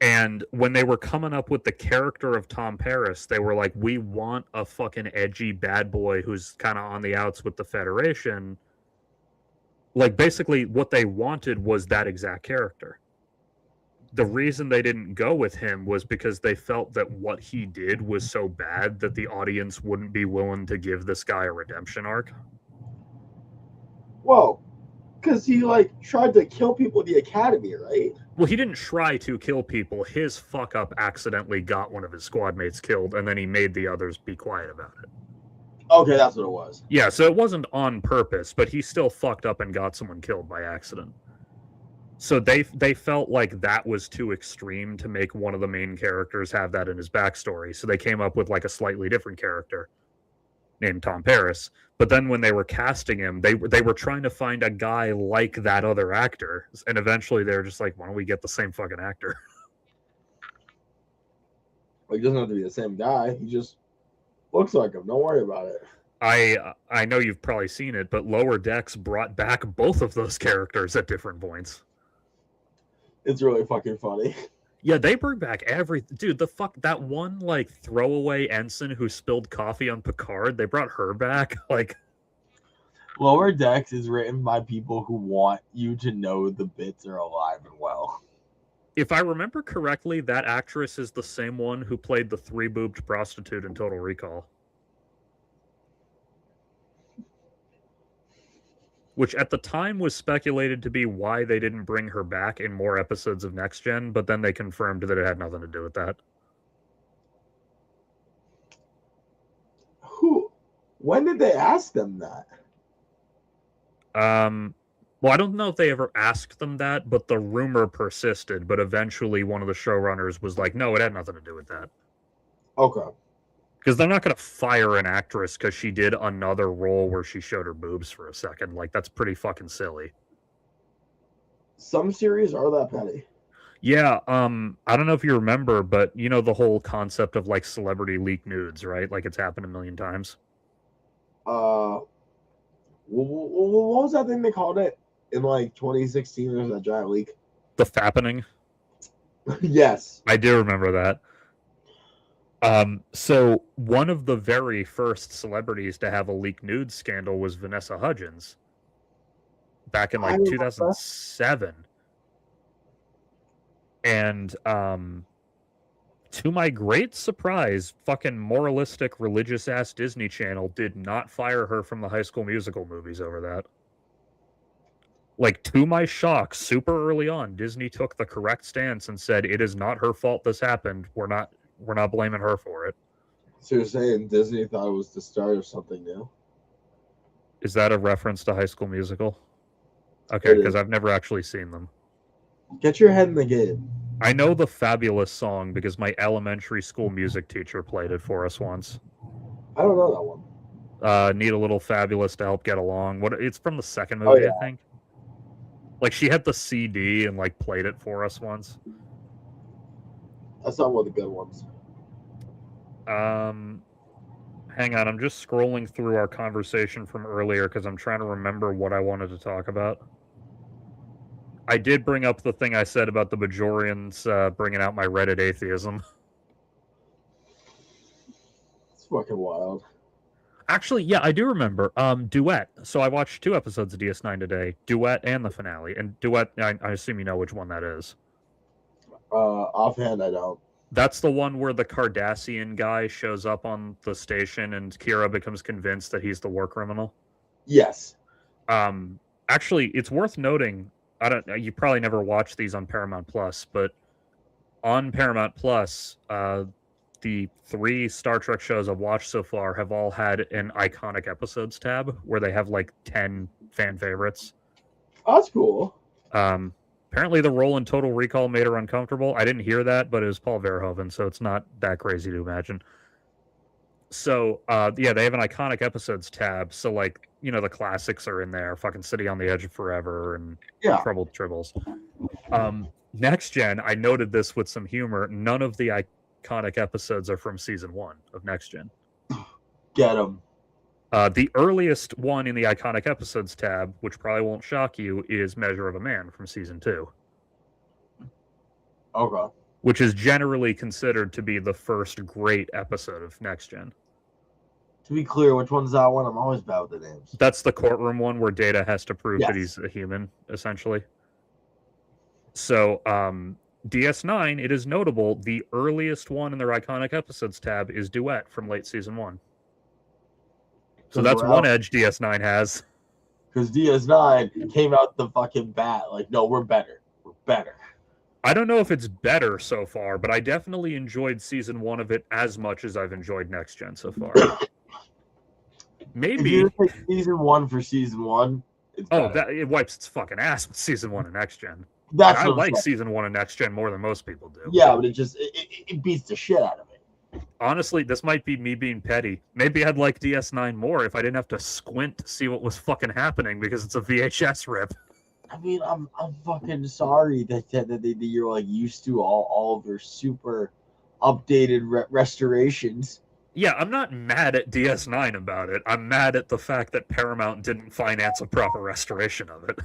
And when they were coming up with the character of Tom Paris, they were like, we want a fucking edgy bad boy who's kind of on the outs with the Federation. Like, basically, what they wanted was that exact character. The reason they didn't go with him was because they felt that what he did was so bad that the audience wouldn't be willing to give this guy a redemption arc. Whoa. Because he, like, tried to kill people at the Academy, right? Well, he didn't try to kill people. His fuck-up accidentally got one of his squad mates killed, and then he made the others be quiet about it. Okay, that's what it was. Yeah, so it wasn't on purpose, but he still fucked up and got someone killed by accident. So they felt like that was too extreme to make one of the main characters have that in his backstory. So they came up with like a slightly different character named Tom Paris. But then when they were casting him, they were trying to find a guy like that other actor. And eventually they were just like, why don't we get the same fucking actor? Like, he doesn't have to be the same guy. He just looks like him. Don't worry about it. I know you've probably seen it, but Lower Decks brought back both of those characters at different points. It's really fucking funny. Yeah, they bring back dude, that one like throwaway ensign who spilled coffee on Picard, they brought her back. Like, Lower Decks is written by people who want you to know the bits are alive and well. if I remember correctly, that actress is the same one who played the 3-boobed prostitute in Total Recall. Which at the time was speculated to be why they didn't bring her back in more episodes of Next Gen, but then they confirmed that it had nothing to do with that. When did they ask them that? Well, I don't know if they ever asked them that, but the rumor persisted. But eventually one of the showrunners was like, no, it had nothing to do with that. Okay. Because they're not going to fire an actress because she did another role where she showed her boobs for a second. Like, that's pretty fucking silly. Some series are that petty. Yeah, I don't know if you remember, but you know the whole concept of, like, celebrity leak nudes, right? Like, it's happened a million times. What was that thing they called it in, like, 2016? There was that giant leak. The Fappening. Yes. I do remember that. So one of the very first celebrities to have a leaked nude scandal was Vanessa Hudgens back in I like remember. 2007. And to my great surprise, fucking moralistic religious ass Disney Channel did not fire her from the High School Musical movies over that. Like, to my shock, super early on, Disney took the correct stance and said it is not her fault this happened. We're not blaming her for it. So you're saying Disney thought it was the start of something new? Is that a reference to High School Musical? Okay, It because is. I've never actually seen them. Get your head in the game. I know the Fabulous song because my elementary school music teacher played it for us once. I don't know that one. Need a little fabulous to help get along. It's from the second Oh, movie, yeah. I think. Like, she had the CD and like played it for us once. That's not one of the good ones. Hang on, I'm just scrolling through our conversation from earlier because I'm trying to remember what I wanted to talk about. I did bring up the thing I said about the Bajorians bringing out my Reddit atheism. It's fucking wild. Actually, yeah, I do remember. Duet. So I watched 2 episodes of DS9 today. Duet and the finale. And Duet, I assume you know which one that is. Offhand, I don't. That's the one where the Cardassian guy shows up on the station and Kira becomes convinced that he's the war criminal. Yes. Actually, it's worth noting. You probably never watched these on Paramount Plus, but on Paramount Plus, the 3 Star Trek shows I've watched so far have all had an iconic episodes tab where they have like 10 fan favorites. Oh, that's cool. Apparently the role in Total Recall made her uncomfortable. I didn't hear that, but it was Paul Verhoeven, so it's not that crazy to imagine. So, yeah, they have an iconic episodes tab. So, like, you know, the classics are in there. Fucking City on the Edge of Forever and Yeah. Troubled Tribbles. Next Gen, I noted this with some humor. None of the iconic episodes are from season 1 of Next Gen. Get them. The earliest one in the iconic episodes tab, which probably won't shock you, is Measure of a Man from season 2. Okay. Which is generally considered to be the first great episode of Next Gen. To be clear, which one's that one? I'm always bad with the names. That's the courtroom one where Data has to prove that Yes. he's a human, essentially. So, DS9, it is notable, the earliest one in their iconic episodes tab is Duet from late season 1. So that's one edge DS9 has. Because DS9 came out the fucking bat. Like, no, we're better. We're better. I don't know if it's better so far, but I definitely enjoyed season 1 of it as much as I've enjoyed Next Gen so far. If Maybe. you take season 1 for season 1, it's better. It wipes its fucking ass with season 1 of Next Gen. That's I what I'm like saying. season 1 of Next Gen more than most people do. Yeah, but it beats the shit out of it. Honestly, this might be me being petty. Maybe I'd like DS9 more if I didn't have to squint to see what was fucking happening because it's a VHS rip. I mean, I'm fucking sorry that you're like used to all of your super updated restorations. Yeah, I'm not mad at DS9 about it. I'm mad at the fact that Paramount didn't finance a proper restoration of it.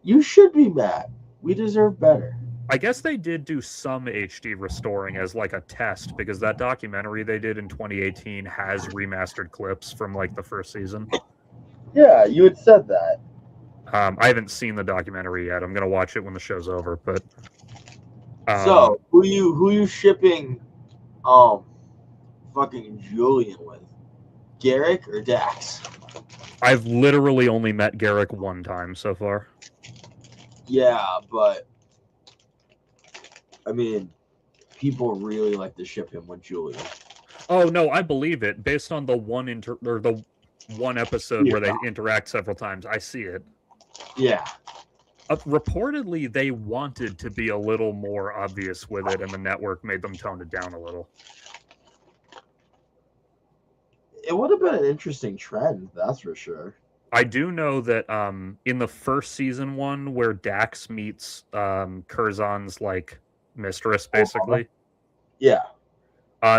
You should be mad. We deserve better. I guess they did do some HD restoring as like a test because that documentary they did in 2018 has remastered clips from like the first season. Yeah, you had said that. I haven't seen the documentary yet. I'm gonna watch it when the show's over. But so who you shipping fucking Julian with? Garrick or Dax? I've literally only met Garrick one time so far. Yeah, but I mean, people really like to ship him with Julian. Oh no, I believe it. Based on the one episode where they interact several times, I see it. Yeah. Reportedly, they wanted to be a little more obvious with it, and the network made them tone it down a little. It would have been an interesting trend, that's for sure. I do know that in the first season one, where Dax meets Curzon's like mistress, basically. Yeah.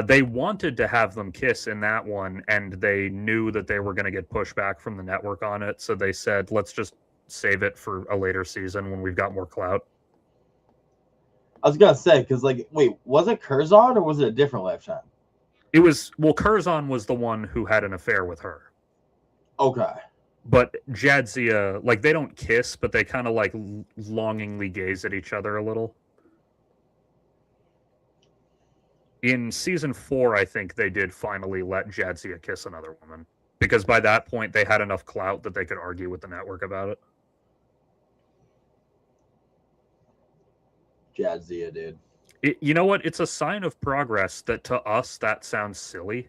They wanted to have them kiss in that one, and they knew that they were going to get pushback from the network on it, so they said, let's just save it for a later season when we've got more clout. I was gonna say, because like, wait, was it Curzon or was it a different Lifetime? It was, well, Curzon was the one who had an affair with her. Okay. But Jadzia, like, they don't kiss, but they kind of like longingly gaze at each other a little. In season 4, I think they did finally let Jadzia kiss another woman, because by that point they had enough clout that they could argue with the network about it. Jadzia, dude. You know what? It's a sign of progress that to us that sounds silly.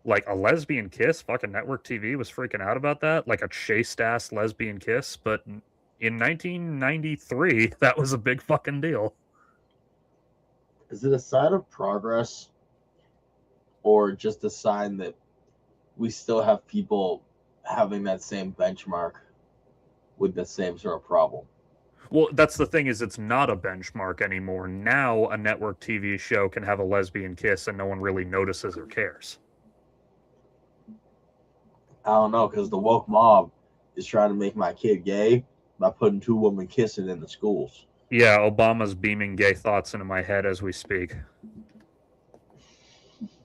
Like a lesbian kiss, fucking network TV was freaking out about that, like a chaste ass lesbian kiss. But in 1993, that was a big fucking deal. Is it a sign of progress or just a sign that we still have people having that same benchmark with the same sort of problem? Well, that's the thing, is it's not a benchmark anymore. Now a network TV show can have a lesbian kiss and no one really notices or cares. I don't know, because the woke mob is trying to make my kid gay by putting 2 women kissing in the schools. Yeah, Obama's beaming gay thoughts into my head as we speak.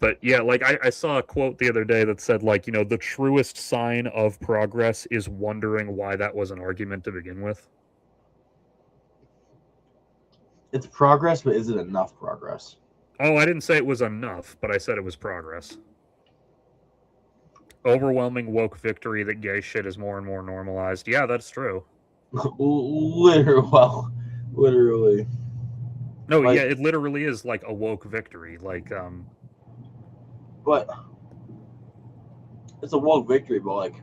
But yeah, like I saw a quote the other day that said, like, you know, the truest sign of progress is wondering why that was an argument to begin with. It's progress, but is it enough progress? Oh, I didn't say it was enough, but I said it was progress. Overwhelming woke victory that gay shit is more and more normalized. Yeah, that's true. Literally. No, Like- yeah, it literally is like a woke victory. Like, But it's a woke victory, but like,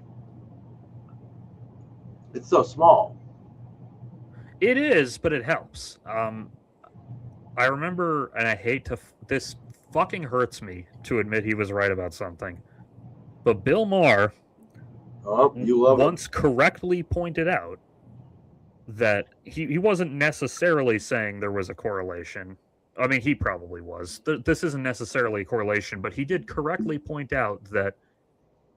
it's so small. it is, but it helps. I remember, and I hate to, this fucking hurts me to admit he was right about something, but Bill Maher Oh, you love once correctly pointed out that he wasn't necessarily saying there was a correlation. I mean, he probably was. This isn't necessarily a correlation, but he did correctly point out that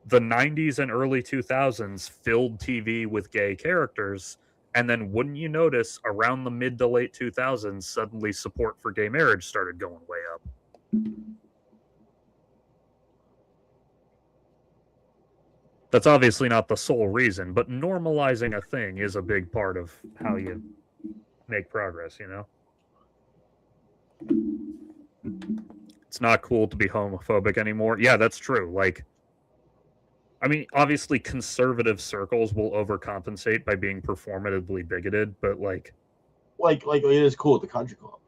the 90s and early 2000s filled TV with gay characters, and then wouldn't you notice, around the mid to late 2000s, suddenly support for gay marriage started going way up. That's obviously not the sole reason, but normalizing a thing is a big part of how you make progress, you know? It's not cool to be homophobic anymore. Yeah, that's true. Like, I mean, obviously conservative circles will overcompensate by being performatively bigoted, but like it is cool at the country club.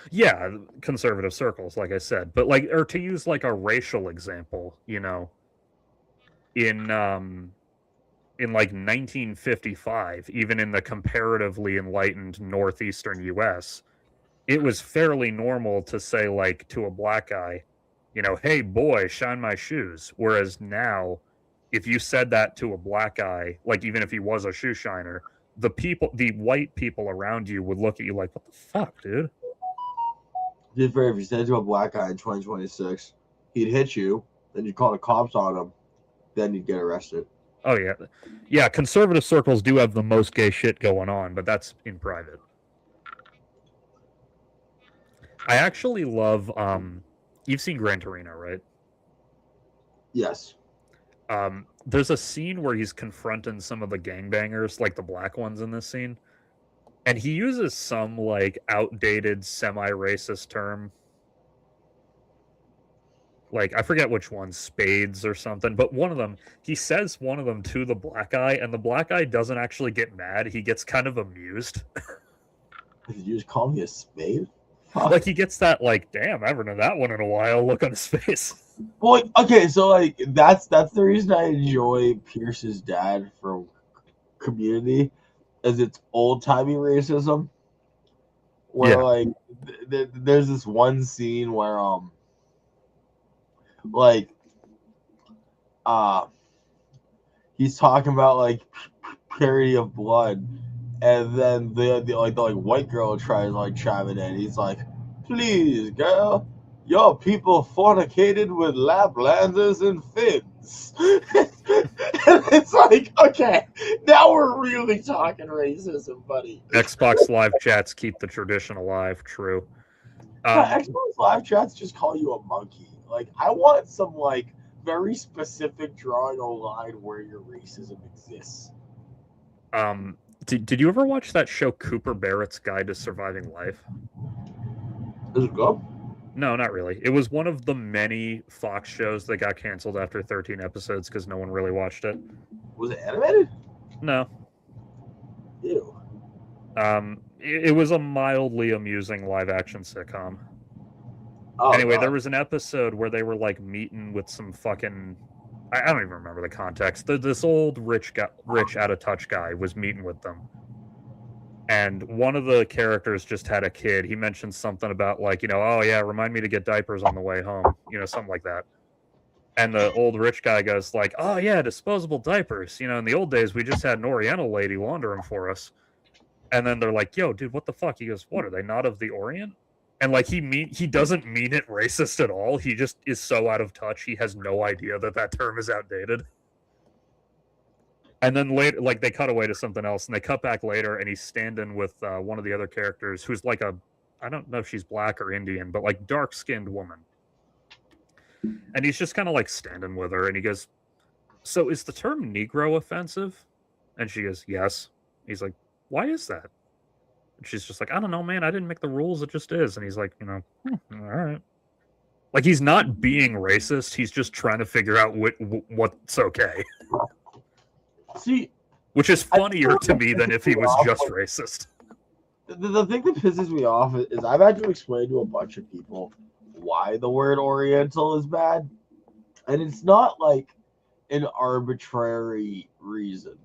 yeah, conservative circles, like I said. But like, or to use like a racial example, you know, in like 1955, even in the comparatively enlightened northeastern US, it was fairly normal to say, like, to a black guy, you know, hey boy, shine my shoes. Whereas now, if you said that to a black guy, like even if he was a shoe shiner, the white people around you would look at you like, what the fuck, dude? If you said it to a black guy in 2026, he'd hit you, then you'd call the cops on him, then you'd get arrested. Oh yeah. Yeah, conservative circles do have the most gay shit going on, but that's in private. I actually love you've seen Gran Torino, right? Yes. There's a scene where he's confronting some of the gangbangers, like the black ones in this scene, and he uses some like outdated semi-racist term. Like, I forget which one, spades or something, but one of them, he says one of them to the black guy, and the black guy doesn't actually get mad. He gets kind of amused. Did you just call me a spade? Like, he gets that, like, damn, I haven't done that one in a while look on his face. Well, okay, so like that's the reason I enjoy Pierce's dad from Community, is it's old timey racism. Where Yeah. like there's this one scene where like he's talking about like purity of blood, and then the white girl tries like chiming in. He's like, please girl, your people fornicated with Laplanders and Finns. It's like, okay, now we're really talking racism, buddy. Xbox Live chats keep the tradition alive. True. Xbox Live chats just call you a monkey. Like, I want some like very specific drawing a line where your racism exists. Did you ever watch that show Cooper Barrett's Guide to Surviving Life? Is it good? No, not really. It was one of the many Fox shows that got canceled after 13 episodes because no one really watched it. Was it animated? No. Ew. It was a mildly amusing live action sitcom. Oh, Anyway, God. there was an episode where they were like meeting with some fucking I don't even remember the context. This old rich out of touch guy was meeting with them. And one of the characters just had a kid. He mentioned something about like, oh yeah, remind me to get diapers on the way home, something like that. And the old rich guy goes like, oh yeah, disposable diapers. In the old days we just had an Oriental lady launder them for us. And then they're like, yo, dude, what the fuck? He goes, what, are they not of the Orient? And like he doesn't mean it racist at all. He just is so out of touch. He has no idea that term is outdated. And then later, like they cut away to something else, and they cut back later, and he's standing with one of the other characters, who's like I don't know if she's black or Indian, but like dark-skinned woman. And he's just kind of like standing with her, and he goes, "So is the term Negro offensive?" And she goes, "Yes." He's like, "Why is that?" And she's just like, "I don't know, man. I didn't make the rules. It just is." And he's like, all right. Like he's not being racist. He's just trying to figure out what's okay. See, which is funnier to me than if he was just racist. The thing that pisses me off is I've had to explain to a bunch of people why the word Oriental is bad. And it's not like an arbitrary reason.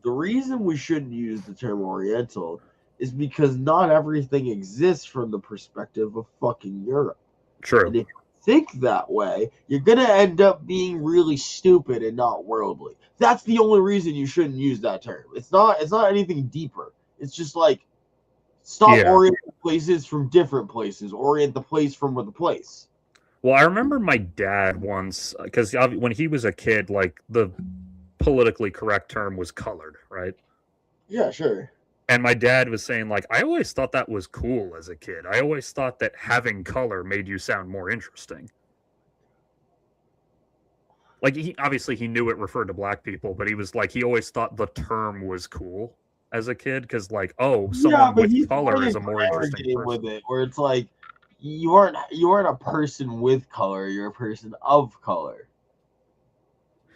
The reason we shouldn't use the term Oriental is because not everything exists from the perspective of fucking Europe. True. And if you think that way, you're going to end up being really stupid and not worldly. That's the only reason you shouldn't use that term. It's not anything deeper. It's just like, stop orienting places from different places. Orient the place from the place. Well, I remember my dad once, because when he was a kid, like the politically correct term was colored, right? Yeah, sure. And my dad was saying, like, I always thought that was cool as a kid. I always thought that having color made you sound more interesting. Like, he knew it referred to black people, but he was like, he always thought the term was cool as a kid, because, like, someone with color is a more interesting person. With it, where it's like, you weren't a person with color, you're a person of color.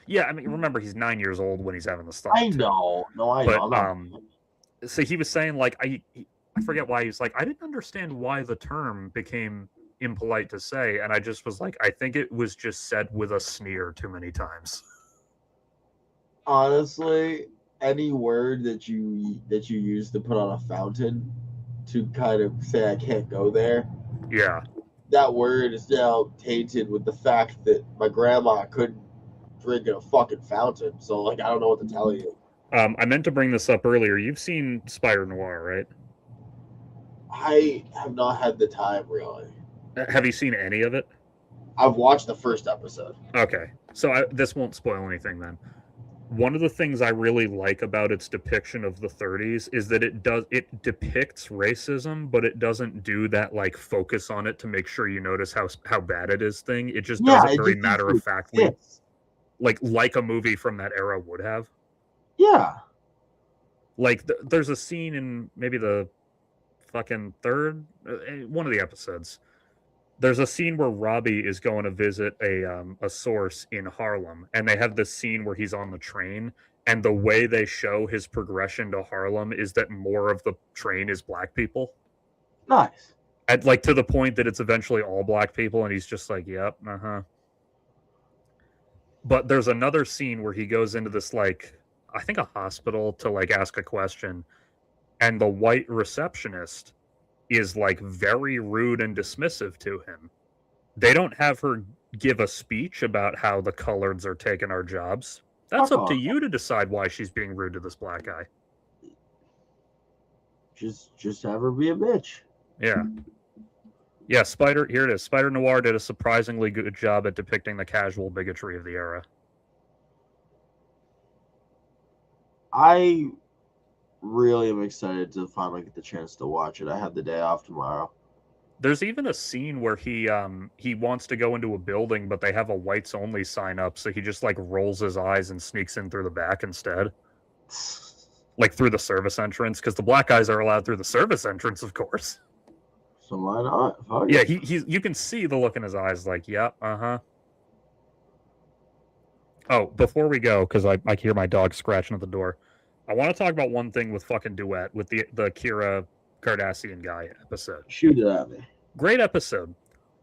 Yeah, I mean, remember, he's 9 years old when he's having the stuff. I know. No, I know. So he was saying, like, I forget why he was like, I didn't understand why the term became impolite to say, and I just was like, I think it was just said with a sneer too many times. Honestly, any word that you use to put on a fountain to kind of say I can't go there, yeah, that word is now tainted with the fact that my grandma couldn't drink in a fucking fountain. So, like, I don't know what to tell you. I meant to bring this up earlier. You've seen Spider Noir, right? I have not had the time, really. Have you seen any of it? I've watched the first episode. Okay, so this won't spoil anything then. One of the things I really like about its depiction of the 30s is that it depicts racism, but it doesn't do that, like, focus on it to make sure you notice how bad it is thing. It just does it very matter-of-factly, like a movie from that era would have. Yeah. Like, there's a scene in maybe the fucking third, one of the episodes. There's a scene where Robbie is going to visit a source in Harlem, and they have this scene where he's on the train, and the way they show his progression to Harlem is that more of the train is black people. Nice. At, like, to the point that it's eventually all black people, and he's just like, yep, uh-huh. But there's another scene where he goes into this, like, I think a hospital to, like, ask a question, and the white receptionist is, like, very rude and dismissive to him. They don't have her give a speech about how the coloreds are taking our jobs. That's up to you to decide why she's being rude to this black guy. Just have her be a bitch. Yeah. Yeah, here it is. Spider Noir did a surprisingly good job at depicting the casual bigotry of the era. I really am excited to finally get the chance to watch it. I have the day off tomorrow. There's even a scene where he wants to go into a building, but they have a whites only sign up, so he just like rolls his eyes and sneaks in through the back instead. Like through the service entrance, because the black guys are allowed through the service entrance, of course. So why not? Fuck Yeah, it. he's you can see the look in his eyes, like, yeah, uh-huh. Oh, before we go, because I hear my dog scratching at the door, I want to talk about one thing with fucking Duet, with the Kira Cardassian guy episode. Shoot it at me. Great episode.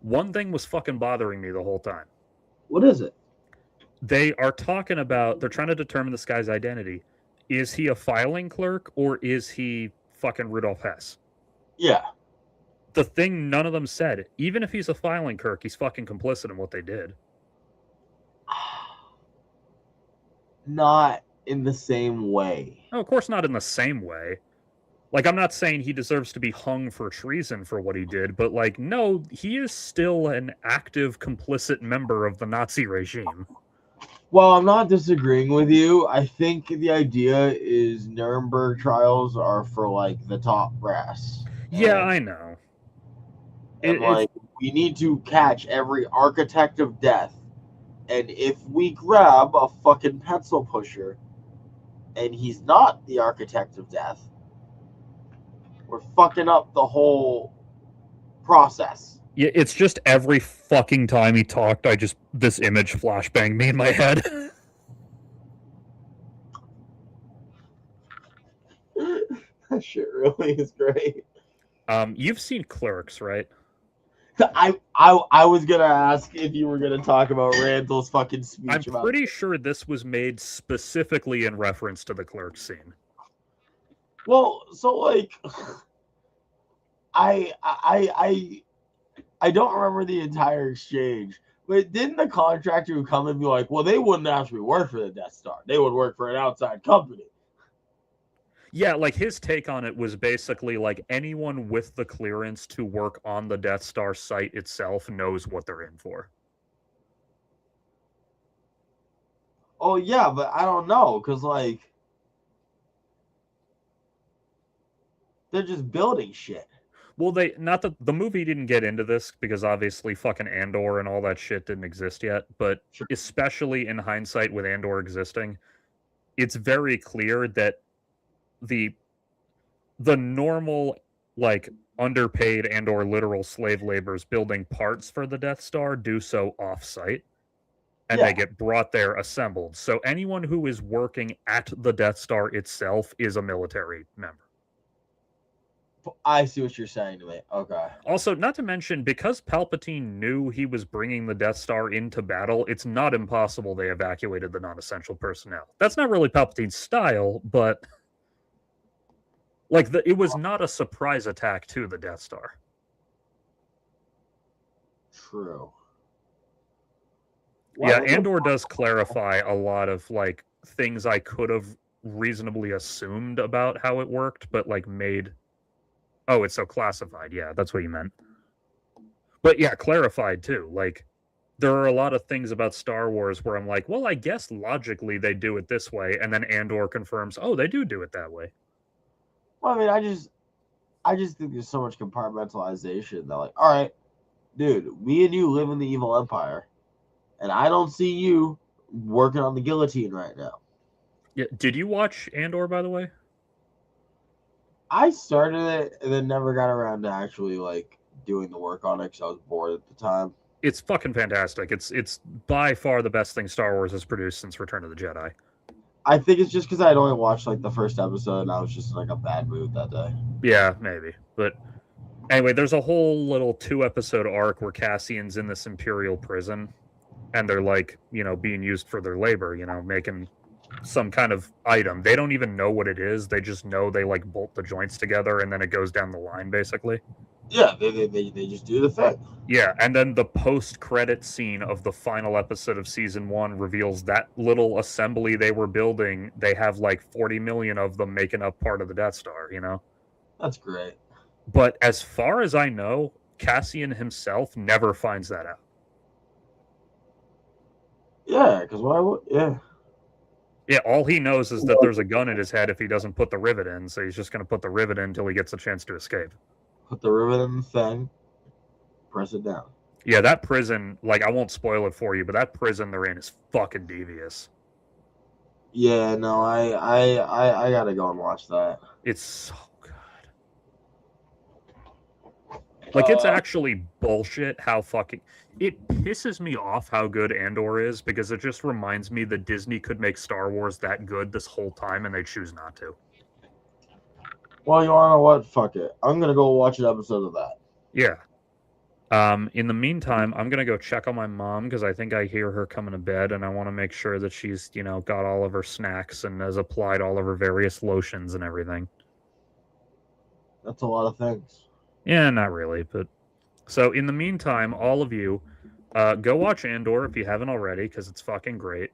One thing was fucking bothering me the whole time. What is it? They are talking about, they're trying to determine this guy's identity. Is he a filing clerk or is he fucking Rudolph Hess? Yeah. The thing none of them said, even if he's a filing clerk, he's fucking complicit in what they did. Not in the same way. No, of course not in the same way. Like, I'm not saying he deserves to be hung for treason for what he did, but, like, no, he is still an active, complicit member of the Nazi regime. Well, I'm not disagreeing with you. I think the idea is Nuremberg trials are for, like, the top brass. Yeah, I know. And, like, we need to catch every architect of death. And if we grab a fucking pencil pusher and he's not the architect of death, we're fucking up the whole process. Yeah, it's just every fucking time he talked, this image flashbanged me in my head. That shit really is great. You've seen Clerks, right? I was gonna ask if you were gonna talk about Randall's fucking speech. I'm pretty sure this was made specifically in reference to the Clerks scene. Well, so like, I don't remember the entire exchange, but didn't the contractor come and be like, well, they wouldn't actually work for the Death Star. They would work for an outside company. Yeah, like his take on it was basically like anyone with the clearance to work on the Death Star site itself knows what they're in for. Oh, yeah, but I don't know, because, like, they're just building shit. Well, the movie didn't get into this because obviously fucking Andor and all that shit didn't exist yet, but Sure. Especially in hindsight with Andor existing, it's very clear that the normal, like, underpaid and or literal slave laborers building parts for the Death Star do so off-site, and they get brought there assembled. So anyone who is working at the Death Star itself is a military member. I see what you're saying to me. Okay. Also, not to mention, because Palpatine knew he was bringing the Death Star into battle, it's not impossible they evacuated the non-essential personnel. That's not really Palpatine's style, but like it was not a surprise attack to the Death Star. True. Yeah, Andor does clarify a lot of like things I could have reasonably assumed about how it worked, but like made. Oh, it's so classified. Yeah, that's what you meant. But yeah, clarified too. Like, there are a lot of things about Star Wars where I'm like, well, I guess logically they do it this way, and then Andor confirms, oh, they do it that way. Well, I mean, I just think there's so much compartmentalization that, like, all right, dude, me and you live in the evil empire, and I don't see you working on the guillotine right now. Yeah, did you watch Andor, by the way? I started it and then never got around to actually like doing the work on it because I was bored at the time. It's fucking fantastic. It's by far the best thing Star Wars has produced since Return of the Jedi. I think it's just because I'd only watched like the first episode and I was just in like a bad mood that day. Yeah, maybe. But anyway, there's a whole little 2-episode arc where Cassian's in this Imperial prison and they're like, being used for their labor, making some kind of item. They don't even know what it is. They just know they like bolt the joints together and then it goes down the line basically. Yeah, they just do the thing. Yeah, and then the post-credit scene of the final episode of season 1 reveals that little assembly they were building, they have like 40 million of them making up part of the Death Star, That's great. But as far as I know, Cassian himself never finds that out. Yeah, because why would? Yeah. Yeah, all he knows is that there's a gun in his head if he doesn't put the rivet in, so he's just going to put the rivet in until he gets a chance to escape. Put the rivet in the thing. Press it down. Yeah, that prison, like, I won't spoil it for you, but that prison they're in is fucking devious. Yeah, no, I gotta go and watch that. It's so good. Like, it's actually bullshit how fucking... It pisses me off how good Andor is, because it just reminds me that Disney could make Star Wars that good this whole time, and they choose not to. Well, you wanna know what? Fuck it. I'm gonna go watch an episode of that. Yeah. In the meantime, I'm gonna go check on my mom, because I think I hear her coming to bed, and I want to make sure that she's, you know, got all of her snacks and has applied all of her various lotions and everything. That's a lot of things. Yeah, not really, but... So, in the meantime, all of you, go watch Andor if you haven't already, because it's fucking great.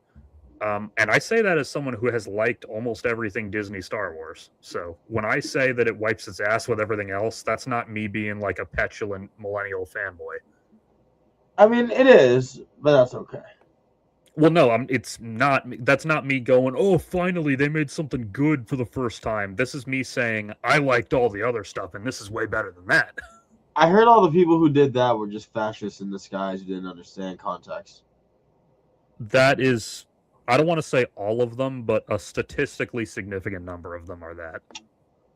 And I say that as someone who has liked almost everything Disney Star Wars. So, when I say that it wipes its ass with everything else, that's not me being like a petulant millennial fanboy. I mean, it is, but that's okay. Well, no, it's not. That's not me going, oh, finally they made something good for the first time. This is me saying I liked all the other stuff, and this is way better than that. I heard all the people who did that were just fascists in disguise who didn't understand context. That is, I don't want to say all of them, but a statistically significant number of them are that.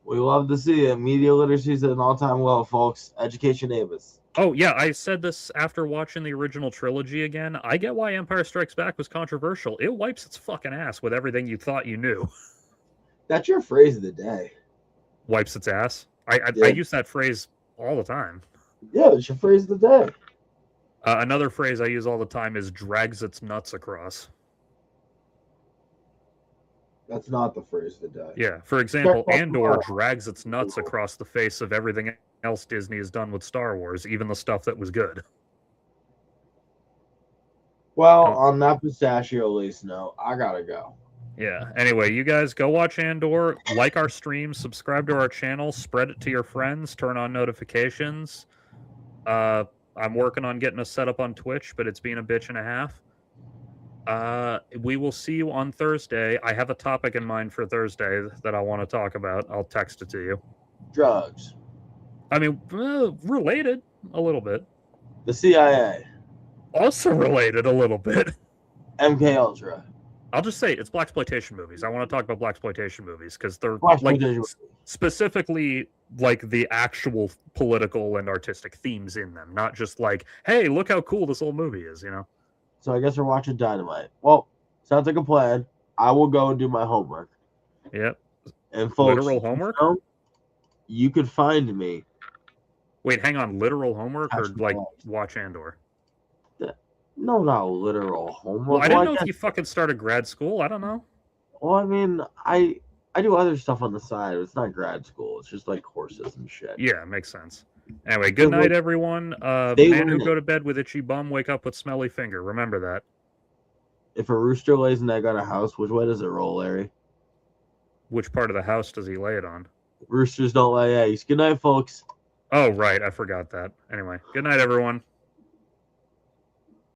We love to see it. Media literacy is at an all-time low, folks. Education neighbors. Oh, yeah, I said this after watching the original trilogy again. I get why Empire Strikes Back was controversial. It wipes its fucking ass with everything you thought you knew. That's your phrase of the day. Wipes its ass? Yeah. I use that phrase all the time. Yeah, that's your phrase of the day. Another phrase I use all the time is drags its nuts across. That's not the phrase of the day. Yeah, for example, Andor drags its nuts across the face of everything else Disney has done with Star Wars, even the stuff that was good. Well, on that pistachio lace note, I gotta go. Yeah, anyway, you guys go watch Andor, like our stream, subscribe to our channel, spread it to your friends, turn on notifications. I'm working on getting us set up on Twitch, but it's been a bitch and a half. We will see you on Thursday. I have a topic in mind for Thursday that I want to talk about. I'll text it to you. Drugs. I mean, related a little bit. The CIA. Also related a little bit. MK Ultra. I'll just say it's blaxploitation movies. I want to talk about blaxploitation movies because they're Blaxploitation. specifically like the actual political and artistic themes in them, not just like, hey, look how cool this old movie is, you know? So I guess we're watching Dynamite. Well, sounds like a plan. I will go and do my homework. Yep. And folks, Literal homework? You could find me. Wait, hang on. Literal homework or like watch Andor? No, not literal homework. Well, I didn't know if you fucking started grad school. I don't know. Well, I mean, I do other stuff on the side. It's not grad school. It's just like courses and shit. Yeah, makes sense. Anyway, good night, everyone. Man who go to bed with itchy bum, wake up with smelly finger. Remember that. If a rooster lays an egg on a house, which way does it roll, Larry? Which part of the house does he lay it on? Roosters don't lay eggs. Good night, folks. Oh, right. I forgot that. Anyway, good night, everyone.